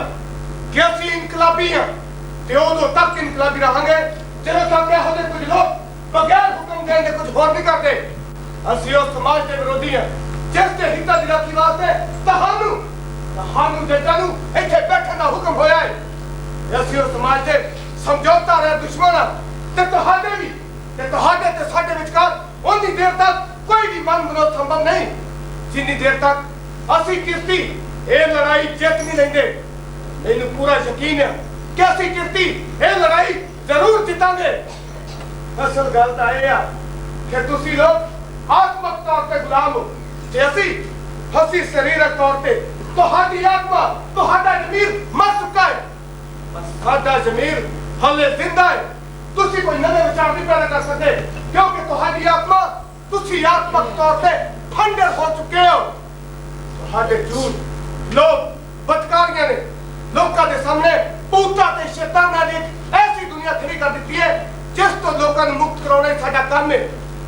ਕਿ ਅਸੀਂ ਇਨਕਲਾਬੀ ਹਾਂ ਤੇ ਉਦੋਂ ਤੱਕ ਇਨਕਲਾਬੀ ਰਹਾਂਗੇ ਜਦੋਂ ਤੱਕ ਇਹੋ ਜਿਹੇ ਕੁਝ ਲੋਕ ਬਗੈਰ ਹੁਕਮ ਦੇਣ ਦੇ ਕੁਝ ਹੋਰ ਨਹੀਂ ਕਰਦੇ। ਅਸੀਂ ਉਸ ਸਮਾਜ ਦੇ ਵਿਰੋਧੀ ਹਾਂ ਜਿਸ ਦੇ ਹਿੱਤਾਂ ਦੀ ਰਾਖੀ ਵਾਸਤੇ ਤੁਹਾਨੂੰ ਜੱਜਾਂ ਨੂੰ ਇੱਥੇ ਬੈਠਣ ਦਾ ਹੁਕਮ ਹੋਇਆ ਹੈ। ਅਸੀਂ ਉਸ ਸਮਾਜ ਦੇ ਸਮਝੌਤਾ ਰਹੇ ਦੁਸ਼ਮਣ ਹਾਂ ਤੇ ਤੁਹਾਡੇ ਵੀ ਤੇ ਤੁਹਾਡੇ ਤੇ ਸਾਡੇ ਵਿਚਕਾਰ ਉਨੀ ਦੇਰ ਤੱਕ ਕੋਈ ਵੀ ਮਨ ਮਨੋਤ ਸੰਭਵ ਨਹੀਂ ਜਿੰਨੀ ਦੇਰ ਤੱਕ ਅਸੀਂ ਕਿਰਤੀ ਇਹ ਲੜਾਈ ਜਿੱਤ ਨਹੀਂ ਲੈਂਦੇ। ਮੈਨੂੰ ਪੂਰਾ ਯਕੀਨ ਹੈ ਕਿ ਅਸੀਂ ਕਿਰਤੀ ਇਹ ਲੜਾਈ ਜ਼ਰੂਰ ਜਿੱਤਾਂਗੇ। ਅਸਲ ਗੱਲ ਤਾਂ ਇਹ ਆ ਕਿ ਤੁਸੀਂ ਲੋਕ ਆਤਮਕ ਤੌਰ ਤੇ ਗੁਲਾਮ ਹੋ ਤੇ ਅਸੀਂ ਸਰੀਰਕ ਤੌਰ ਤੇ ਤੁਹਾਡੀ ਆਤਮਾ ਤੁਹਾਡਾ ਜ਼ਮੀਰ ਮਰ ਚੁੱਕਾ ਹੈ। ਬਸ ਸਾਡਾ ਜ਼ਮੀਰ ਹਲੇ ਜ਼ਿੰਦਾ ਹੈ। ਤੁਸੀਂ ਕੋਈ ਨਵੇਂ ਵਿਚਾਰ ਨਹੀਂ ਪੈਦਾ ਕਰ ਸਕਦੇ ਕਿਉਂਕਿ ਤੁਹਾਡੀ ਆਤਮਾ ਤੁਸੀਂ ਆਤਮਕ ਤੌਰ ਤੇ ਖੰਡਰ ਹੋ ਚੁੱਕੇ ਹੋ। ਤੁਹਾਡੇ ਝੂਠ ਲੋਕ ਬਦਕਾਰੀਆਂ ਨੇ ਲੋਕਾਂ ਦੇ ਸਾਹਮਣੇ ਭੂਤਾਂ ਤੇ ਸ਼ੈਤਾਨਾਂ ਦੀ ਐਸੀ ਦੁਨੀਆ ਖੜੀ ਕਰ ਦਿੱਤੀ ਹੈ ਜਿਸ ਤੋਂ ਲੋਕਾਂ ਨੂੰ ਮੁਕਤ ਕਰਾਉਣਾ ਹੀ ਸਾਡਾ ਕੰਮ ਹੈ।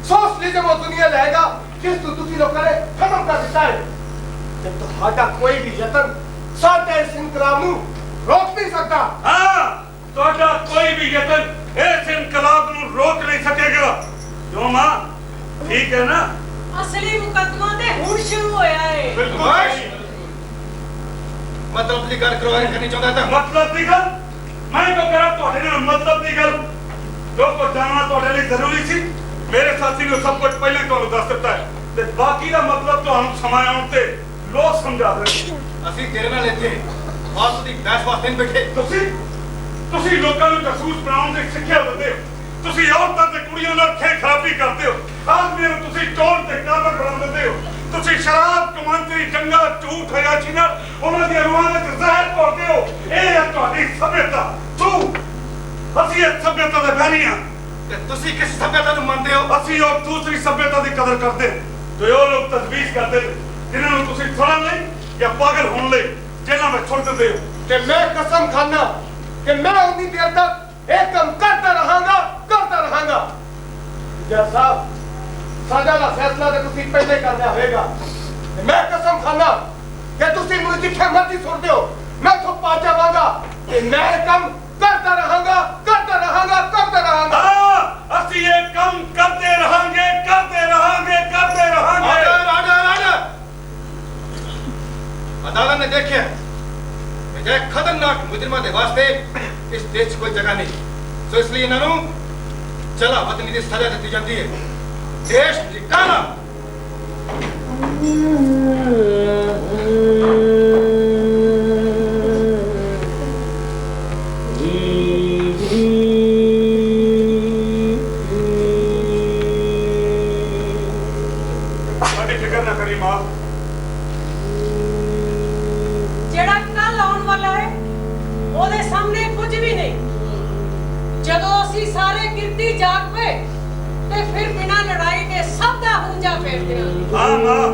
ਸੋਸ਼ਲਿਜ਼ਮ ਉਹ ਦੁਨੀਆ ਲੈਗਾ ਜਿਸ ਤੋਂ ਤੁਸੀਂ ਲੋਕਾਂ ਨੇ ਖਤਮ ਕਰ ਦਿੱਤਾ ਹੈ ਤੇ ਤੁਹਾਡਾ ਕੋਈ ਵੀ ਯਤਨ ਸਾਡੇ ਇਸ ਇਨਕਲਾਬ ਨੂੰ ਰੋਕ ਨਹੀਂ ਸਕਦਾ। ਹਾਂ, ਤੁਹਾਡਾ ਕੋਈ ਵੀ ਯਤਨ ਇਸ ਇਨਕਲਾਬ ਨੂੰ ਰੋਕ ਨਹੀਂ ਸਕੇਗਾ। ਕਿਉਂ ਮਾਂ? ਠੀਕ ਹੈ ਨਾ? ਅਸਲੀ ਮੁਕੱਦਮਾ ਤੇ ਹੁਣ ਸ਼ੁਰੂ ਹੋਇਆ ਹੈ। बिल्कुल मतलब की गल करवाई करनी चाहता था। ਮਤਲਬ ਦੀ ਗੱਲ ਮੈਂ ਕਿਉਂ ਕਰਾਂ ਤੁਹਾਡੇ ਨਾਲ ਮਤਲਬ ਦੀ ਗੱਲ? ਜੋ ਕੁਝ ਜਾਣਨਾ ਤੁਹਾਡੇ ਲਈ ਜ਼ਰੂਰੀ ਸੀ ਮੇਰੇ ਸਾਥੀ ਨੇ ਸਭ ਕੁਝ ਪਹਿਲਾਂ ਤੁਹਾਨੂੰ ਦੱਸ ਦਿੱਤਾ ਹੈ ਤੇ ਬਾਕੀ ਦਾ ਮਤਲਬ ਤੁਹਾਨੂੰ ਸਮਾਂ ਆਉਣ ਤੇ ਲੋਕ ਸਮਝਾ ਦੇਣਗੇ। ਅਸੀਂ ਤੇਰੇ ਨਾਲ ਇੱਥੇ फालतू दी बहस वास्ते नहीं बैठे ਤੁਸੀਂ ਲੋਕਾਂ ਨੂੰ ਜਾਸੂਸ ਬਣਾਉਣ ਦੀ ਸਿੱਖਿਆ ਦਿੰਦੇ ਹੋ। ਤੁਸੀਂ ਔਰਤਾਂ ਤੇ ਕੁੜੀਆਂ ਨਾਲ ਖਰਾਬੀ ਕਰਦੇ ਹੋ। ਆਦਮੀਆਂ ਨੂੰ ਤੁਸੀਂ ਟੋਲ ਤੇ ਕਾਬਰ ਬਣਾ ਦਿੰਦੇ ਹੋ। ਤੁਸੀਂ ਸ਼ਰਾਬ ਕਮਾਂਤਰੀ ਜੰਗਾ ਝੂਠ ਹਯਾਚੀ ਨਾਲ ਉਹਨਾਂ ਦੀਆਂ ਰੂਹਾਂ ਵਿੱਚ ਜ਼ਹਿਰ ਘੋਲਦੇ ਹੋ। ਇਹ ਹੈ ਤੁਹਾਡੀ ਸਭਿਅਤਾ। ਅਸੀਂ ਇਹ ਸਭਿਅਤਾ ਦੇ ਬੈਰੀ ਹਾਂ। ਤੇ ਤੁਸੀਂ ਕਿਸ ਸਭਿਅਤਾ ਨੂੰ ਮੰਨਦੇ ਹੋ? ਅਸੀਂ ਉਹ ਦੂਸਰੀ ਸਭਿਅਤਾ ਦੀ ਕਦਰ ਕਰਦੇ ਜੋ ਉਹ ਲੋਕ ਤਜਵੀਜ਼ ਕਰਦੇ ਨੇ ਜਿਨ੍ਹਾਂ ਨੂੰ ਤੁਸੀਂ ਫੜਨ ਲਈ ਜਾਂ ਪਾਗਲ ਹੋਣ ਲਈ ਜੇਲ੍ਹਾਂ ਵਿੱਚ ਸੁੱਟ ਦਿੰਦੇ ਹੋ। कि मैं कसम खाना कि मैं उतनी देर तक एक काम करता रहांगा जज साहब सजा का फैसला तो तुसी पहले करना होगा। मैं कसम खाना कि तुसी मुझे जिथे मर्जी सुनते हो मैं तो पा जावांगा कि मैं काम करता रहांगा ਅਸੀਂ ਇਹ ਕੰਮ ਕਰਦੇ ਰਹਾਂਗੇ। अदालत ने देखा कि खतरनाक मुजरिमा के वास्ते इस देश कोई जगह नहीं, तो इसलिए इन्हों चला वतनी की सजा दी जाती है। देश ठिकाना फिक्र ना करी मां। ਜਿਹੜਾ ਕੱਲ ਆਉਣ ਵਾਲਾ ਹੈ ਉਹਦੇ ਸਾਹਮਣੇ ਕੁਝ ਵੀ ਨਹੀਂ। ਜਦੋਂ ਅਸੀਂ ਸਾਰੇ ਕਿਰਤੀ ਜਾਗ ਪਏ ਤੇ ਫਿਰ ਬਿਨਾਂ ਲੜਾਈ ਦੇ ਸਭ ਦਾ ਹੁੰਜਾ ਫੇਰਦੇ ਹਾਂ। हाँ मां,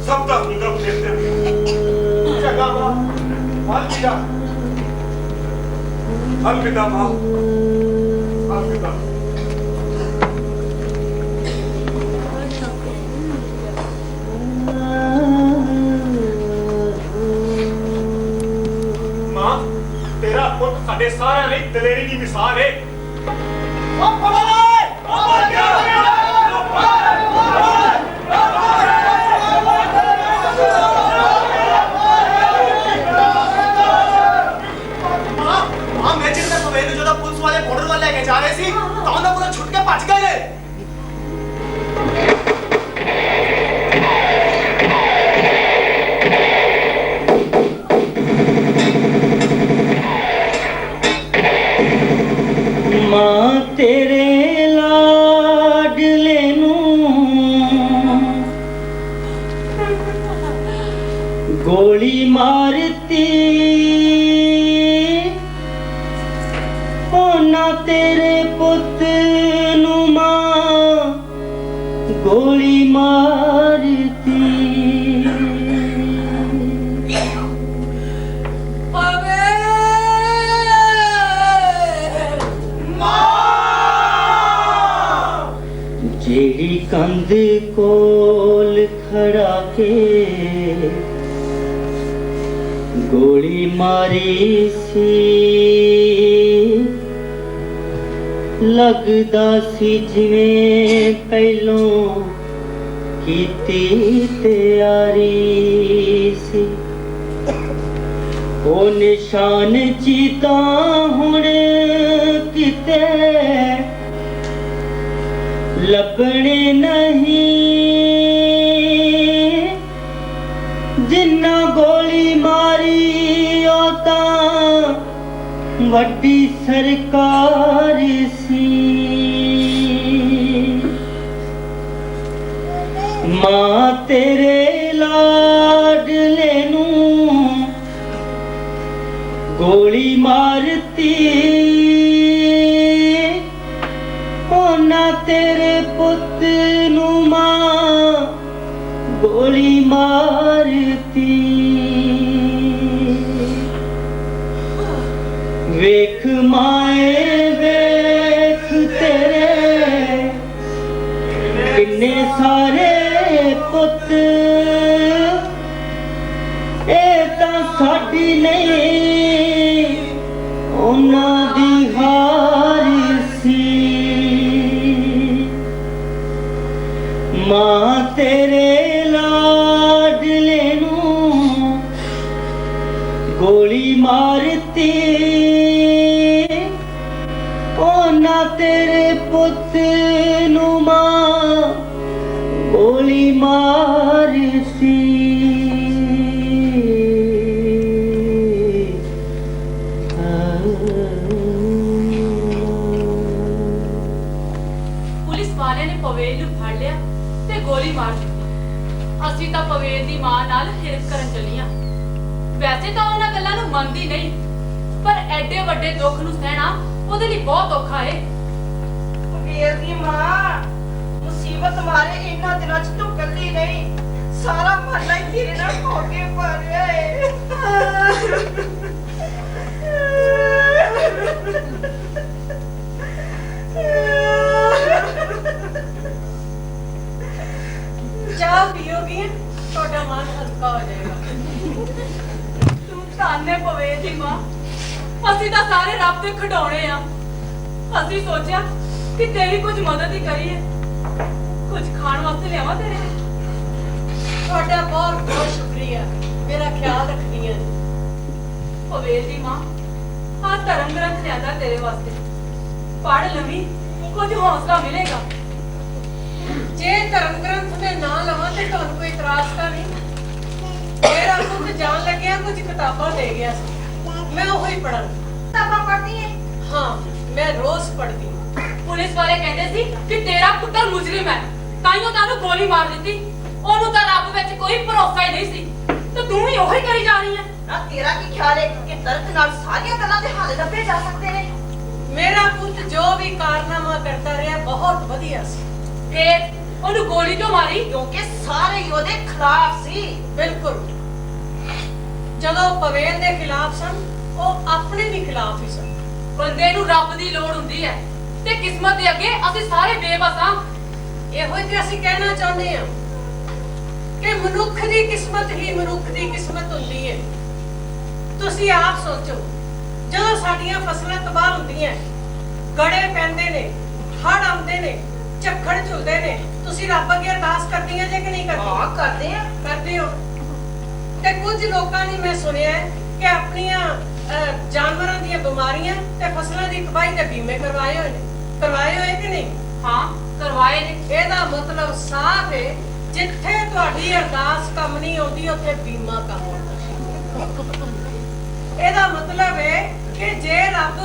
सब का हुंजा फेरते हैं। जगह मां अलविदा मां, अलविदा। मां तेरा पुत्र साडे सारे ਲਈ ਦਲੇਰੀ ਦੀ ਮਿਸਾਲ ਹੈ। जा रहे सी तो उन्हें पूरा छुट के भज गए। मां तेरे लाडले नूं गोली मारती ना तेरे पुत नू मां गोली मारती। जेड़ी कंध कोल खड़ा के गोली मारी सी लगदा सी जिवें पहलों कीती तैयारी सी। ओ निशान चीता हुण किते लभणे नहीं जिन्ना गोली मारी ओ तां वड्डी सरकार सी। मां तेरे लाडले नूं गोली मारती ना तेरे पुत नू मां गोली मारती। वेख माए वेख तेरे किन्ने सारे पुत ए तां साडी नहीं उन्हां दी हार सी। मां तेरे लाडले नूं गोली मारती ना तेरे पुत नू मां गोली मारती। ਪੁਲਿਸ ਵਾਲਿਆਂ ਨੇ ਪਵੇਲ ਨੂੰ ਫੜ ਲਿਆ ਤੇ ਗੋਲੀ ਮਾਰ ਦਿੱਤੀ। ਅਸੀਂ ਤਾਂ ਪਵੇਲ ਦੀ ਮਾਂ ਨਾਲ ਹਿਰਖ ਕਰਨ ਚੱਲੀਆਂ। ਵੈਸੇ ਤਾਂ ਉਹਨਾਂ ਗੱਲਾਂ ਨੂੰ ਮੰਨਦੀ ਨਹੀਂ, ਪਰ ਐਡੇ ਵੱਡੇ ਦੁੱਖ ਨੂੰ ਸਹਿਣਾ ਉਹਦੇ ਲਈ ਬਹੁਤ ਔਖਾ ਏ। ਵੀਰ ਦੀ ਮਾਂ, ਮੁਸੀਬਤ ਮਾਰੇ ਇਹਨਾਂ ਦਿਨਾਂ 'ਚ ਤੂੰ ਇਕੱਲੀ ਨਹੀਂ, ਸਾਰਾ ਮਹੱਲਾ ਹੀ ਤੇਰੇ ਨਾਲ ਹੋ ਕੇ ਭਰਿਆ ਏ। ਚਾਹ ਪੀਓਗੇ ਤੁਹਾਡਾ ਮਨ ਹਲਕਾ ਹੋ ਜਾਏਗਾ। ਤੂੰ ਧੰਨੇ ਪਵੇਲ ਦੀ ਮਾਂ, ਅਸੀਂ ਤਾਂ ਸਾਰੇ ਰੱਬ ਦੇ ਖਿਡੌਣੇ ਆ। ਅਸੀਂ ਸੋਚਿਆ ਕਿ ਤੇਰੀ ਕੁਝ ਮਦਦ ਹੀ ਕਰੀਏ, ਕੁਝ ਖਾਣ ਵਾਸਤੇ ਲਿਆਵਾਂ ਤੇਰੇ ਲਈ। ਤੁਹਾਡਾ ਬਹੁਤ ਬਹੁਤ ਸ਼ੁਕਰੀਆ, ਮੇਰਾ ਖਿਆਲ ਰੱਖਦੀਆਂ ਜੀ। ਪਵੇਲ ਦੀ ਮਾਂ, ਆਹ ਧਰਮ ਗ੍ਰੰਥ ਲਿਆਂਦਾ ਤੇਰੇ ਵਾਸਤੇ, ਪੜ੍ਹ ਲਵੀਂ, ਕੁਝ ਹੌਸਲਾ ਮਿਲੇਗਾ। ਜੇ ਧਰਮ ਗ੍ਰੰਥ ਦੇ ਨਾਂ ਲਵਾਂ ਤੇ ਤੁਹਾਨੂੰ ਕੋਈ ਇਤਰਾਜ਼ ਤਾਂ ਨਹੀਂ? ਮੇਰਾ ਪੁੱਤ ਜਾਣ ਲੱਗਿਆ ਕੁਝ ਕਿਤਾਬਾਂ ਦੇ ਗਿਆ ਸੀ, ਮੈਂ ਉਹੀ ਪੜ੍ਹਾਂ। ਕਿਤਾਬਾਂ ਪੜ੍ਹਦੀ ਏ? ਹਾਂ, ਮੈਂ ਰੋਜ਼ ਪੜ੍ਹਦੀ ਹਾਂ। ਪੁਲਿਸ ਵਾਲੇ ਕਹਿੰਦੇ ਸੀ ਕਿ ਤੇਰਾ ਪੁੱਤਰ ਮੁਜਰਿਮ ਹੈ, ਤਾਈਓ ਤੈਨੂੰ ਗੋਲੀ ਮਾਰ ਦਿੱਤੀ। ਉਹਨੂੰ ਤਾਂ ਰੱਬ ਵਿੱਚ ਕੋਈ ਭਰੋਸਾ ਹੀ ਨਹੀਂ ਸੀ, ਤੇ ਤੂੰ ਵੀ ਉਹੀ ਕਰੀ ਜਾ ਰਹੀ ਹੈ। ਨਾ ਤੇਰਾ ਕੀ ਖਿਆਲ ਹੈ ਕਿ ਦਰਦ ਨਾਲ ਸਾਰੀਆਂ ਗੱਲਾਂ ਦੇ ਹੱਲ ਲੱਭੇ ਜਾ ਸਕਦੇ ਨੇ? ਮੇਰਾ ਪੁੱਤ ਜੋ ਵੀ ਕਾਰਨਾਮਾ ਕਰਦਾ ਰਿਹਾ ਬਹੁਤ ਵਧੀਆ ਸੀ। ਫੇਰ ਉਹਨੂੰ ਗੋਲੀ ਕਿਉਂ ਮਾਰੀ? ਕਿਉਂਕਿ ਸਾਰੇ ਹੀ ਉਹਦੇ ਖਿਲਾਫ ਸੀ। ਬਿਲਕੁਲ, ਜਦੋਂ ਪਵੇਲ ਦੇ ਖਿਲਾਫ ਸਨ, ਉਹ ਆਪਣੇ ਵੀ ਖਿਲਾਫ ਹੀ ਸਨ। ਬੰਦੇ ਨੂੰ ਰੱਬ ਦੀ ਲੋੜ ਹੁੰਦੀ ਹੈ, ਤੇ ਕਿਸਮਤ ਦੇ ਅੱਗੇ ਅਸੀਂ ਸਾਰੇ ਬੇਬਸ ਹਾਂ। ਇਹੋ ਹੀ ਤੇ ਅਸੀਂ ਕਹਿਣਾ ਚਾਹੁੰਦੇ ਹਾਂ ਕਿ ਮਨੁੱਖ ਦੀ ਕਿਸਮਤ ਹੀ ਮਨੁੱਖ ਦੀ ਕਿਸਮਤ ਹੁੰਦੀ ਹੈ। ਤੁਸੀਂ ਆਪ ਸੋਚੋ, ਜਦੋਂ ਸਾਡੀਆਂ ਫਸਲਾਂ ਤਬਾਹ ਹੁੰਦੀਆਂ, ਗੜੇ ਪੈਂਦੇ ਨੇ, ਹੜ੍ਹ ਆਉਂਦੇ ਨੇ, ਝੱਖੜ ਝੁਲਦੇ ਨੇ, ਤੁਸੀਂ ਰੱਬ ਅੱਗੇ ਅਰਦਾਸ ਕਰਦੀਆਂ ਜੇ ਕਿ ਨਹੀਂ ਕਰਦੀਆਂ? ਹਾਂ, ਕਰਦੇ ਆ। ਕਰਦੇ ਹੋ। ਤੇ ਕੁਝ ਲੋਕਾਂ ਨੇ ਮੈਂ ਸੁਣਿਆ ਹੈ ਕਿ ਆਪਣੀਆਂ ਜਾਨਵਰਾਂ ਦੀਆਂ ਬਿਮਾਰੀਆਂ ਤੇ ਫਸਲਾਂ ਦੀ ਤਬਾਹੀ ਦੇ ਬੀਮੇ ਕਰਵਾਏ ਹੋਏ ਨੇ। ਕਰਵਾਏ ਹੋਏ ਕਿ ਨਹੀਂ? ਹਾਂ, ਕਰਵਾਏ ਨੇ। ਇਹਦਾ ਮਤਲਬ ਸਾਫ਼ ਹੈ, ਜਿੱਥੇ ਤੁਹਾਡੀ ਅਰਦਾਸ ਕੰਮ ਨਹੀਂ ਆਉਂਦੀ, ਉੱਥੇ ਬੀਮਾ ਕੰਮ ਆਉਂਦਾ। ਇਹਦਾ ਮਤਲਬ ਹੈ ਕਿ ਜੇ ਰੱਬ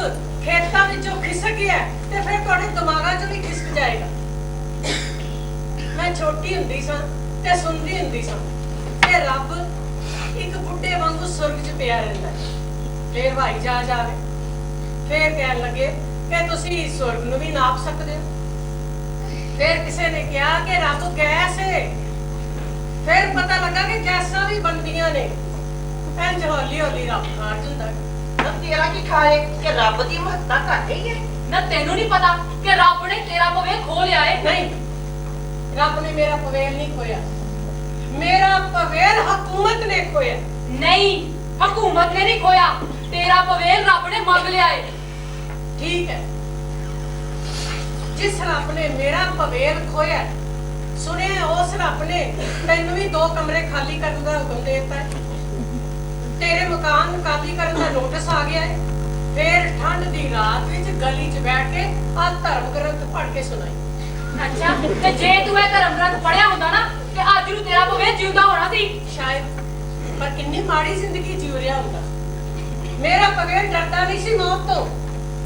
ਖੇਤਾਂ ਵਿੱਚੋਂ ਖਿਸਕ ਗਿਆ ਤੇ ਫਿਰ ਤੁਹਾਡੇ ਦਿਮਾਗਾਂ 'ਚੋਂ ਵੀ ਖਿਸਕ ਜਾਏਗਾ। ਮੈਂ ਛੋਟੀ ਹੁੰਦੀ ਸਾਂ ਤੇ ਸੁਣਦੀ ਹੁੰਦੀ ਸਾਂ ਕਿ ਰੱਬ ਇੱਕ ਬੁੱਢੇ ਵਾਂਗੂ ਸੁਰਗ 'ਚ ਪਿਆ ਰਹਿੰਦਾ ਹੈ। ਫਿਰ ਹਵਾਈ ਜਹਾਜ਼ ਆਵੇ, ਫਿਰ ਕਹਿਣ ਲੱਗੇ ਕਿ ਤੁਸੀਂ ਸੁਰਗ ਨੂੰ ਵੀ ਨਾਪ ਸਕਦੇ ਹੋ। ਫਿਰ ਕਿਸੇ ਨੇ ਕਿਹਾ ਕਿ ਰੱਬ ਗੈਸ ਹੈ, ਫਿਰ ਪਤਾ ਲੱਗਾ ਕਿ ਗੈਸਾਂ ਵੀ ਬਣਦੀਆਂ ਨੇ। ਇੰਝ ਹੌਲੀ ਹੌਲੀ ਰੱਬ ਹਾਰ ਜਾਂਦਾ। ਨਾ ਤੇਰਾ ਕੀ ਖਿਆਲ ਹੈ ਕਿ ਰੱਬ ਦੀ ਮਹੱਤਤਾ ਘੱਟ ਗਈ ਹੈ? ਨਾ ਤੈਨੂੰ ਨਹੀਂ ਪਤਾ ਕਿ ਰੱਬ ਨੇ ਤੇਰਾ ਭਵੇਂ ਖੋ ਲਿਆ ਏ? ਨਹੀਂ, ਰੱਬ ਨੇ ਮੇਰਾ ਪਵੇਲ ਨਹੀਂ ਖੋਇਆ, ਮੇਰਾ ਪਵੇਲ ਹਕੂਮਤ ਨੇ ਖੋਇਆ। ਨਹੀਂ, ਹਕੂਮਤ ਨੇ ਨਹੀਂ ਖੋਇਆ, ਤੇਰਾ ਪਵੇਲ ਰੱਬ ਨੇ ਮੰਗ ਲਿਆ ਏ। ਠੀਕ ਹੈ, ਜਿਸ ਰੱਬ ਨੇ ਮੇਰਾ ਪਵੇਲ ਖੋਇਆ, ਸੁਣਿਆ ਉਸ ਰੱਬ ਨੇ ਤੈਨੂੰ ਵੀ 2 ਕਮਰੇ ਖਾਲੀ ਕਰਨ ਦਾ ਹੁਕਮ ਦੇ ਦਿੱਤਾ ਹੈ। ਤੇਰੇ ਮਕਾਨ ਖਾਲੀ ਕਰਨ ਦਾ ਨੋਟਿਸ ਆ ਗਿਆ ਹੈ। ਫਿਰ ਠੰਡ ਦੀ ਰਾਤ ਵਿੱਚ ਗਲੀ 'ਚ ਬੈਠ ਕੇ ਆ ਧਰਮ ਗ੍ਰੰਥ ਪੜ੍ਹ ਕੇ ਸੁਣਾਈ। ਅੱਛਾ, ਤੇ ਜੇ ਤੂੰ ਇਹ ਧਰਮ ਗ੍ਰੰਥ ਪੜਿਆ ਹੁੰਦਾ ਨਾ, ਤੇ ਅੱਜ ਨੂੰ ਤੇਰਾ ਪਵੇਲ ਜਿਉਂਦਾ ਹੋਣਾ ਸੀ। ਸ਼ਾਇਦ, ਪਰ ਕਿੰਨੀ ਮਾੜੀ ਜ਼ਿੰਦਗੀ ਜੀਉ ਰਿਹਾ ਹੁੰਦਾ। ਮੇਰਾ ਪਵੇਲ ਡਰਦਾ ਨਹੀਂ ਸੀ ਮੌਤ ਤੋਂ,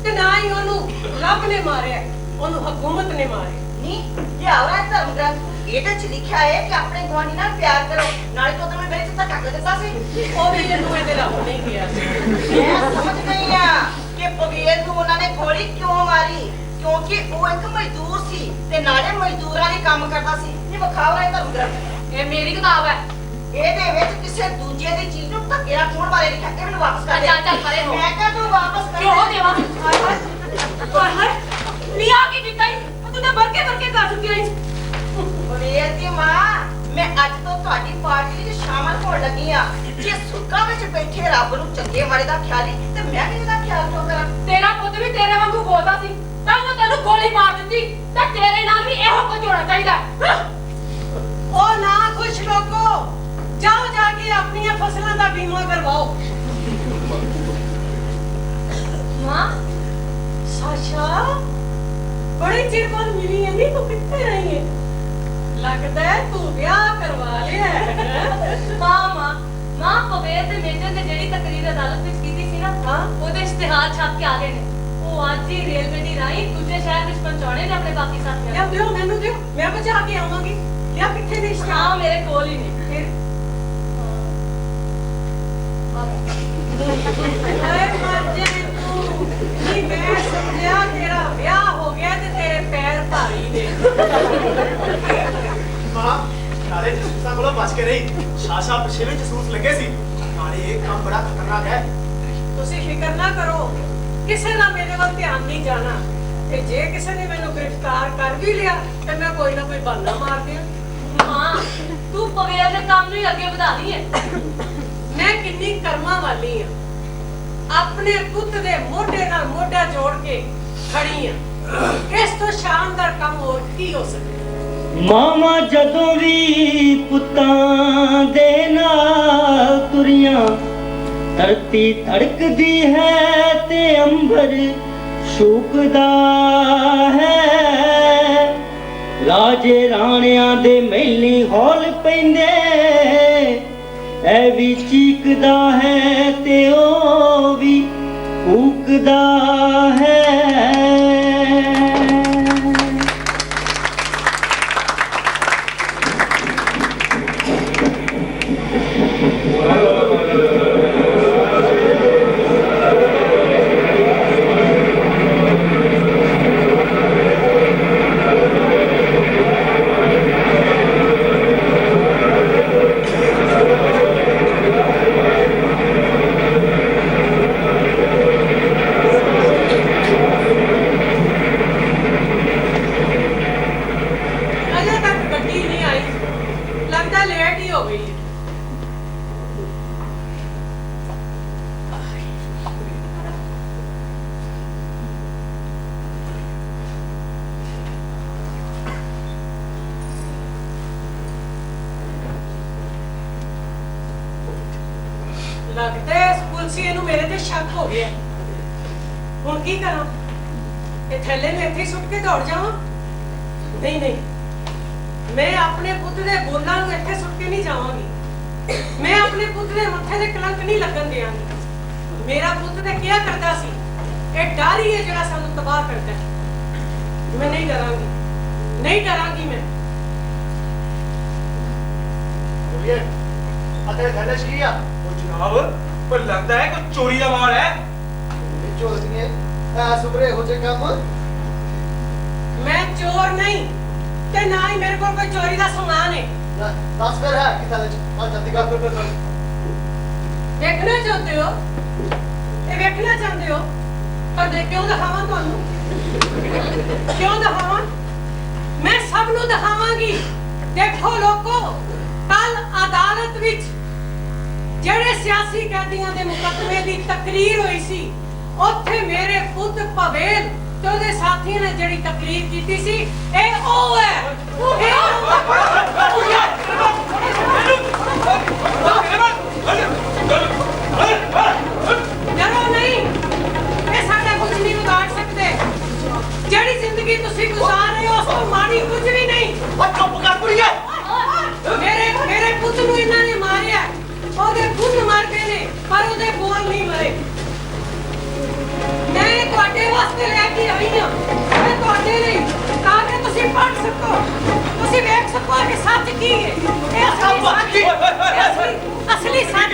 ਤੇ ਨਾ ਹੀ ਉਹਨੂੰ ਰੱਬ ਨੇ ਮਾਰਿਆ, ਉਹਨੂੰ ਹਕੂਮਤ ਨੇ ਮਾਰਿਆ। ਨਹੀਂ, ਲਿਆਵਾ ਇਹ ਧਰਮ ਗ੍ਰੰਥ, ਇਹਦੇ 'ਚ ਲਿਖਿਆ ਹੈ ਕਿ ਆਪਣੇ ਗੁਆਂਢੀ ਨਾਲ ਪਿਆਰ ਕਰੋ। ਨਾਲੇ ਤੋਂ ਮੈਂ ਮੇਰੇ 'ਚ ਤਾਂ ਟੱਕ ਦਿੱਤਾ ਸੀ। ਉਹ ਵੀ ਇਹਨੂੰ ਇਹਦੇ ਰੱਬ ਨੇ ਕਿਹਾ ਸੀ। ਮੈਂ ਸਮਝ ਗਈ ਆ ਕਿ ਪਵੇਲ ਨੂੰ ਉਹਨਾਂ ਨੇ ਗੋਲੀ ਕਿਉਂ ਮਾਰੀ, ਕਿਉਂਕਿ ਉਹ ਇੱਕ ਮਜ਼ਦੂਰ ਸੀ ਤੇ ਨਾਲੇ ਮਜ਼ਦੂਰਾਂ ਲਈ ਕੰਮ ਕਰਦਾ ਸੀ। ਇਹ ਵਿਖਾਵਾ ਹੈ ਧਰਮ ਗ੍ਰੰਥ। ਇਹ ਮੇਰੀ ਕਿਤਾਬ ਹੈ। ਇਹਦੇ ਵਿੱਚ ਕਿਸੇ ਦੂਜੇ ਦੀ ਚੀਜ਼ ਨੂੰ ਧੱਕੇ ਨਾਲ ਖੋਣ ਬਾਰੇ ਲਿਖਿਆ। ਇਹ ਮੈਨੂੰ ਵਾਪਸ ਕਰ ਦੇ। ਚੱਲ ਪਰੇ ਹੋ। ਮੈਂ ਕਿਹਾ ਤੂੰ ਵਾਪਸ ਕਰ ਦੇ। ਕਿਉਂ ਦੇਵਾਂ? ਹਾਏ ਹਾਏ, ਨੀ ਆ ਕੀ ਕੀਤਾ ਈ? ਤੂੰ ਤਾਂ ਵਰਕੇ ਕਰ ਚੁੱਕੀ ਈ। ਪਵੇਲ ਦੀ ਮਾਂ, ਮੈਂ ਅੱਜ ਤੋਂ ਤੁਹਾਡੀ ਪਾਰਟੀ ਵਿੱਚ ਸ਼ਾਮਲ ਹੋਣ ਲੱਗੀ ਆ। ਜੇ ਸੁੱਕਾ ਵਿੱਚ ਬੈਠੇ ਰੱਬ ਨੂੰ ਚੰਗੇ ਮਾੜੇ ਦਾ ਖਿਆਲ ਹੀ, ਤੇ ਮੈਂ ਵੀ ਇਹਦਾ ਖਿਆਲ ਕਿਉਂ ਕਰਾਂ? ਤੇਰਾ ਪੁੱਤ ਵੀ ਤੇਰੇ ਵਾਂਗੂ ਬੋਲਦਾ ਸੀ, ਤਾਂ ਉਹਨੇ ਤੈਨੂੰ ਗੋਲੀ ਮਾਰ ਦਿੱਤੀ, ਤੇ ਤੇਰੇ ਨਾਲ ਵੀ ਇਹੋ ਕੁਝ ਹੋਣਾ ਚਾਹੀਦਾ। ਉਹ ਨਾ ਖੁਸ਼ ਲੋਕੋ, ਜਾਓ ਜਾ ਕੇ ਆਪਣੀਆਂ ਫਸਲਾਂ ਦਾ ਬੀਮਾ ਕਰਵਾਓ। ਮਾਂ, ਸਾਸ਼ਾ, ਬੜੇ ਚਿਰ ਬਾਅਦ ਮਿਲੀ ਹੈ, ਨਹੀਂ ਤੂੰ ਕਿੱਥੇ ਰਹੀ ਹੈ? ਲੱਗਦਾ ਹੈ ਤੂੰ ਵਿਆਹ ਕਰਵਾ ਲਿਆ ਹੈ। ਮਾਂ ਪਵੇਲ ਤੇ ਮੇਜਰ ਨੇ ਜਿਹੜੀ ਤਕਰੀਰ ਅਦਾਲਤ ਵਿੱਚ ਕੀਤੀ ਸੀ ਸੀ ਨਾ ਹਾਂ। ਉਹਦੇ ਇਸ਼ਤਿਹਾਰ ਛਾਪ ਕੇ ਆ ਗਏ ਨੇ। ਉਹ ਅੱਜ ਹੀ ਰੇਲ ਗੱਡੀ ਰਾਹੀਂ ਦੂਜੇ ਸ਼ਹਿਰ ਵਿੱਚ ਪਹੁੰਚਾਉਣੇ ਨੇ ਆਪਣੇ ਬਾਕੀ ਸਾਥੀਆਂ ਲਿਆ ਨੂੰ। ਦਿਓ ਮੈਨੂੰ ਦਿਓ, ਮੈਂ ਬਚਾ ਕੇ ਆਵਾਂਗੀ। ਲਿਆ ਕਿੱਥੇ ਨੇ ਹਾਂ ਇਸ਼ਤਿਹਾਰ? ਮੇਰੇ ਕੋਲ ਹੀ ਨੇ। ਫਿਰ ਹਾਏ ਮਰ ਜਾਏ ਤੂੰ। ਨੀ ਮੈਂ ਸਮਝਿਆ ਤੇਰਾ ਵਿਆਹ ਹੋ ਗਿਆ ਤੇ ਤੇਰੇ ਪੈਰ ਭਾਰੀ ਨੇ। ਮਾਂ ਨਾਲੇ ਜਸੂਸਾਂ ਕੋਲੋਂ ਬਚ ਕੇ ਰਹੀ। ਸ਼ਾਸ਼ਾ ਪਿਛੇ ਵੀ ਜਸੂਸ ਲੱਗੇ ਸੀ। ਨਾਲੇ ਇਹ ਕੰਮ ਬੜਾ ਖਤਰਨਾਕ ਹੈ। ਤੁਸੀਂ ਫਿਕਰ ਨਾ ਕਰੋ, ਕਿਸੇ ਦਾ ਮੇਰੇ ਵੱਲ ਧਿਆਨ ਨਹੀਂ ਜਾਣਾ। ਤੇ ਜੇ ਕਿਸੇ ਨੇ ਮੈਨੂੰ ਗ੍ਰਿਫਤਾਰ ਕਰ ਵੀ ਲਿਆ ਤੇ ਮੈਂ ਕੋਈ ਨਾ ਕੋਈ ਬਹਾਨਾ ਮਾਰ ਦਿਆਂ। ਹਾਂ ਤੂੰ ਪਵੇਲ ਦੇ ਕੰਮ ਨੂੰ ਹੀ ਅੱਗੇ ਵਧਾਣੀ ਹੈ। ਮੈਂ ਕਿੰਨੀ ਕਰਮਾਂ ਵਾਲੀ ਆ, ਆਪਣੇ ਪੁੱਤ ਦੇ ਮੋਢੇ ਨਾਲ ਮੋਢਾ ਜੋੜ ਕੇ ਖੜੀ ਆ। ਇਸ ਤੋਂ ਸ਼ਾਨਦਾਰ ਕੰਮ ਹੋਰ ਕੀ ਹੋ ਸਕਦਾ? ਮਾਵਾਂ ਜਦੋਂ ਵੀ ਪੁੱਤਾਂ ਦੇ ਨਾਲ ਤੁਰੀਆਂ, ਧਰਤੀ ਧੜਕਦੀ ਹੈ ਤੇ ਅੰਬਰ ਸ਼ੂਕਦਾ ਹੈ। ਰਾਜੇ ਰਾਣਿਆਂ ਦੇ ਮਹਿਲੀਂ ਹੌਲ ਪੈਂਦੇ, ਐ ਵੀ ਚੀਕਦਾ ਹੈ ਤੇ ਉਹ ਵੀ ਕੂਕਦਾ ਹੈ। ਅਜੇ ਤੱਕ ਗੱਡੀ ਨਹੀਂ ਆਈ, ਲੱਗਦਾ ਲੇਟ ਹੀ ਹੋ ਗਈ ਹੈ। ਲੱਗਦਾ ਹੈ ਇਸ ਪੁਲਿਸੀਏ ਨੂੰ ਮੇਰੇ ਤੇ ਸ਼ੱਕ ਹੋ ਗਿਆ। ਹੁਣ ਕੀ ਕਰਾਂ? ਇਹ ਥੈਲੇ ਨੂੰ ਇੱਥੇ ਹੀ ਸੁੱਟ ਕੇ ਦੌੜ ਜਾਵਾਂ? ਨਹੀਂ ਨਹੀਂ, ਮੈਂ ਆਪਣੇ ਪੁੱਤ ਦੇ ਬੋਲਾਂ ਨੂੰ ਇੱਥੇ ਸੁੱਟ ਕੇ ਨਹੀਂ ਜਾਵਾਂਗੀ। ਮੈਂ ਆਪਣੇ ਪੁੱਤ ਦੇ ਮੱਥੇ ਤੇ ਕਲੰਕ ਨਹੀਂ ਲੱਗਣ ਦਿਆਂਗੀ। ਮੇਰਾ ਪੁੱਤ ਤੇ ਕੀ ਕਰਦਾ ਸੀ? ਇਹ ਡਰ ਹੀ ਹੈ ਜਿਹੜਾ ਸਾਨੂੰ ਤਬਾਹ ਕਰਦਾ ਹੈ। ਮੈਂ ਨਹੀਂ ਡਰਾਂਗੀ, ਨਹੀਂ ਡਰਾਂਗੀ ਮੈਂ। ਬੋਲੀਏ ਅਤੇ ਥੱਲੇ ਕੀ ਆ? ਉਹ ਜਨਾਬ ਪਰ ਲੱਗਦਾ ਹੈ ਕੋਈ ਚੋਰੀ ਦਾ ਮਾਲ ਹੈ। ਚੋਰੀਏ ਆ ਸੁਬਰੇ ਹੋ ਜੇ ਕੰਮ। ਮੈਂ ਚੋਰ ਨਹੀਂ ਤੇ ਨਾ ਹੀ ਮੇਰੇ ਕੋਲ ਕੋਈ ਚੋਰੀ ਦਾ ਸਮਾਨ ਹੈ। ਦੱਸ ਫਿਰ ਹੈ ਕਿ ਥੱਲੇ ਆ ਜਲਦੀ ਕਰ ਫਿਰ ਦੇਖਣਾ ਚਾਹੁੰਦੇ ਹੋ? ਇਹ ਵੇਖਣਾ ਚਾਹੁੰਦੇ ਹੋ? ਪਰ ਦੇ ਕਿਉਂ ਦਿਖਾਵਾਂ ਤੁਹਾਨੂੰ? ਕਿਉਂ ਦਿਖਾਵਾਂ? ਮੈਂ ਸਭ ਨੂੰ ਦਿਖਾਵਾਂਗੀ। ਦੇਖੋ ਲੋਕੋ, ਕੱਲ ਅਦਾਲਤ ਵਿੱਚ ਜਿਹੜੇ ਸਿਆਸੀ ਕੈਦੀਆਂ ਦੇ ਮੁਕੱਦਮੇ ਦੀ ਤਕਰੀਰ ਹੋਈ ਸੀ, ਉੱਥੇ ਮੇਰੇ ਪੁੱਤ ਪਵੇਲ ਤੇ ਉਹਦੇ ਸਾਥੀਆਂ ਨੇ ਜਿਹੜੀ ਤਕਰੀਰ ਕੀਤੀ ਸੀ, ਇਹ ਉਹ ਹੈ। ਡਰੋ ਨਹੀਂ, ਇਹ ਸਾਡਾ ਕੁਝ ਨਹੀਂ ਵਿਗਾੜ ਸਕਦੇ। ਜਿਹੜੀ ਜ਼ਿੰਦਗੀ ਤੁਸੀਂ ਗੁਜ਼ਾਰ ਰਹੇ ਹੋ ਉਸ ਤੋਂ ਮਾੜੀ ਕੁਝ ਵੀ ਨਹੀਂ। ਚੁੱਪ ਕਰ ਕੁੜੀਏ। ਮੇਰੇ ਪੁੱਤ ਨੂੰ ਇਹਨਾਂ ਨੇ ਮਾਰਿਆ, ਉਹਦੇ ਖੂਨ ਮਰ ਗਏ ਨੇ ਪਰ ਉਹਦੇ ਬੋਲ ਨਹੀਂ ਮਰੇ। ਮੈਂ ਤੁਹਾਡੇ ਵਾਸਤੇ ਲੈ ਕੇ ਆਈ ਹਾਂ, ਮੈਂ ਤੁਹਾਡੇ ਲਈ, ਤਾਂ ਕਿ ਤੁਸੀਂ ਪੜ੍ਹ ਸਕੋ, ਤੁਸੀਂ ਵੇਖ ਸਕੋ ਕਿ ਸੱਚ ਕੀ ਹੈ। ਇਹ ਅਸਲੀ ਸੱਚ, ਅਸਲੀ ਸੱਚ